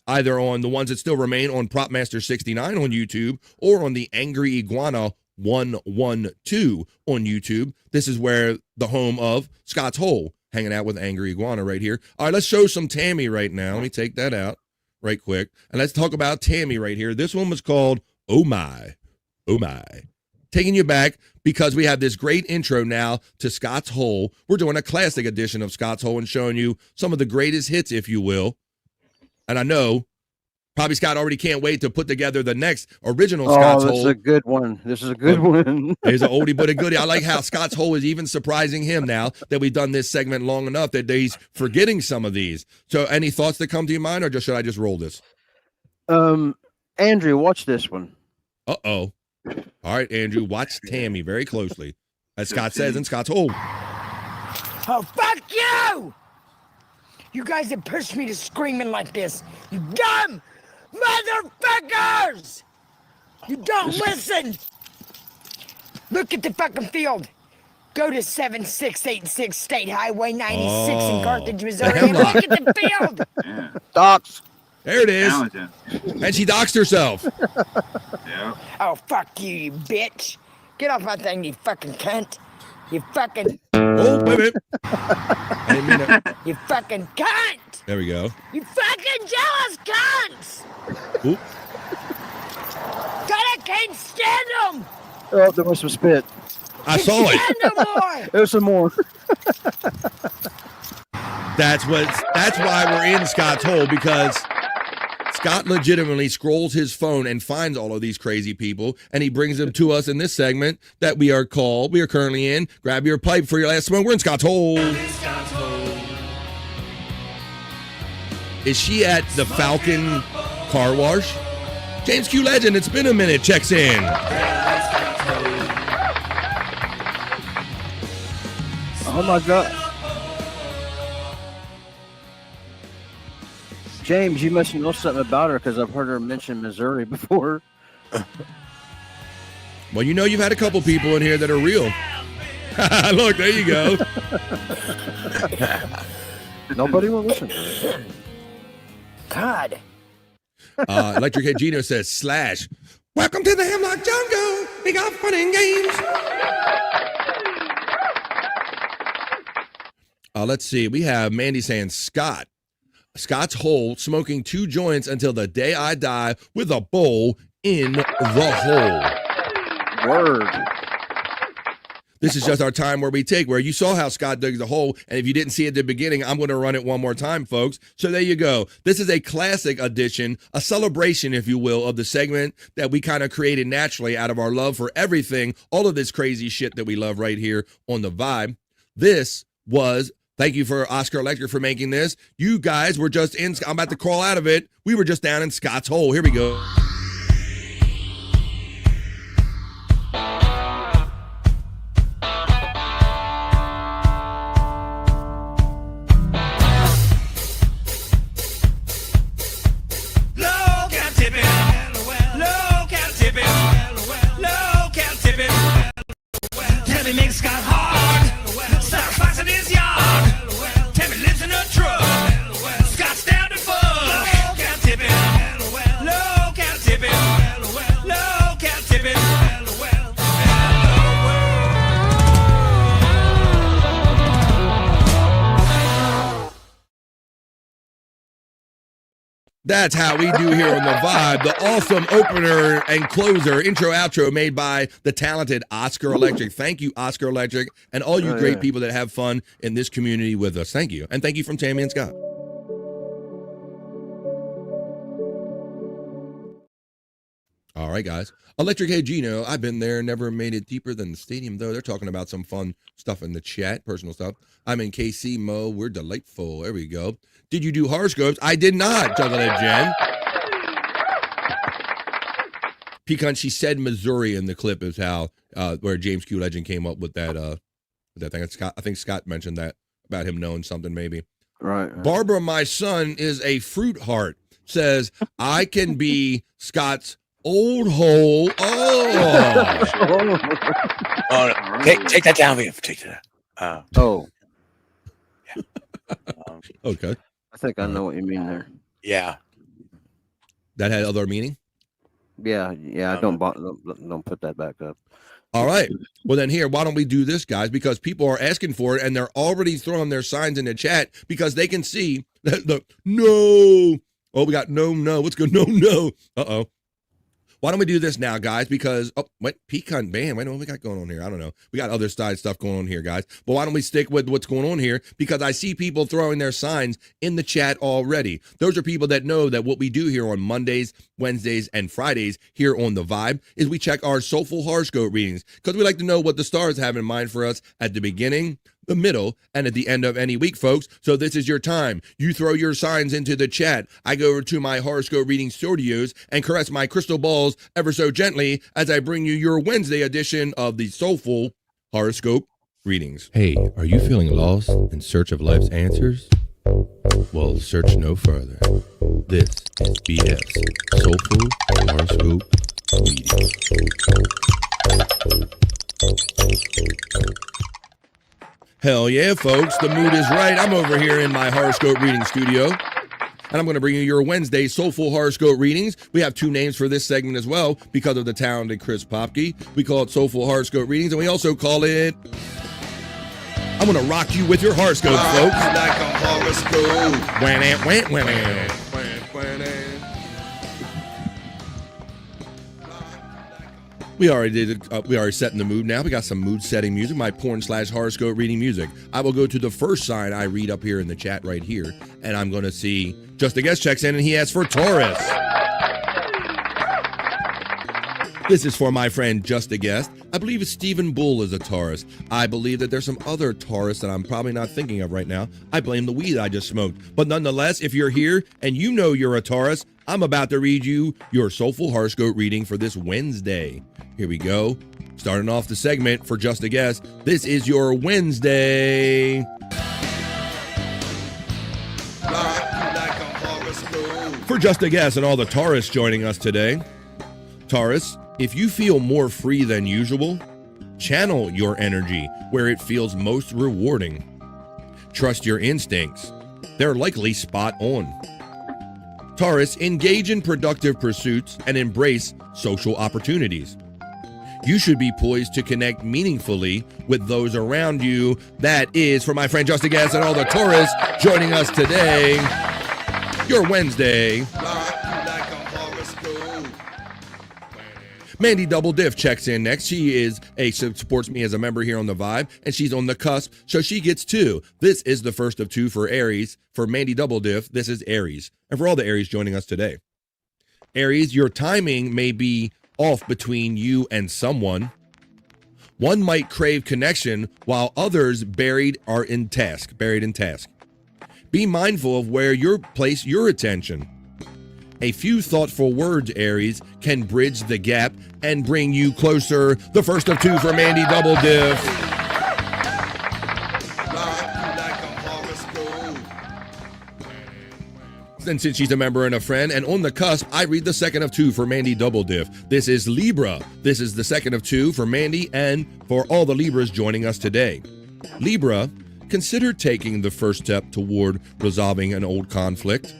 either on the ones that still remain on Prop Master 69 on YouTube or on the Angry Iguana 112 on YouTube. This is where the home of Scott's Hole, hanging out with Angry Iguana right here. All right, let's show some Tammy right now. Let me take that out right quick. And let's talk about Tammy right here. This one was called Oh My. Oh My. Taking you back because we have this great intro now to Scott's Hole. We're doing a classic edition of Scott's Hole and showing you some of the greatest hits, if you will. And I know probably Scott already can't wait to put together the next original Scott's Hole. This is a good one. This is a good one. He's an oldie but a goodie. I like how Scott's Hole is even surprising him now that we've done this segment long enough that he's forgetting some of these. So any thoughts that come to your mind, or should I just roll this? Andrew, watch this one. Uh-oh. All right, Andrew, watch Tammy very closely. As Scott says in Scott's Hole. Oh, fuck you! You guys have pushed me to screaming like this. You dumb motherfuckers! You don't listen! Look at the fucking field. Go to 7686 State Highway 96 in Carthage, Missouri, and look at the field! Docs. There it is. And she doxed herself. Oh, fuck you, you bitch. Get off my thing, you fucking cunt. You fucking. Oh, wait a minute. I didn't mean to. You fucking cunt! There we go. You fucking jealous cunts! Oop. God, I can't stand them! Oh, there was some spit. I saw it. Stand them more! There's some more. That's why we're in Scott's hole, because Scott legitimately scrolls his phone and finds all of these crazy people, and he brings them to us in this segment that we are currently in. Grab your pipe for your last smoke. We're in Scott's hole. Is she at the Falcon car wash? James Q Legend, it's been a minute, checks in. Oh my God. James, you must know something about her because I've heard her mention Missouri before. Well, you know you've had a couple people in here that are real. Look, there you go. Nobody will listen. God. Electric Head Gino says, / welcome to the Hemlock Jungle. We got fun and games. Let's see. We have Mandy saying, Scott's hole, smoking 2 joints until the day I die with a bowl in the hole. Word. This is just our time where you saw how Scott dug the hole, and if you didn't see it at the beginning, I'm going to run it one more time, folks. So there you go. This is a classic edition, a celebration, if you will, of the segment that we kind of created naturally out of our love for everything, all of this crazy shit that we love right here on The Vibe. Thank you for Oscar Electric for making this. You guys were just I'm about to crawl out of it. We were just down in Scott's hole. Here we go. That's how we do here on The Vibe. The awesome opener and closer, intro, outro made by the talented Oscar Electric. Thank you, Oscar Electric, and all you great people that have fun in this community with us. Thank you. And thank you from Tammy and Scott. All right, guys. Electric Hey Gino, I've been there, never made it deeper than the stadium, though. They're talking about some fun stuff in the chat, personal stuff. I'm in KC, Mo. We're delightful. There we go. Did you do horoscopes? I did not, Jugglehead Jen. Pecan, she said Missouri in the clip is how where James Q Legend came up with that thing. I think Scott mentioned that about him knowing something maybe. Right. Barbara, my son, is a fruit heart. Says I can be Scott's old hole. Oh, take that down, Liam. Take that. Oh. Okay. I think I know what you mean there. Yeah. That had other meaning? Yeah. Don't put that back up. All right. Well, then here, why don't we do this, guys? Because people are asking for it, and they're already throwing their signs in the chat because they can see that no. Oh, we got no. What's good? No. Uh-oh. Why don't we do this now, guys? Because, pecan band. Wait, what we got going on here? I don't know. We got other side stuff going on here, guys. But why don't we stick with what's going on here? Because I see people throwing their signs in the chat already. Those are people that know that what we do here on Mondays, Wednesdays, and Fridays here on The Vibe is we check our Soulful Horoscope Readings because we like to know what the stars have in mind for us at the beginning, the middle, and at the end of any week, folks. So this is your time. You throw your signs into the chat. I go over to my horoscope reading studios and caress my crystal balls ever so gently as I bring you your Wednesday edition of the Soulful Horoscope Readings. Hey, are you feeling lost in search of life's answers? Well, search no further. This is BF's Soulful Horoscope Readings. Hell yeah, folks. The mood is right. I'm over here in my horoscope reading studio, and I'm going to bring you your Wednesday Soulful Horoscope Readings. We have 2 names for this segment as well because of the talented Chris Popke. We call it Soulful Horoscope Readings, and we also call it I'm going to rock you with your horoscope, folks. Like a horoscope. Wah-nah. We already set in the mood now. We got some mood-setting music, my porn/horoscope reading music. I will go to the first sign I read up here in the chat right here, and I'm going to see Just a Guest checks in, and he asks for Taurus. This is for my friend Just a Guest. I believe it's Stephen Bull is a Taurus. I believe that there's some other Taurus that I'm probably not thinking of right now. I blame the weed I just smoked. But nonetheless, if you're here and you know you're a Taurus, I'm about to read you your Soulful Horoscope reading for this Wednesday. Here we go. Starting off the segment for Just a Guest. This is your Wednesday. For Just a Guest and all the Taurus joining us today. Taurus, if you feel more free than usual, channel your energy where it feels most rewarding. Trust your instincts. They're likely spot on. Taurus, engage in productive pursuits and embrace social opportunities. You should be poised to connect meaningfully with those around you. That is for my friend Just a Guest and all the Taurus joining us today. Your Wednesday. Mandy Double Diff checks in next. She supports me as a member here on the Vibe, and she's on the cusp, so she gets 2. This is the first of 2 for Aries. For Mandy Double Diff, this is Aries. And for all the Aries joining us today. Aries, your timing may be off between you and someone. One might crave connection while others buried in task. Be mindful of where you place your attention. A few thoughtful words, Aries, can bridge the gap and bring you closer. The first of 2 for Mandy Double Diff. And since she's a member and a friend, and on the cusp, I read the second of 2 for Mandy Double Diff. This is Libra. This is the second of 2 for Mandy and for all the Libras joining us today. Libra, consider taking the first step toward resolving an old conflict.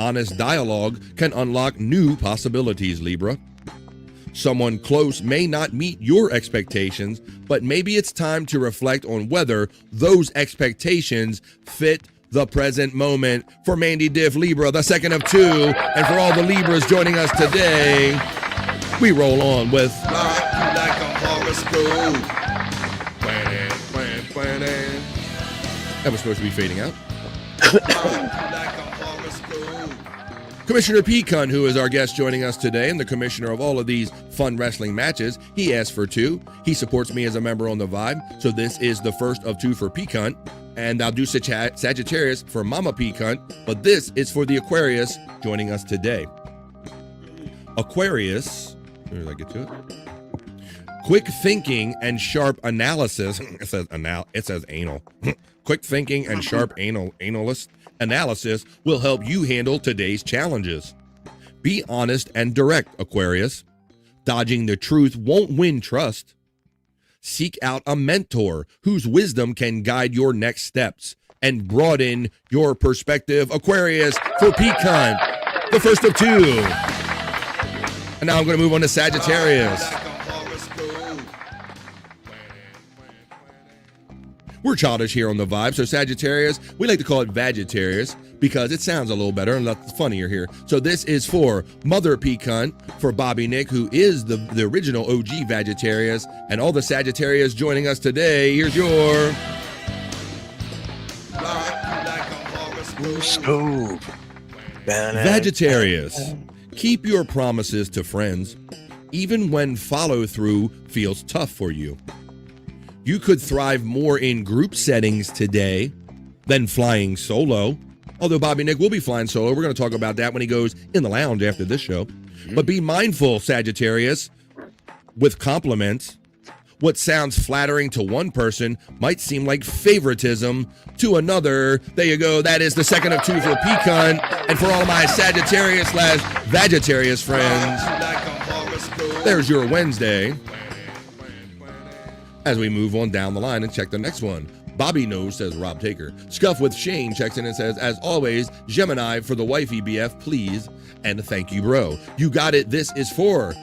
Honest dialogue can unlock new possibilities, Libra. Someone close may not meet your expectations, but maybe it's time to reflect on whether those expectations fit the present moment. For Mandy Diff Libra, the second of 2, and for all the Libras joining us today, we roll on with Like a horoscope. That was supposed to be fading out. Commissioner Pecan, who is our guest joining us today and the commissioner of all of these fun wrestling matches, he asked for 2. He supports me as a member on the Vibe, so this is the first of 2 for Pecan. And I'll do Sagittarius for Mama Pecan, but this is for the Aquarius joining us today. Aquarius, where did I get to it? Quick thinking and sharp analysis. It says anal. Quick thinking and sharp analysis will help you handle today's challenges. Be honest and direct, Aquarius. Dodging the truth won't win trust. Seek out a mentor whose wisdom can guide your next steps and broaden your perspective. Aquarius for Pecan, the first of 2. And now I'm going to move on to Sagittarius. We're childish here on the Vibe, so Sagittarius, we like to call it Vagittarius because it sounds a little better and that's funnier here. So this is for Mother Pecan, for Bobby Nick, who is the original OG Vagittarius, and all the Sagittarius joining us today. Here's your Horoscope. Vagittarius. Keep your promises to friends, even when follow-through feels tough for you. You could thrive more in group settings today than flying solo. Although Bobby Nick will be flying solo. We're going to talk about that when he goes in the lounge after this show. But be mindful, Sagittarius, with compliments. What sounds flattering to one person might seem like favoritism to another. There you go. That is the second of 2 for Pecan. And for all my Sagittarius/Vagittarius friends, there's your Wednesday. As we move on down the line and check the next one. Bobby knows, says Rob Taker. Scuff with Shane checks in and says, as always, Gemini for the wifey BF, please. And thank you, bro. You got it. This is for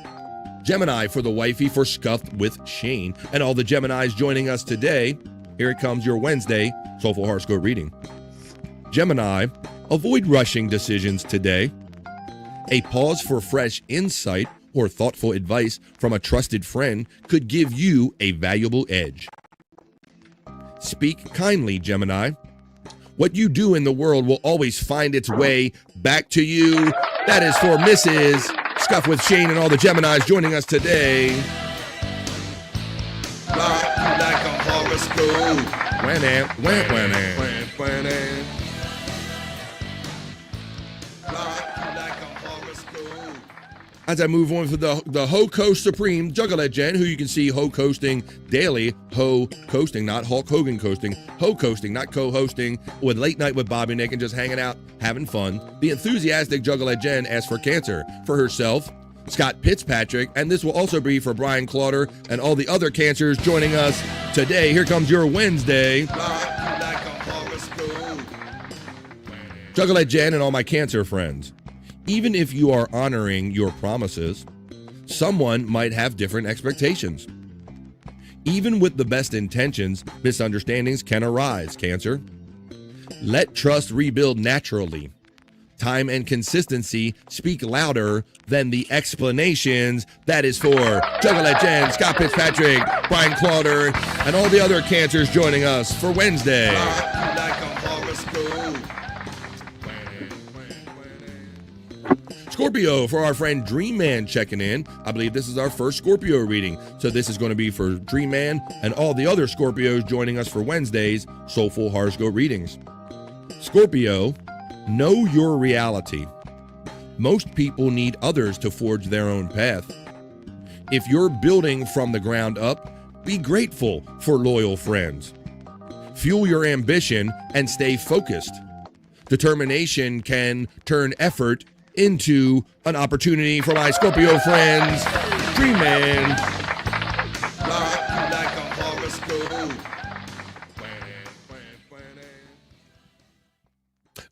Gemini for the wifey for Scuffed with Shane. And all the Geminis joining us today. Here it comes, your Wednesday Soulful Horoscope reading. Gemini, avoid rushing decisions today. A pause for fresh insight or thoughtful advice from a trusted friend could give you a valuable edge. Speak kindly, Gemini. What you do in the world will always find its way back to you. That is for Mrs. Scuff with Shane and all the Geminis joining us today. Like a horoscope. As I move on for the Ho Coast Supreme, Juggalette Jen, who you can see Ho Coasting daily, Ho Coasting, not Hulk Hogan coasting, Ho Coasting, not co-hosting, with Late Night with Bobby Nick and just hanging out, having fun. The enthusiastic Juggalette Jen asks for Cancer, for herself, Scott Fitzpatrick, and this will also be for Brian Clauder and all the other Cancers joining us today. Here comes your Wednesday. Juggalette Jen and all my Cancer friends. Even if you are honoring your promises, someone might have different expectations. Even with the best intentions, misunderstandings can arise, Cancer. Let trust rebuild naturally. Time and consistency speak louder than the explanations. That is for Juggalette Jen, Scott Fitzpatrick, Brian Clauder, and all the other Cancers joining us for Wednesday. Scorpio, for our friend Dream Man checking in. I believe this is our first Scorpio reading. So this is going to be for Dream Man and all the other Scorpios joining us for Wednesday's Soulful Horoscope Readings. Scorpio, know your reality. Most people need others to forge their own path. If you're building from the ground up, be grateful for loyal friends. Fuel your ambition and stay focused. Determination can turn effort into an opportunity for my Scorpio friends. Dream Man.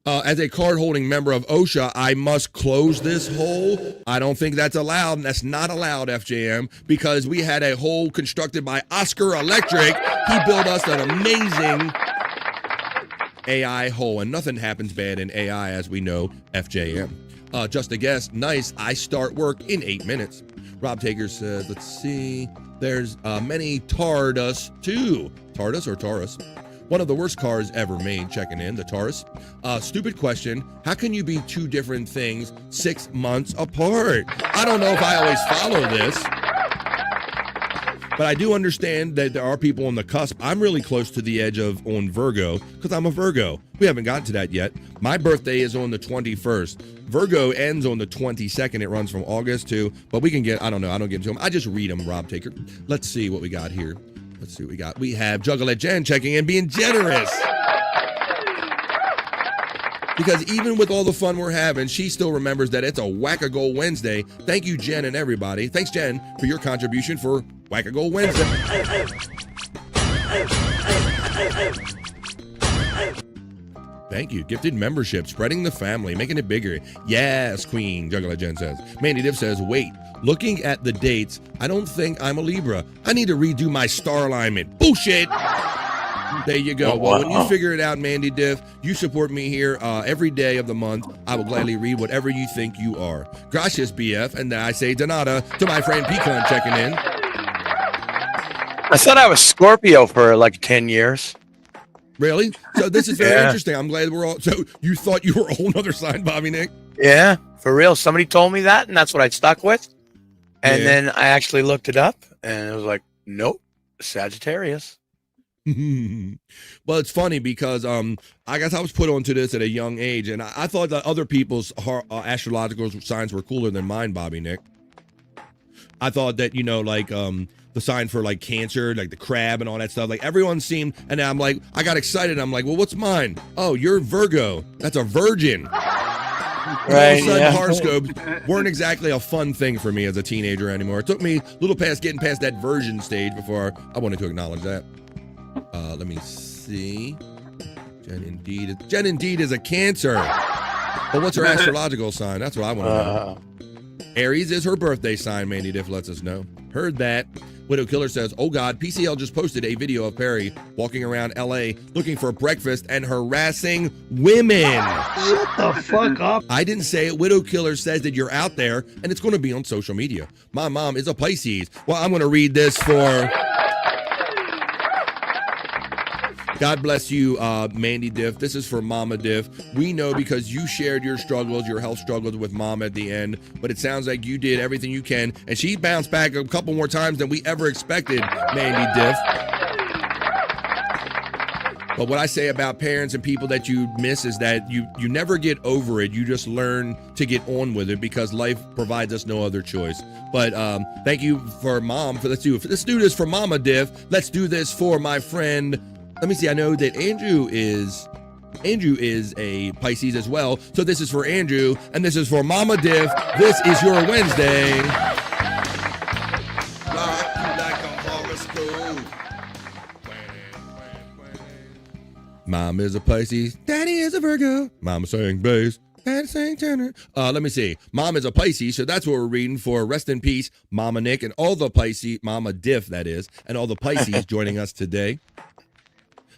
As a card-holding member of OSHA, I must close this hole. I don't think that's allowed. That's not allowed, FJM, because we had a hole constructed by Oscar Electric. He built us an amazing AI hole, and nothing happens bad in AI, as we know, FJM. Just a guess. Nice. I start work in 8 minutes. Rob Taker says, let's see. There's many Tardus, too. Tardus or Taurus? One of the worst cars ever made, checking in, the Taurus. Stupid question. How can you be two different things 6 months apart? I don't know if I always follow this. But I do understand that there are people on the cusp. I'm really close to the edge of on Virgo because I'm a Virgo. We haven't gotten to that yet. My birthday is on the 21st. Virgo ends on the 22nd. It runs from August to, but we can get, I don't know. I don't get into them. I just read them, Rob Taker. Let's see what we got here. Let's see what we got. We have Juggalette Jen checking in, being generous. Because even with all the fun we're having, she still remembers that it's a Whack-A-Goal Wednesday. Thank you, Jen and everybody. Thanks, Jen, for your contribution for Whack-A-Goal Wednesday. Thank you. Gifted membership, spreading the family, making it bigger. Yes, Queen, Juggalette Jen says. Mandy Div says, wait, looking at the dates, I don't think I'm a Libra. I need to redo my star alignment. Bullshit. There you go. Well, when you figure it out, Mandy Diff, you support me here every day of the month. I will gladly read whatever you think you are. Gracias, BF. And then I say Donata to my friend Pecan checking in. I thought I was Scorpio for like 10 years. Really? So this is very interesting. I'm glad we're all. So you thought you were a whole other sign, Bobby Nick? Yeah, for real. Somebody told me that, and that's what I stuck with. And then I actually looked it up, and it was like, nope, Sagittarius. Well, it's funny because I guess I was put onto this at a young age, and I thought that other people's astrological signs were cooler than mine, Bobby Nick. I thought that, you know, like the sign for like Cancer, like the crab and all that stuff, like everyone seemed, and I'm like, I got excited. I'm like, well, what's mine? Oh, you're Virgo. That's a virgin. Right, all of a sudden, horoscopes weren't exactly a fun thing for me as a teenager anymore. It took me a little past getting past that virgin stage before I wanted to acknowledge that. Let me see. Jen indeed is a Cancer. But what's her astrological sign? That's what I want to know. Aries is her birthday sign, Mandy Diff lets us know. Heard that. Widow Killer says, oh God, PCL just posted a video of Perry walking around LA looking for breakfast and harassing women. Shut the fuck up. I didn't say it. Widow Killer says that you're out there and it's going to be on social media. My mom is a Pisces. Well, I'm going to read this for... God bless you, Mandy Diff. This is for Mama Diff. We know because you shared your struggles, your health struggles with Mom at the end, but it sounds like you did everything you can, and she bounced back a couple more times than we ever expected, Mandy Diff. But what I say about parents and people that you miss is that you never get over it. You just learn to get on with it because life provides us no other choice. But thank you for Mom. Let's do this for Mama Diff. Let's do this for my friend. Let me see. I know that Andrew is a Pisces as well. So this is for Andrew, and this is for Mama Diff. This is your Wednesday. Mom is a Pisces. Daddy is a Virgo. Mama sang bass. Daddy sang tenor. Let me see. Mom is a Pisces, so that's what we're reading for. Rest in peace, Mama Nick, and all the Pisces, Mama Diff, that is, and all the Pisces joining us today.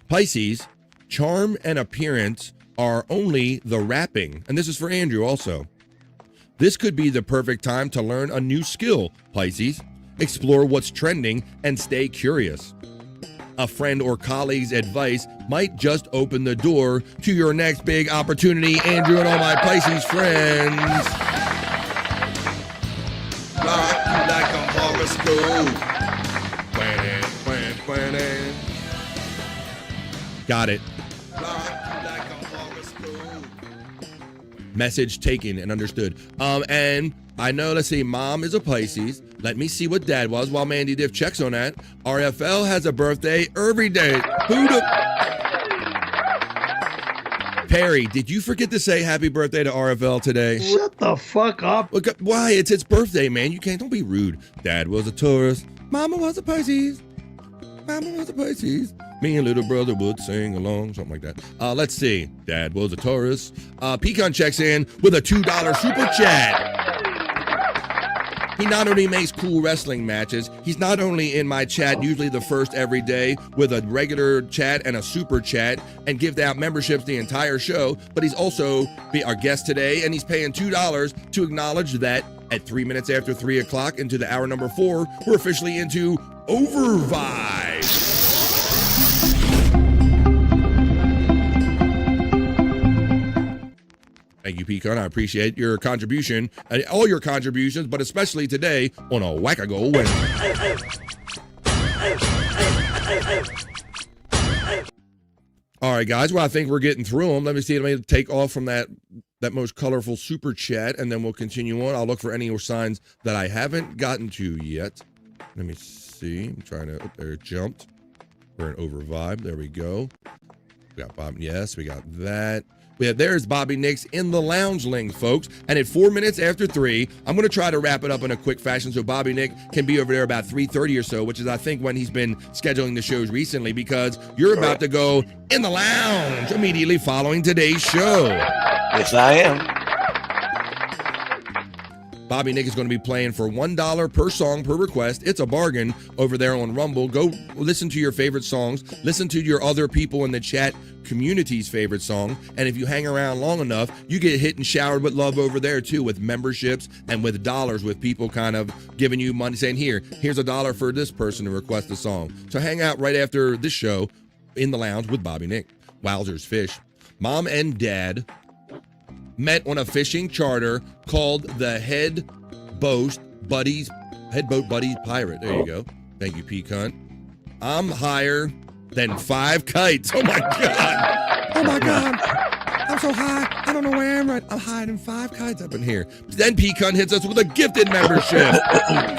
Pisces, charm and appearance are only the wrapping. And this is for Andrew also. This could be the perfect time to learn a new skill, Pisces. Explore what's trending and stay curious. A friend or colleague's advice might just open the door to your next big opportunity, Andrew and all my Pisces friends. Like a horoscope. Got it. Message taken and understood. And I know, let's see, Mom is a Pisces. Let me see what Dad was while Mandy Diff checks on that. RFL has a birthday every day. Perry, did you forget to say happy birthday to RFL today? Shut the fuck up. Why? It's its birthday, man. You can't, don't be rude. Dad was a Taurus. Mama was a Pisces. Mama was a Pisces. Me and little brother would sing along, something like that. Let's see. Dad was a Taurus. Pecan checks in with a $2 super chat. He not only makes cool wrestling matches, he's not only in my chat, usually the first every day, with a regular chat and a super chat, and gives out memberships the entire show, but he's also our guest today, and he's paying $2 to acknowledge that at 3 minutes after 3 o'clock into the hour number 4, we're officially into Overvibe. Thank you, Pecan. I appreciate your contribution, and all your contributions, but especially today on a Whack-A-Go Wednesday. All right, guys. Well, I think we're getting through them. Let me see. Let me take off from that most colorful super chat, and then we'll continue on. I'll look for any signs that I haven't gotten to yet. Let me see. I'm trying to. Oh, there it jumped. We're in Overvibe. There we go. We got Bob. Yes, we got that. There's Bobby Nix in the loungeling, folks. And at 4 minutes after 3, I'm going to try to wrap it up in a quick fashion so Bobby Nick can be over there about 3:30 or so, which is, I think, when he's been scheduling the shows recently, because you're about to go in the lounge immediately following today's show. Yes, I am. Bobby Nick is going to be playing for $1 per song per request. It's a bargain over there on Rumble. Go listen to your favorite songs. Listen to your other people in the chat community's favorite song. And if you hang around long enough, you get hit and showered with love over there too, with memberships and with dollars, with people kind of giving you money, saying, here's $1 for this person to request a song. So hang out right after this show in the lounge with Bobby Nick. Wowzers Fish. Mom and Dad met on a fishing charter called the Head Boat Buddies Pirate. There you go. Thank you, Pecan. I'm higher than 5 kites. Oh my God. Oh my God. I'm so high. I don't know where I am right. I'm higher than 5 kites up in here. Then Pecan hits us with a gifted membership.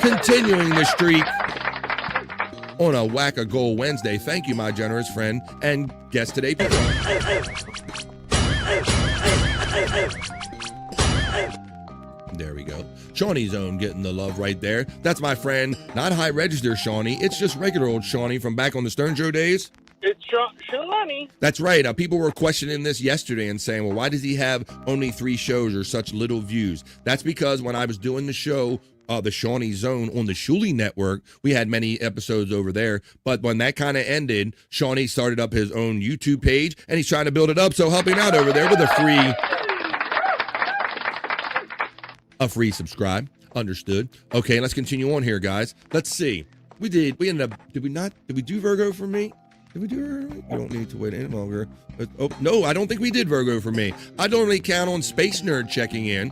Continuing the streak on a Whack-A-Goal Wednesday. Thank you, my generous friend and guest today, Pecan. There we go. Shawnee's Own getting the love right there. That's my friend, not high register Shawnee. It's just regular old Shawnee from back on the Stern Joe days. It's Shawnee. That's right. People were questioning this yesterday and saying, well, why does he have only 3 shows or such little views? That's because when I was doing the show the Shawnee Zone on the Shuley Network. We had many episodes over there. But when that kind of ended, Shawnee started up his own YouTube page, and he's trying to build it up. So help him out over there with a free subscribe. Understood. Okay, let's continue on here, guys. Let's see. We ended up, did we do Virgo for me? Did we do Virgo? You don't need to wait any longer. Oh, no, I don't think we did Virgo for me. I don't really count on Space Nerd checking in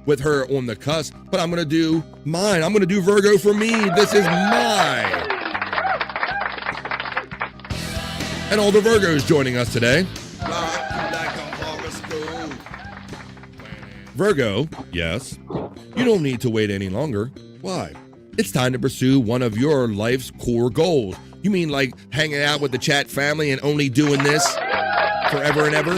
with her on the cusp, but I'm going to do mine. I'm going to do Virgo for me. This is mine. And all the Virgos joining us today. Virgo, yes, you don't need to wait any longer. Why? It's time to pursue one of your life's core goals. You mean like hanging out with the chat family and only doing this forever and ever?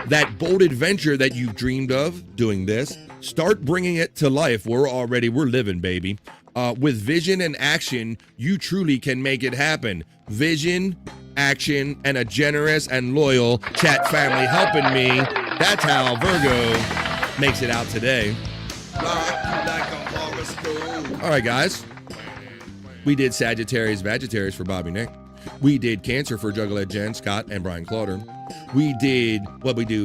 That bold adventure that you've dreamed of, doing this, start bringing it to life. We're living, baby. With vision and action, you truly can make it happen. Vision, action, and a generous and loyal chat family helping me. That's how Virgo makes it out today. All right, guys. We did Sagittarius, Vagittarius for Bobby Nick. We did Cancer for Juggalette Jen, Scott, and Brian Clauder. We did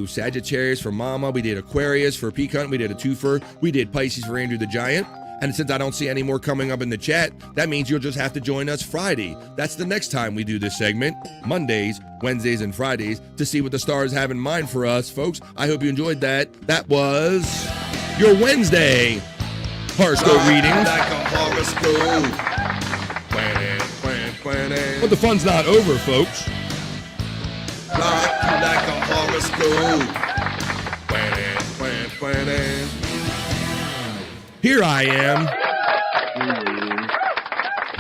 Sagittarius for Mama. We did Aquarius for Peacunt. We did a twofer. We did Pisces for Andrew the Giant. And since I don't see any more coming up in the chat, that means you'll just have to join us Friday. That's the next time we do this segment, Mondays, Wednesdays, and Fridays, to see what the stars have in mind for us, folks. I hope you enjoyed that. That was your Wednesday horoscope readings. But the fun's not over, folks. Here I am.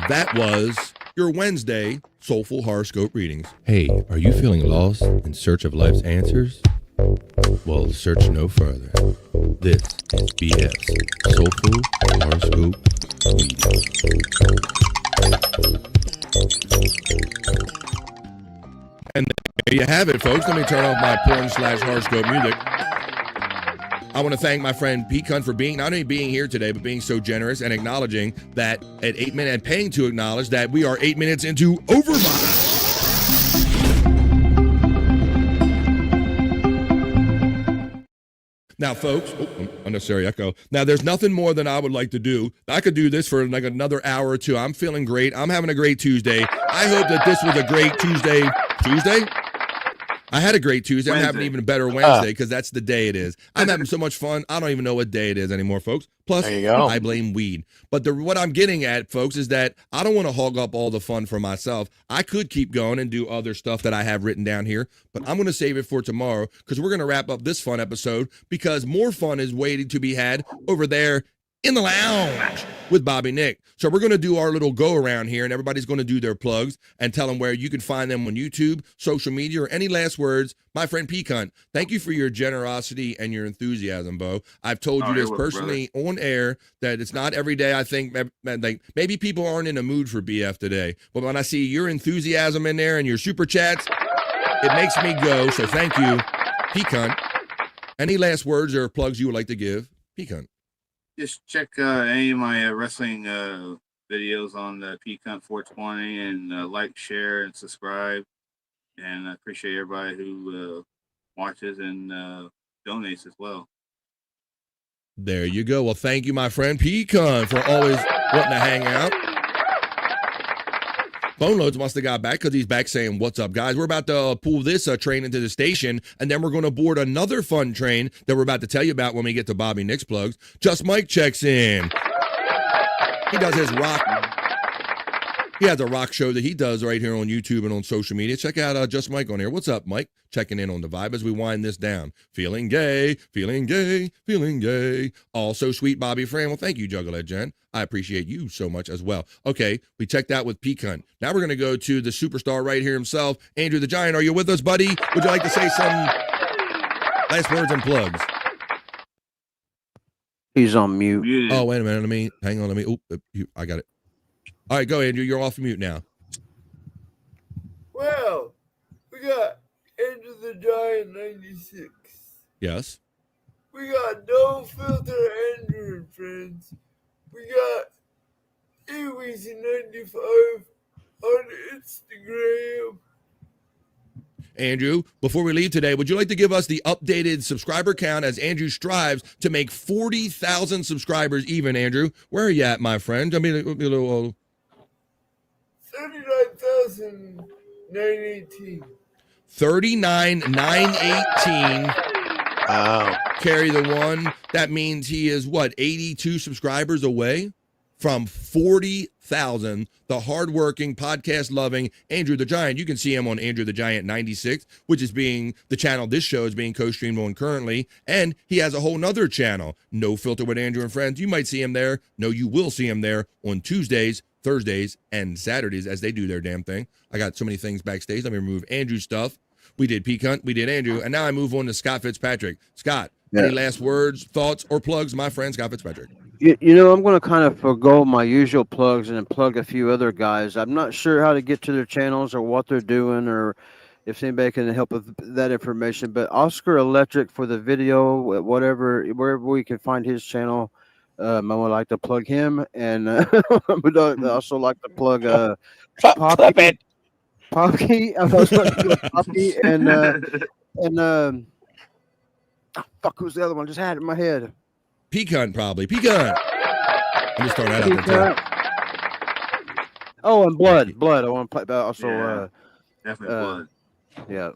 That was your Wednesday Soulful Horoscope Readings. Hey, are you feeling lost in search of life's answers? Well, search no further. This is BF's Soulful Horoscope Readings. And there you have it, folks. Let me turn off my porn/horoscope music. I want to thank my friend Peacunt for being, not only being here today, but being so generous and acknowledging that at 8 minutes, and paying to acknowledge that we are 8 minutes into overtime. Now, folks, unnecessary echo. Now, there's nothing more than I would like to do. I could do this for like another hour or two. I'm feeling great. I'm having a great Tuesday. I hope that this was a great Tuesday. Tuesday? I had a great Tuesday. Wednesday. I'm having an even better Wednesday because that's the day it is. I'm having so much fun. I don't even know what day it is anymore, folks. Plus, I blame weed. But what I'm getting at, folks, is that I don't want to hog up all the fun for myself. I could keep going and do other stuff that I have written down here, but I'm going to save it for tomorrow because we're going to wrap up this fun episode because more fun is waiting to be had over there in the lounge with Bobby Nick. So we're going to do our little go around here and everybody's going to do their plugs and tell them where you can find them on YouTube, social media, or any last words. My friend Peacunt, thank you for your generosity and your enthusiasm, Bo. I've told you this personally on air that it's not every day. I think like maybe people aren't in a mood for BF today, but when I see your enthusiasm in there and your super chats, it makes me go. So thank you, Peacunt. Any last words or plugs you would like to give, Peacunt? Just check any of my wrestling videos on the Peacunt 420 and like, share, and subscribe. And I appreciate everybody who watches and donates as well. There you go. Well, thank you, my friend Peacunt, for always wanting to hang out. Phone Loads must have got back because he's back saying, what's up, guys? We're about to pull this train into the station, and then we're going to board another fun train that we're about to tell you about when we get to Bobby Nick's plugs. Just Mike checks in. He does his rock. He has a rock show that he does right here on YouTube and on social media. Check out Just Mike on here. What's up, Mike? Checking in on the vibe as we wind this down. Feeling gay, feeling gay, feeling gay. Also, sweet Bobby Fran. Well, thank you, Juggalette Jen. I appreciate you so much as well. Okay, we checked out with Peacunt. Now we're going to go to the superstar right here himself, Andrew the Giant. Are you with us, buddy? Would you like to say some last words and plugs? He's on mute. Oh, wait a minute. Hang on. I got it. All right, go, Andrew. You're off mute now. Well, we got Andrew the Giant 96. Yes. We got No Filter Andrew and Friends. We got Eweezy95 on Instagram. Andrew, before we leave today, would you like to give us the updated subscriber count as Andrew strives to make 40,000 subscribers even, Andrew? Where are you at, my friend? I mean, a little... 39,918. 39,918. Wow. Carry the one. That means he is, what, 82 subscribers away from 40,000. The hardworking, podcast-loving Andrew the Giant. You can see him on Andrew the Giant 96, which is being the channel this show is being co-streamed on currently. And he has a whole nother channel, No Filter with Andrew and Friends. You might see him there. No, you will see him there on Tuesdays, Thursdays, and Saturdays as they do their damn thing. I got so many things backstage. Let me remove Andrew's stuff. We did Pete Hunt, we did Andrew, and now I move on to Scott Fitzpatrick. Scott, any last words, thoughts, or plugs, my friend Scott Fitzpatrick? You know, I'm going to kind of forgo my usual plugs and plug a few other guys. I'm not sure how to get to their channels or what they're doing or if anybody can help with that information. But Oscar Electric for the video, wherever we can find his channel, I would like to plug him. And I would also like to plug Poppy. Poppy. I was like to Poppy and fuck, who's the other one? I just had it in my head. Pecan, probably. Pecan. I'm just throwing that out there, too. Oh, and Blood. I want to play also. Definitely Blood. Yeah.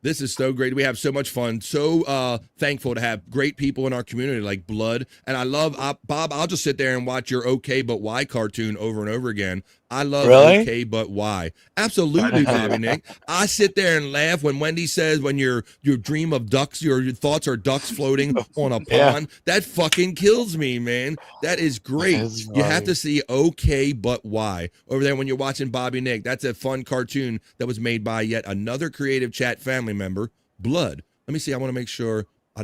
This is so great. We have so much fun. So thankful to have great people in our community like Blood. And I love, Bob, I'll just sit there and watch your Okay But Why cartoon over and over again. I love Okay But Why. Absolutely, Bobby Nick. I sit there and laugh when Wendy says when your dream of ducks, your thoughts are ducks floating on a pond. That fucking kills me, man. That is great. You have to see Okay But Why over there when you're watching Bobby Nick. That's a fun cartoon that was made by yet another Creative Chat family member, Blood. Let me see. I want to make sure I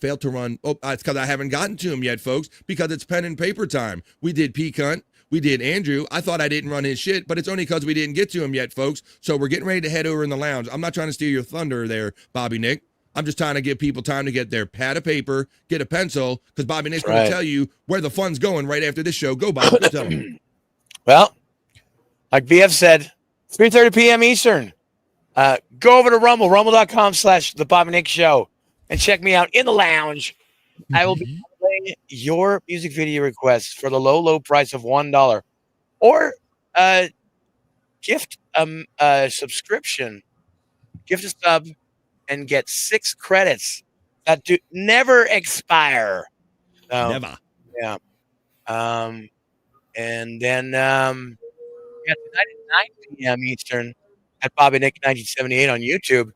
failed to run. Oh, it's because I haven't gotten to him yet, folks, because it's pen and paper time. We did Pecan. We did Andrew. I thought I didn't run his shit, but it's only because we didn't get to him yet, folks. So we're getting ready to head over in the lounge. I'm not trying to steal your thunder there, Bobby Nick. I'm just trying to give people time to get their pad of paper, get a pencil, because Bobby Nick's going to tell you where the fun's going right after this show. Go, Bob. Go tell me. Well, like BF said, 3:30 p.m. Eastern. Go over to Rumble, rumble.com/The Bobby Nick Show, and check me out in the lounge. I will be playing your music video requests for the low price of $1, or gift a subscription, gift a sub, and get 6 credits that do never expire. Never. Yeah. And then tonight at 9 p.m. Eastern at Bobby Nick 1978 on YouTube,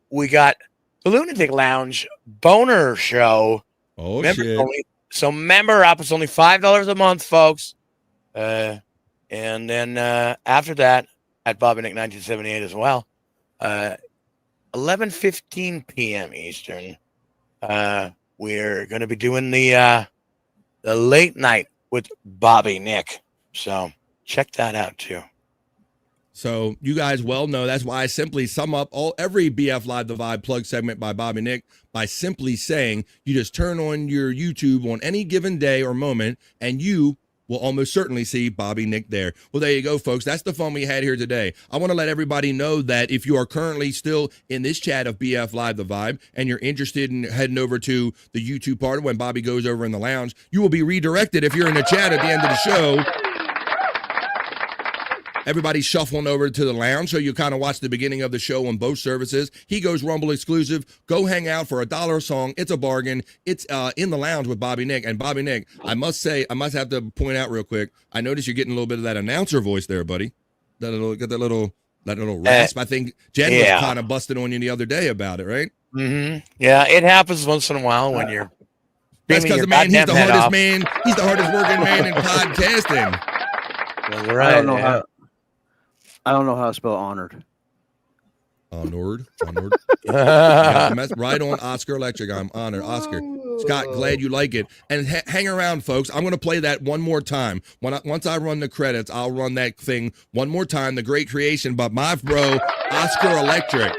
we got the Lunatic Lounge Boner Show. Oh, shit. So member up. It's only $5 a month, folks. And then after that, at Bobby Nick 1978 as well, 11:15 p.m. Eastern, we're going to be doing the late night with Bobby Nick. So check that out, too. So you guys well know that's why I simply sum up every BF Live The Vibe plug segment by Bobby Nick by simply saying you just turn on your YouTube on any given day or moment and you will almost certainly see Bobby Nick there. Well, there you go, folks. That's the fun we had here today. I want to let everybody know that if you are currently still in this chat of BF Live The Vibe and you're interested in heading over to the YouTube part when Bobby goes over in the lounge, you will be redirected if you're in the chat at the end of the show. Everybody's shuffling over to the lounge, so you kind of watch the beginning of the show on both services. He goes Rumble exclusive. Go hang out for $1 a song. It's a bargain. It's in the lounge with Bobby Nick. And Bobby Nick, I must have to point out real quick, I noticed you're getting a little bit of that announcer voice there, buddy. That little rasp. I think Jen was kind of busted on you the other day about it, right? Mm-hmm. Yeah, it happens once in a while when you're. That's because the man, he's the hardest man. He's the hardest working man in podcasting. Right. I don't know how to spell honored. Honored. Right on Oscar Electric. I'm honored. Oscar. Scott, glad you like it. And hang around, folks. I'm going to play that one more time. Once I run the credits, I'll run that thing one more time. The great creation by my bro, Oscar Electric.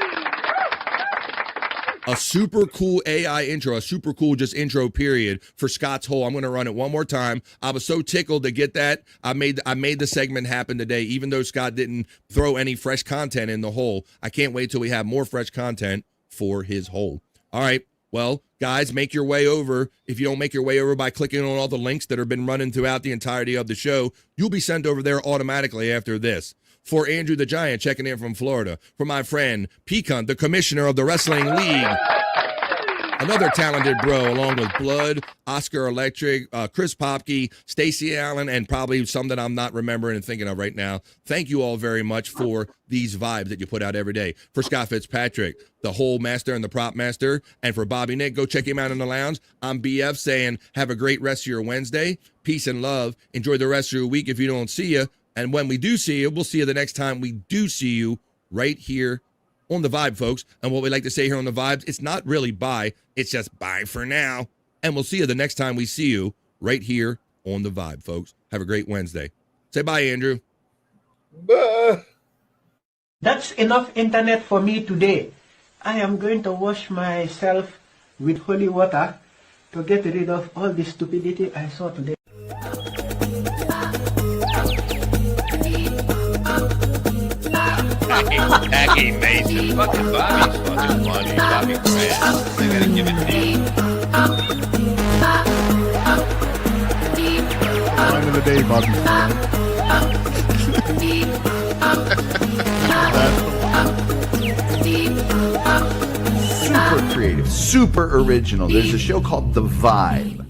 a super cool AI intro, a super cool just intro period for Scott's Hole. I'm going to run it one more time. I was so tickled to get that. I made the segment happen today, even though Scott didn't throw any fresh content in the hole. I can't wait till we have more fresh content for his hole. All right. Well, guys, make your way over. If you don't make your way over by clicking on all the links that have been running throughout the entirety of the show, you'll be sent over there automatically after this. For Andrew the Giant checking in from Florida. For my friend Pecan, the commissioner of the Wrestling League. Another talented bro, along with Blood, Oscar Electric, Chris Popke, Stacey Allen, and probably some that I'm not remembering and thinking of right now. Thank you all very much for these vibes that you put out every day. For Scott Fitzpatrick, the whole master and the prop master. And for Bobby Nick, go check him out in the lounge. I'm BF saying have a great rest of your Wednesday. Peace and love. Enjoy the rest of your week if you don't see you. And when we do see you, we'll see you the next time we do see you right here on The Vibe, folks. And what we like to say here on The Vibes, it's not really bye, it's just bye for now. And we'll see you the next time we see you right here on The Vibe, folks. Have a great Wednesday. Say bye, Andrew. Bye. That's enough internet for me today. I am going to wash myself with holy water to get rid of all the stupidity I saw today. Aggie Mason. Fucking Bobby's fucking funny. Bobby Grant. I gotta give it to you. End of the day, Bobby Super creative, super original. There's a show called The Vibe.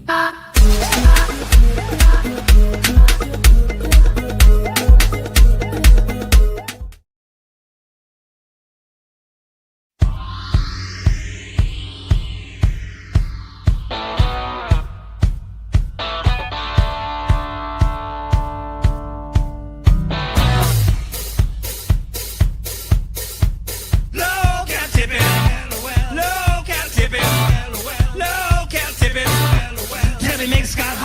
Makes Scott